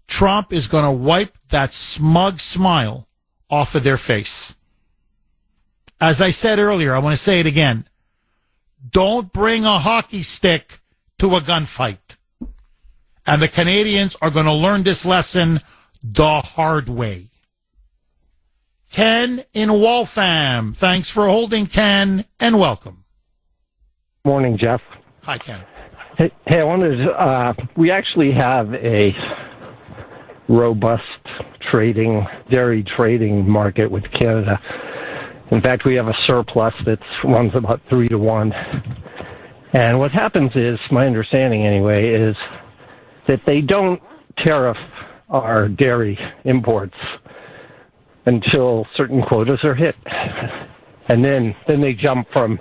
Trump is going to wipe that smug smile off of their face. As I said earlier, I want to say it again. Don't bring a hockey stick to a gunfight. And the Canadians are going to learn this lesson the hard way. Ken in Waltham. Thanks for holding, Ken, and welcome. Morning, Jeff. Hi, Ken. Hey, I wanted to, we actually have a robust dairy trading market with Canada. In fact, we have a surplus that runs about 3-1. And what happens is, my understanding anyway, is that they don't tariff our dairy imports until certain quotas are hit. And then they jump from,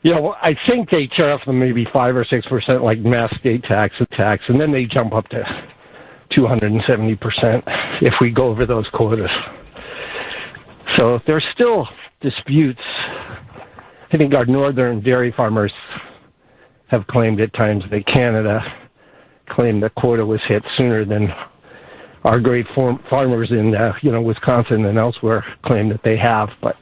I think they tariff them maybe 5 or 6% like mass state tax, and then they jump up to 270% if we go over those quotas. So there's still disputes. I think our northern dairy farmers have claimed at times that Canada claimed the quota was hit sooner than our great farmers in Wisconsin and elsewhere claim that they have. But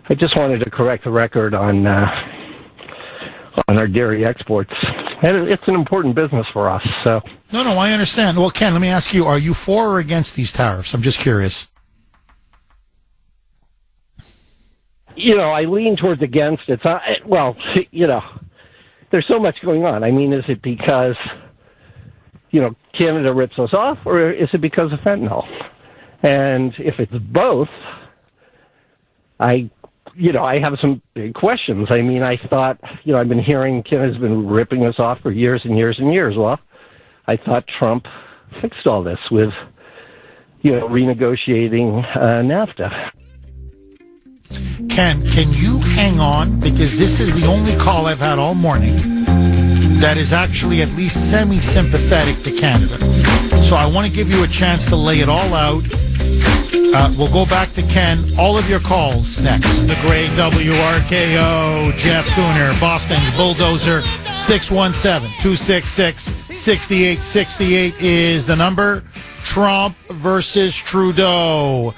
I just wanted to correct the record on our dairy exports. And it's an important business for us. So No, I understand. Well, Ken, let me ask you, are you for or against these tariffs? I'm just curious. I lean towards against. It's not, there's so much going on. I mean, is it because, Canada rips us off, or is it because of fentanyl? And if it's both, I have some big questions. I mean, I thought, I've been hearing Canada's been ripping us off for years and years and years. Well, I thought Trump fixed all this with, renegotiating NAFTA. Ken, can you hang on? Because this is the only call I've had all morning that is actually at least semi-sympathetic to Canada. So I want to give you a chance to lay it all out. We'll go back to Ken. All of your calls next. The great WRKO, Jeff Kuhner, Boston's Bulldozer, 617-266-6868 is the number. Trump versus Trudeau.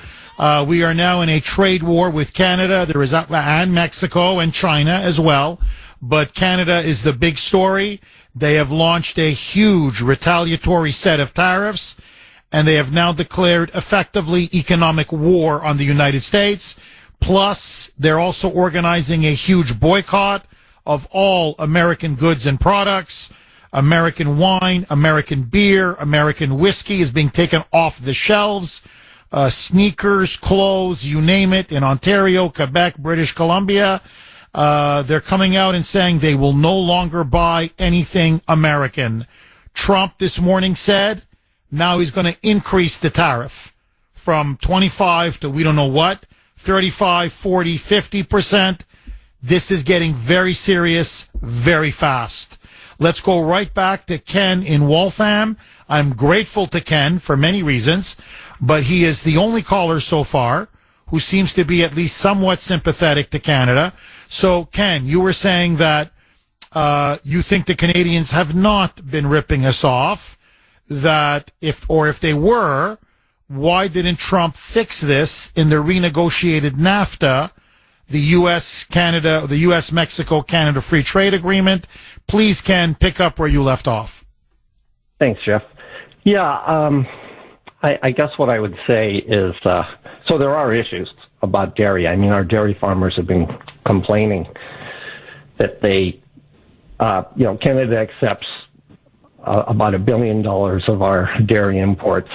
We are now in a trade war with Canada. There is and Mexico and China as well. But Canada is the big story. They have launched a huge retaliatory set of tariffs, and they have now declared effectively economic war on the United States. Plus, they're also organizing a huge boycott of all American goods and products. American wine, American beer, American whiskey is being taken off the shelves. Sneakers, clothes, you name it, in Ontario, Quebec, British Columbia. They're coming out and saying they will no longer buy anything American. Trump this morning said now he's going to increase the tariff from 25 to we don't know what, 35, 40, 50%. This is getting very serious very fast. Let's go right back to Ken in Waltham. I'm grateful to Ken for many reasons, but he is the only caller so far who seems to be at least somewhat sympathetic to Canada. So, Ken, you were saying that you think the Canadians have not been ripping us off, that if they were, why didn't Trump fix this in the renegotiated NAFTA, the U.S.-Mexico-Canada Free Trade Agreement? Please, Ken, pick up where you left off. Thanks, Jeff. Yeah, I guess what I would say is, so there are issues about dairy. I mean, our dairy farmers have been complaining that they, Canada accepts about $1 billion of our dairy imports,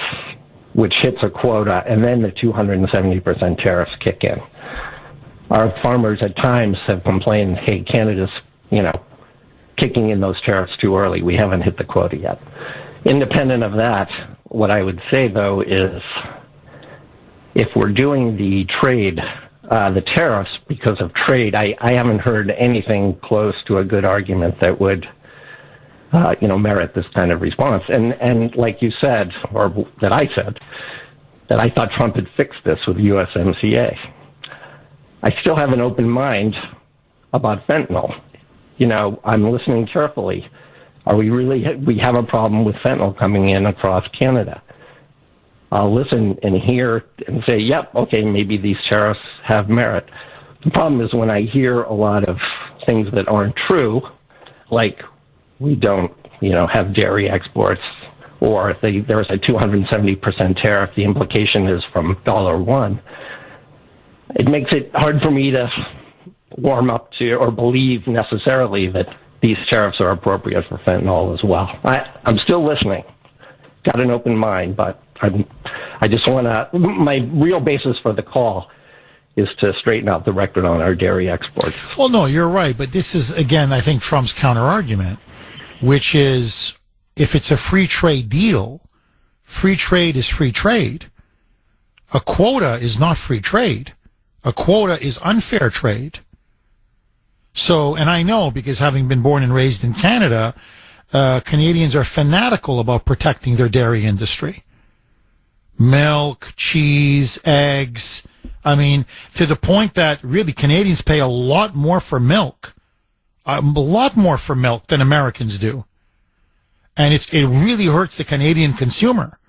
which hits a quota, and then the 270% tariffs kick in. Our farmers at times have complained, hey, Canada's, kicking in those tariffs too early. We haven't hit the quota yet. Independent of that, what I would say, though, is if we're doing the trade, the tariffs because of trade, I haven't heard anything close to a good argument that would, merit this kind of response. And like you said, or that I said, that I thought Trump had fixed this with USMCA. I still have an open mind about fentanyl. I'm listening carefully. We have a problem with fentanyl coming in across Canada. I'll listen and hear and say, yep, okay, maybe these tariffs have merit. The problem is when I hear a lot of things that aren't true, like we don't, have dairy exports, or if there's a 270% tariff, the implication is from $1. It makes it hard for me to warm up to or believe necessarily that these tariffs are appropriate for fentanyl as well. I'm still listening. Got an open mind, but I just want to, my real basis for the call is to straighten out the record on our dairy exports. Well, no, you're right. But this is, again, I think Trump's counter-argument, which is if it's a free trade deal, free trade is free trade. A quota is not free trade. A quota is unfair trade. So, and I know because having been born and raised in Canada, Canadians are fanatical about protecting their dairy industry. Milk, cheese, eggs, I mean, to the point that really Canadians pay a lot more for milk. A lot more for milk than Americans do. And it really hurts the Canadian consumer.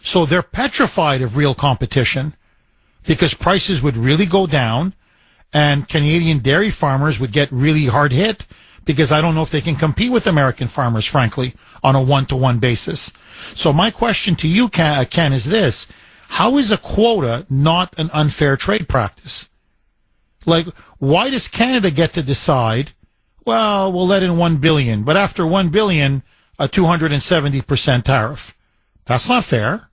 So they're petrified of real competition because prices would really go down and Canadian dairy farmers would get really hard hit because I don't know if they can compete with American farmers, frankly, on a one-to-one basis. So my question to you, Ken, is this. How is a quota not an unfair trade practice? Like, why does Canada get to decide, well, we'll let in 1 billion, but after 1 billion, a 270% tariff? That's not fair.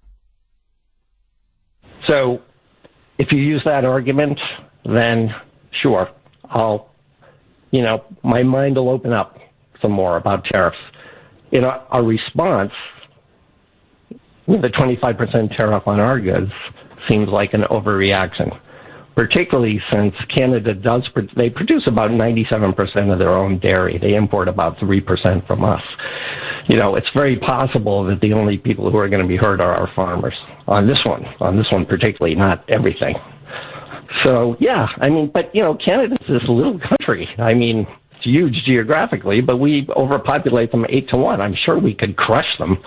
So if you use that argument, then sure, my mind will open up some more about tariffs. Our response with a 25% tariff on our goods seems like an overreaction, particularly since Canada they produce about 97% of their own dairy. They import about 3% from us. It's very possible that the only people who are going to be hurt are our farmers on this one particularly, not everything. So, yeah, but Canada's this little country. It's huge geographically, but we overpopulate them 8-1. I'm sure we could crush them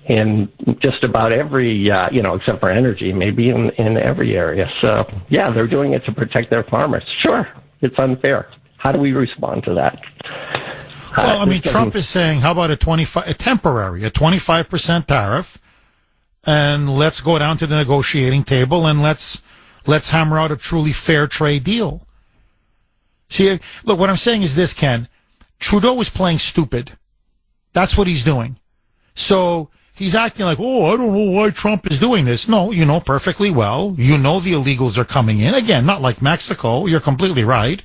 in just about every, except for energy, maybe in every area. So, yeah, they're doing it to protect their farmers. Sure, it's unfair. How do we respond to that? Well, Trump is saying, how about a 25% tariff, and let's go down to the negotiating table and let's hammer out a truly fair trade deal. See, look, what I'm saying is this, Ken. Trudeau is playing stupid. That's what he's doing. So he's acting like, I don't know why Trump is doing this. No, you know perfectly well. You know the illegals are coming in. Again, not like Mexico. You're completely right.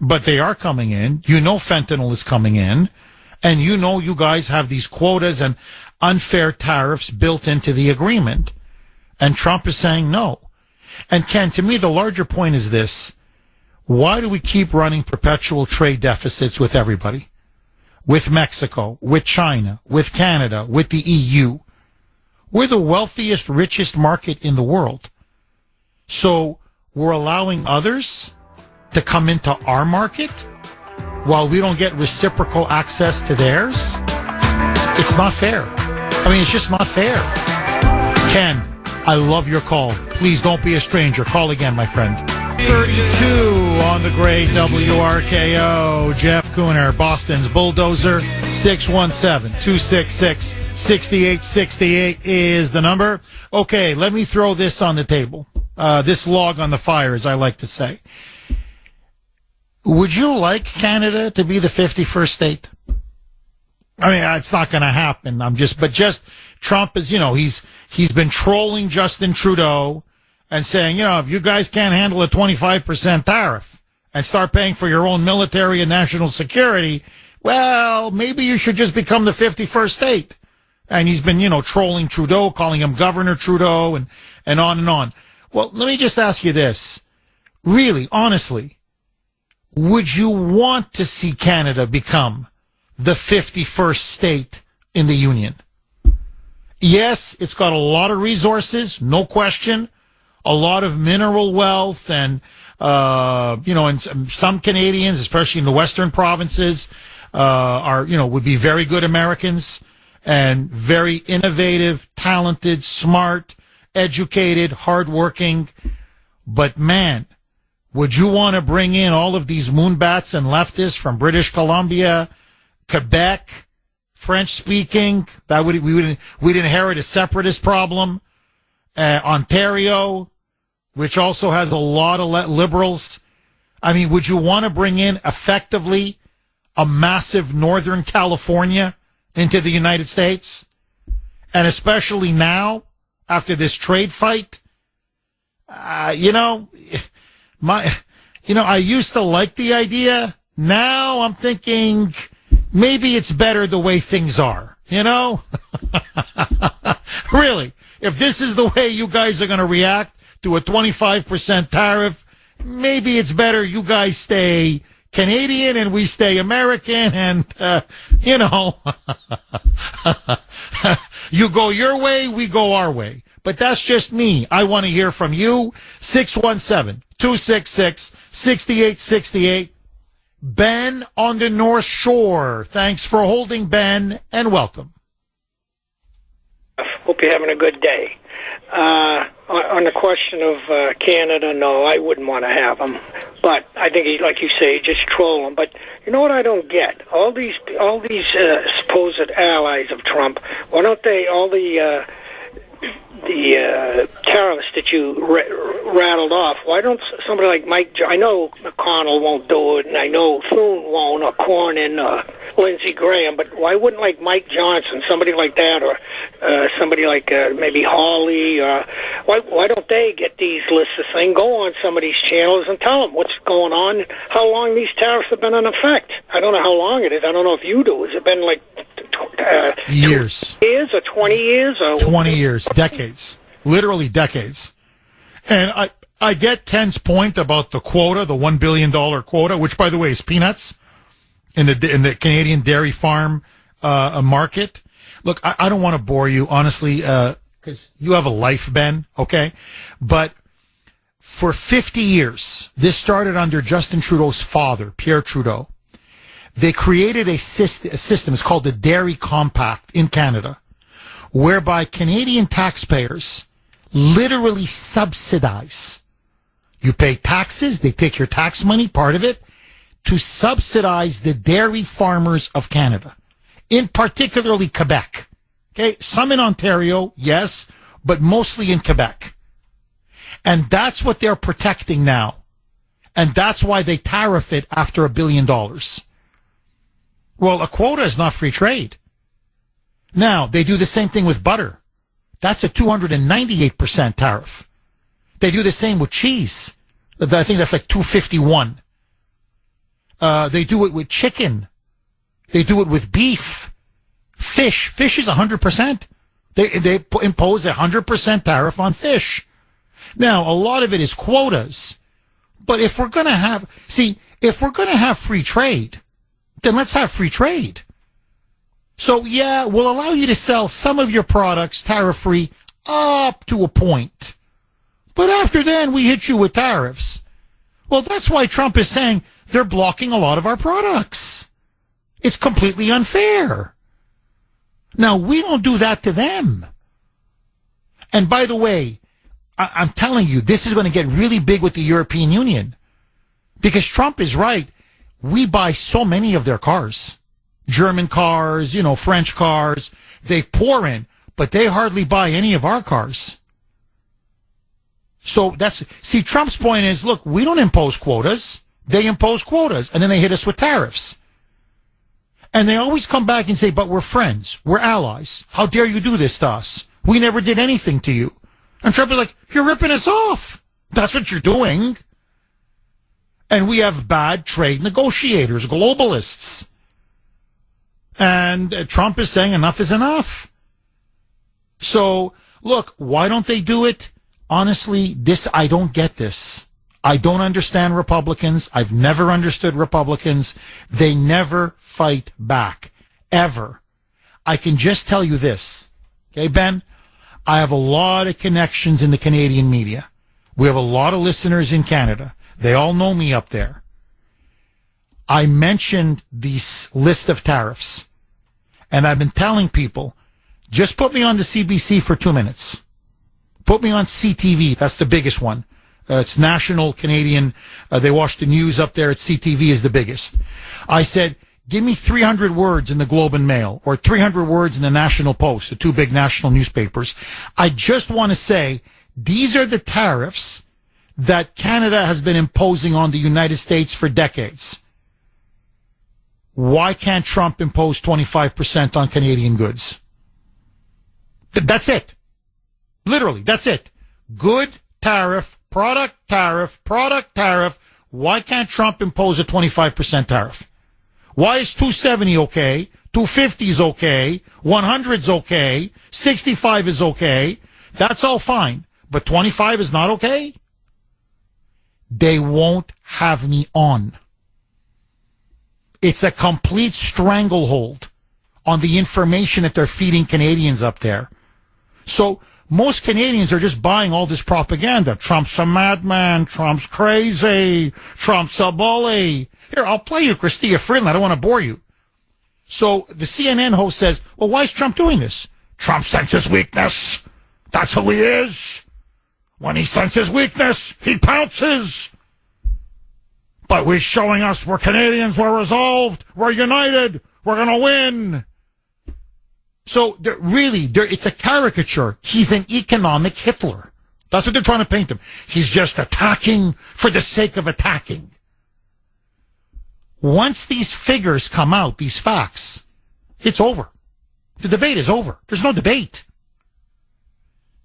But they are coming in. You know fentanyl is coming in. And you know you guys have these quotas and unfair tariffs built into the agreement. And Trump is saying no. And Ken, to me, the larger point is this. Why do we keep running perpetual trade deficits with everybody? With Mexico, with China, with Canada, with the EU. We're the wealthiest, richest market in the world. So we're allowing others to come into our market while we don't get reciprocal access to theirs? It's not fair. It's just not fair. Ken, I love your call. Please don't be a stranger. Call again, my friend. 32 on the great WRKO. Jeff Kuhner, Boston's Bulldozer. 617-266-6868 is the number. Okay, let me throw this on the table. This log on the fire, as I like to say. Would you like Canada to be the 51st state? It's not going to happen. But Trump is, he's been trolling Justin Trudeau and saying, if you guys can't handle a 25% tariff and start paying for your own military and national security, well, maybe you should just become the 51st state. And he's been, trolling Trudeau, calling him Governor Trudeau and on and on. Well, let me just ask you this. Really, honestly, would you want to see Canada become the 51st state in the Union? Yes, it's got a lot of resources, no question. A lot of mineral wealth and, and some Canadians, especially in the Western provinces, would be very good Americans and very innovative, talented, smart, educated, hardworking. But man, would you want to bring in all of these moonbats and leftists from British Columbia, Quebec, French-speaking? We'd inherit a separatist problem. Ontario, which also has a lot of liberals. Would you want to bring in effectively a massive Northern California into the United States? And especially now, after this trade fight, I used to like the idea. Now I'm thinking maybe it's better the way things are, Really, if this is the way you guys are going to react to a 25% tariff, maybe it's better you guys stay Canadian and we stay American and, you go your way, we go our way. but that's just me. I want to hear from you. 617-266-6868. Ben on the North Shore. Thanks for holding, Ben, and welcome. Hope you're having a good day. On the question of Canada, no, I wouldn't want to have them. But I think, like you say, just troll them. But you know what I don't get? All these supposed allies of Trump, why don't they, all the tariffs that you rattled off, why don't somebody like Mike, I know McConnell won't do it, and I know Thune won't, or Cornyn, or Lindsey Graham, but why wouldn't like Mike Johnson, somebody like that, or somebody like maybe Hawley, or why don't they get these lists of things, go on some of these channels and tell them what's going on, how long these tariffs have been in effect? I don't know how long it is. I don't know if you do. Has it been like years? 2 years or 20 years? Or 20 years, decades, literally decades. And I get Ken's point about the quota, the $1 billion quota, which, by the way, is peanuts in the Canadian dairy farm market. Look, I don't want to bore you, honestly, because you have a life, Ben, okay? But for 50 years, this started under Justin Trudeau's father, Pierre Trudeau. They created a system, it's called the Dairy Compact in Canada, whereby Canadian taxpayers literally subsidize. You pay taxes, they take your tax money, part of it, to subsidize the dairy farmers of Canada, in particularly Quebec. Okay, some in Ontario, yes, but mostly in Quebec. And that's what they're protecting now. And that's why they tariff it after $1 billion. Well, a quota is not free trade. Now, they do the same thing with butter. That's a 298% tariff. They do the same with cheese. I think that's like 251. They do it with chicken. They do it with beef. Fish. Fish is 100%. They impose 100% tariff on fish. Now, a lot of it is quotas. But if we're going to have free trade, then let's have free trade. So, yeah, we'll allow you to sell some of your products tariff-free up to a point. But after then, we hit you with tariffs. Well, that's why Trump is saying they're blocking a lot of our products. It's completely unfair. Now, we don't do that to them. And by the way, I'm telling you, this is going to get really big with the European Union. Because Trump is right. We buy so many of their cars. German cars, French cars. They pour in, but they hardly buy any of our cars. So Trump's point is, look, we don't impose quotas. They impose quotas, and then they hit us with tariffs. And they always come back and say, but we're friends. We're allies. How dare you do this to us? We never did anything to you. And Trump is like, you're ripping us off. That's what you're doing. And we have bad trade negotiators, globalists. And Trump is saying enough is enough. So, look, why don't they do it? Honestly, I don't get this. I don't understand Republicans. I've never understood Republicans. They never fight back. Ever. I can just tell you this. Okay, Ben? I have a lot of connections in the Canadian media. We have a lot of listeners in Canada. They all know me up there. I mentioned this list of tariffs. And I've been telling people, just put me on the CBC for 2 minutes. Put me on CTV. That's the biggest one. It's national Canadian. They watch the news up there at CTV is the biggest. I said, give me 300 words in the Globe and Mail or 300 words in the National Post, the two big national newspapers. I just want to say these are the tariffs that Canada has been imposing on the United States for decades. Why can't Trump impose 25% on Canadian goods? That's it. Literally, that's it. Good tariff, product tariff, product tariff. Why can't Trump impose a 25% tariff? Why is 270 okay? 250 is okay. 100 is okay. 65 is okay. That's all fine. But 25 is not okay? They won't have me on. It's a complete stranglehold on the information that they're feeding Canadians up there. So most Canadians are just buying all this propaganda. Trump's a madman. Trump's crazy. Trump's a bully. Here, I'll play you Chrystia Freeland. I don't want to bore you. So the CNN host says, well, why is Trump doing this? Trump senses weakness. That's who he is. When he senses weakness, he pounces. But we're showing us we're Canadians, we're resolved, we're united, we're going to win. So it's a caricature. He's an economic Hitler. That's what they're trying to paint him. He's just attacking for the sake of attacking. Once these figures come out, these facts, it's over. The debate is over. There's no debate.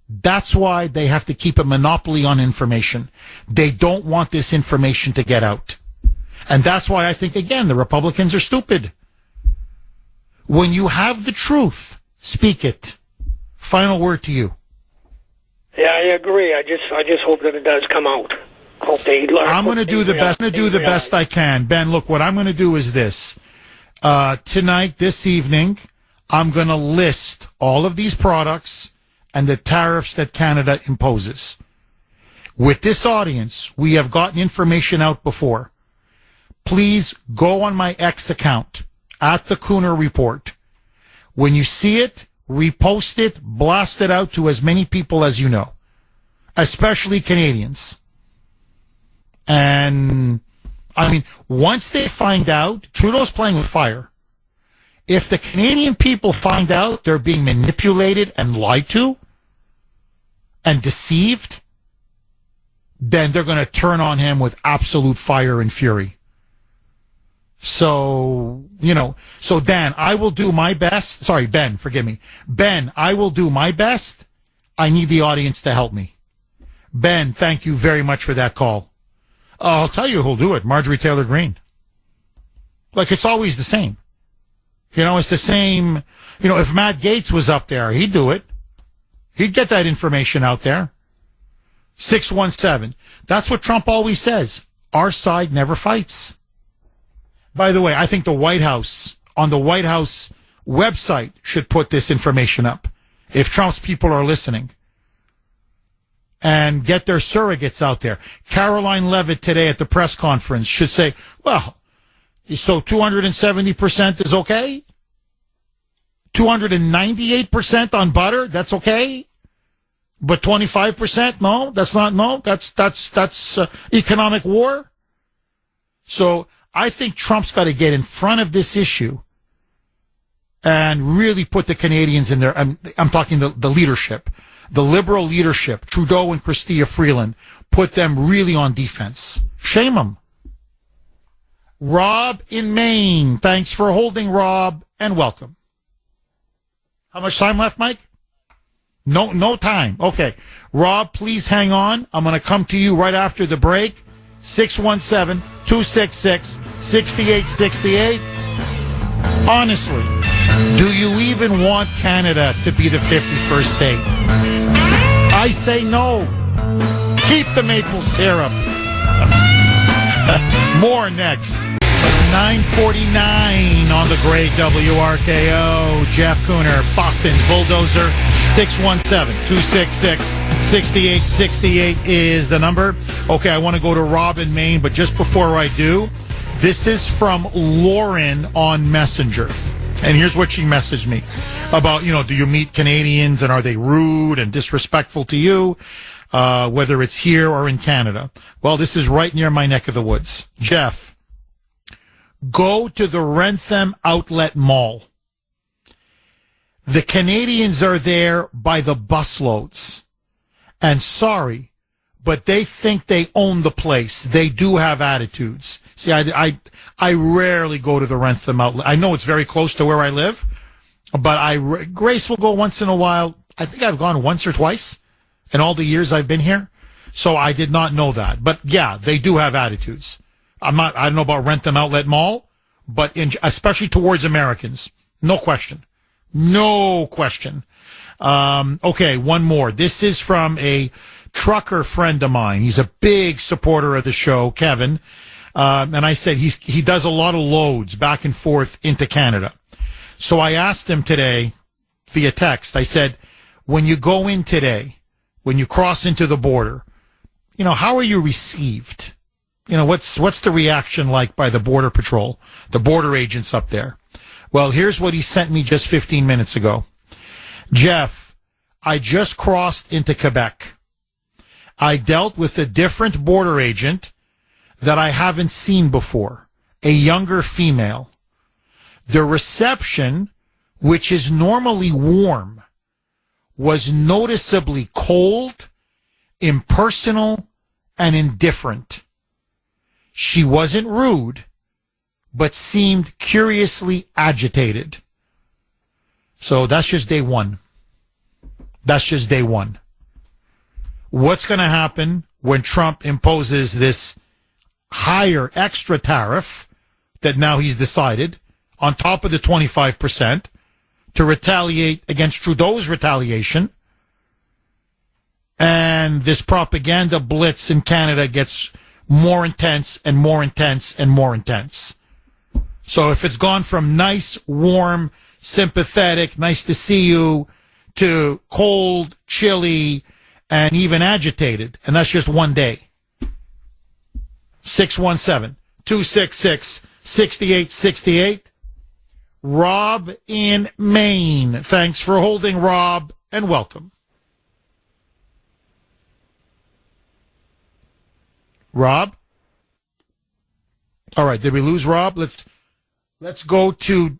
That's why they have to keep a monopoly on information. They don't want this information to get out. And that's why I think, again, the Republicans are stupid. When you have the truth, speak it. Final word to you. Yeah, I agree. I just hope that it does come out. Hope they learn. I'm going to do the best. I'm going to do the best I can. Ben, look, what I'm going to do is this. Tonight, this evening, I'm going to list all of these products and the tariffs that Canada imposes. With this audience, we have gotten information out before. Please go on my X account at the Kuhner Report. When you see it, repost it, blast it out to as many people as you know, especially Canadians. And, I mean, once they find out, Trudeau's playing with fire. If the Canadian people find out they're being manipulated and lied to and deceived, then they're going to turn on him with absolute fire and fury. So, so Dan, I will do my best. Sorry, Ben, forgive me. Ben, I will do my best. I need the audience to help me. Ben, thank you very much for that call. I'll tell you who'll do it, Marjorie Taylor Greene. Like, it's always the same. It's the same. If Matt Gaetz was up there, he'd do it. He'd get that information out there. 617. That's what Trump always says. Our side never fights. By the way, I think the White House, on the White House website, should put this information up. If Trump's people are listening. And get their surrogates out there. Caroline Levitt today at the press conference should say, well, so 270% is okay? 298% on butter, that's okay? But 25%, no, that's not, no, that's economic war. So I think Trump's got to get in front of this issue and really put the Canadians in there. I'm talking the leadership. The liberal leadership, Trudeau and Chrystia Freeland, put them really on defense. Shame them. Rob in Maine. Thanks for holding, Rob, and welcome. How much time left, Mike? No time. Okay. Rob, please hang on. I'm going to come to you right after the break. 617-266-6868. Honestly, do you even want Canada to be the 51st state? I say no. Keep the maple syrup. More next. 9:49 on the great WRKO. Jeff Kuhner, Boston's Bulldozer. 617-266-6868 is the number. Okay, I want to go to Rob in Maine, but just before I do, this is from Lauren on Messenger. And here's what she messaged me about, do you meet Canadians and are they rude and disrespectful to you, whether it's here or in Canada? Well, this is right near my neck of the woods. Jeff, go to the Wrentham Outlet Mall. The Canadians are there by the busloads. And sorry, but they think they own the place. They do have attitudes. See, I rarely go to the Wrentham Outlet. I know it's very close to where I live, but Grace will go once in a while. I think I've gone once or twice in all the years I've been here. So I did not know that. But yeah, they do have attitudes. I don't know about Wrentham Outlet Mall, but especially towards Americans. No question. No question. Okay, one more. This is from a trucker friend of mine. He's a big supporter of the show, Kevin. And I said he does a lot of loads back and forth into Canada. So I asked him today via text, I said, when you go in today, when you cross into the border, how are you received? What's the reaction like by the Border Patrol, the border agents up there? Well, here's what he sent me just 15 minutes ago. Jeff, I just crossed into Quebec. I dealt with a different border agent that I haven't seen before, a younger female. The reception, which is normally warm, was noticeably cold, impersonal, and indifferent. She wasn't rude, but seemed curiously agitated. So that's just day one. That's just day one. What's going to happen when Trump imposes this higher extra tariff that now he's decided on top of the 25% to retaliate against Trudeau's retaliation? And this propaganda blitz in Canada gets more intense and more intense and more intense. So if it's gone from nice, warm, sympathetic, nice to see you, to cold, chilly, and even agitated, and that's just one day. 617-266-6868. Rob in Maine. Thanks for holding, Rob, and welcome. Rob? All right, did we lose Rob? Let's go to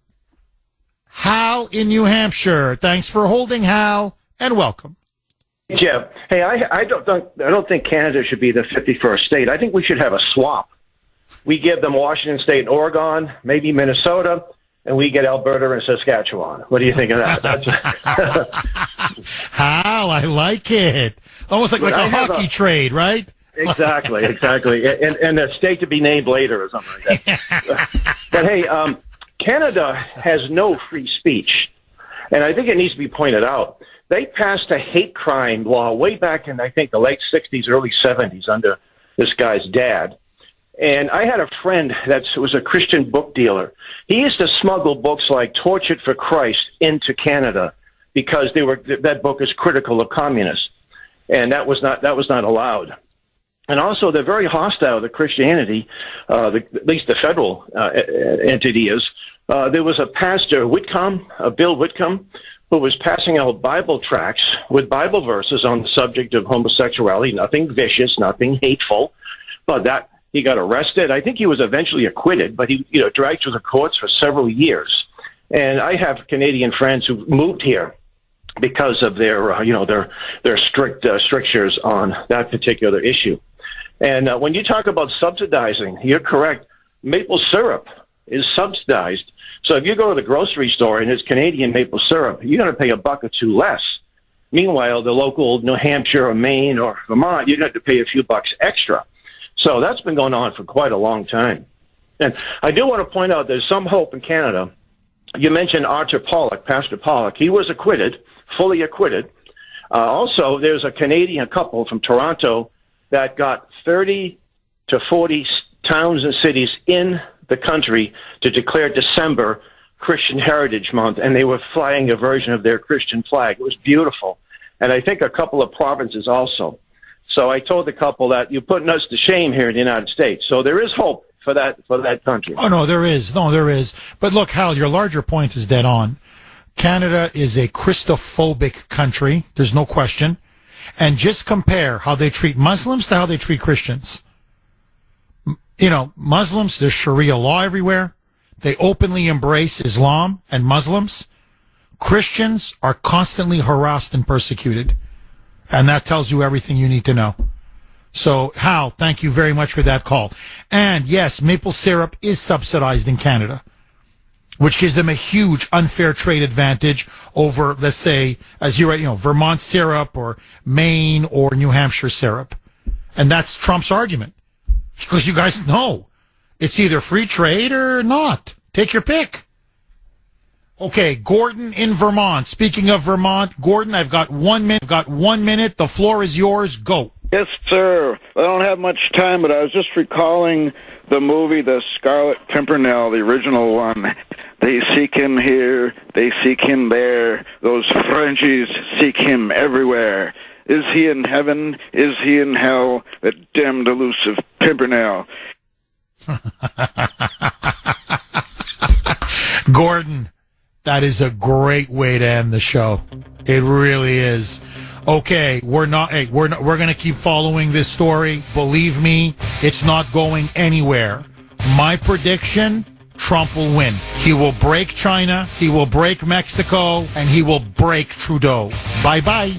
Hal in New Hampshire. Thanks for holding, Hal, and welcome. Jeff, hey, I don't think Canada should be the 51st state. I think we should have a swap. We give them Washington State and Oregon, maybe Minnesota, and we get Alberta and Saskatchewan. What do you think of that? Hal, I like it. Almost like a hockey trade, right? Exactly. And a state to be named later or something like that. But hey, Canada has no free speech. And I think it needs to be pointed out. They passed a hate crime law way back in, I think, the late 60s, early 70s under this guy's dad. And I had a friend that was a Christian book dealer. He used to smuggle books like Tortured for Christ into Canada because that book is critical of communists. And that was not allowed. And also, they're very hostile to Christianity, at least the federal entity is. There was a pastor, Bill Whitcomb, who was passing out Bible tracts with Bible verses on the subject of homosexuality, nothing vicious, nothing hateful. But he got arrested. I think he was eventually acquitted, but he dragged through the courts for several years. And I have Canadian friends who moved here because of their strict strictures on that particular issue. And when you talk about subsidizing, you're correct. Maple syrup is subsidized. So if you go to the grocery store and it's Canadian maple syrup, you're going to pay $1 or $2 less. Meanwhile, the local New Hampshire or Maine or Vermont, you're going to have to pay a few bucks extra. So that's been going on for quite a long time. And I do want to point out there's some hope in Canada. You mentioned Pastor Pollock. He was acquitted, fully acquitted. Also, there's a Canadian couple from Toronto that got 30 to 40 towns and cities in the country to declare December Christian Heritage Month, and they were flying a version of their Christian flag. It was beautiful. And I think a couple of provinces also. So I told the couple that you're putting us to shame here in the United States. So there is hope for that country. Oh, no, there is. But look, Hal, your larger point is dead on. Canada is a Christophobic country. There's no question. And just compare how they treat Muslims to how they treat Christians. Muslims, there's Sharia law everywhere. They openly embrace Islam and Muslims. Christians are constantly harassed and persecuted. And that tells you everything you need to know. So, Hal, thank you very much for that call. And yes, maple syrup is subsidized in Canada, which gives them a huge unfair trade advantage over, let's say, as you write, Vermont syrup or Maine or New Hampshire syrup. And that's Trump's argument. Because you guys know it's either free trade or not. Take your pick. Okay, Gordon in Vermont. Speaking of Vermont, Gordon, I've got 1 minute. The floor is yours. Go. Yes, sir. I don't have much time, but I was just recalling the movie The Scarlet Pimpernel, the original one, They seek him here, they seek him there. Those Frenchies seek him everywhere. Is he in heaven? Is he in hell? That damned elusive Pimpernel. Gordon, that is a great way to end the show. It really is. Okay, we're going to keep following this story. Believe me, it's not going anywhere. My prediction, Trump will win. He will break China, he will break Mexico, and he will break Trudeau. Bye-bye.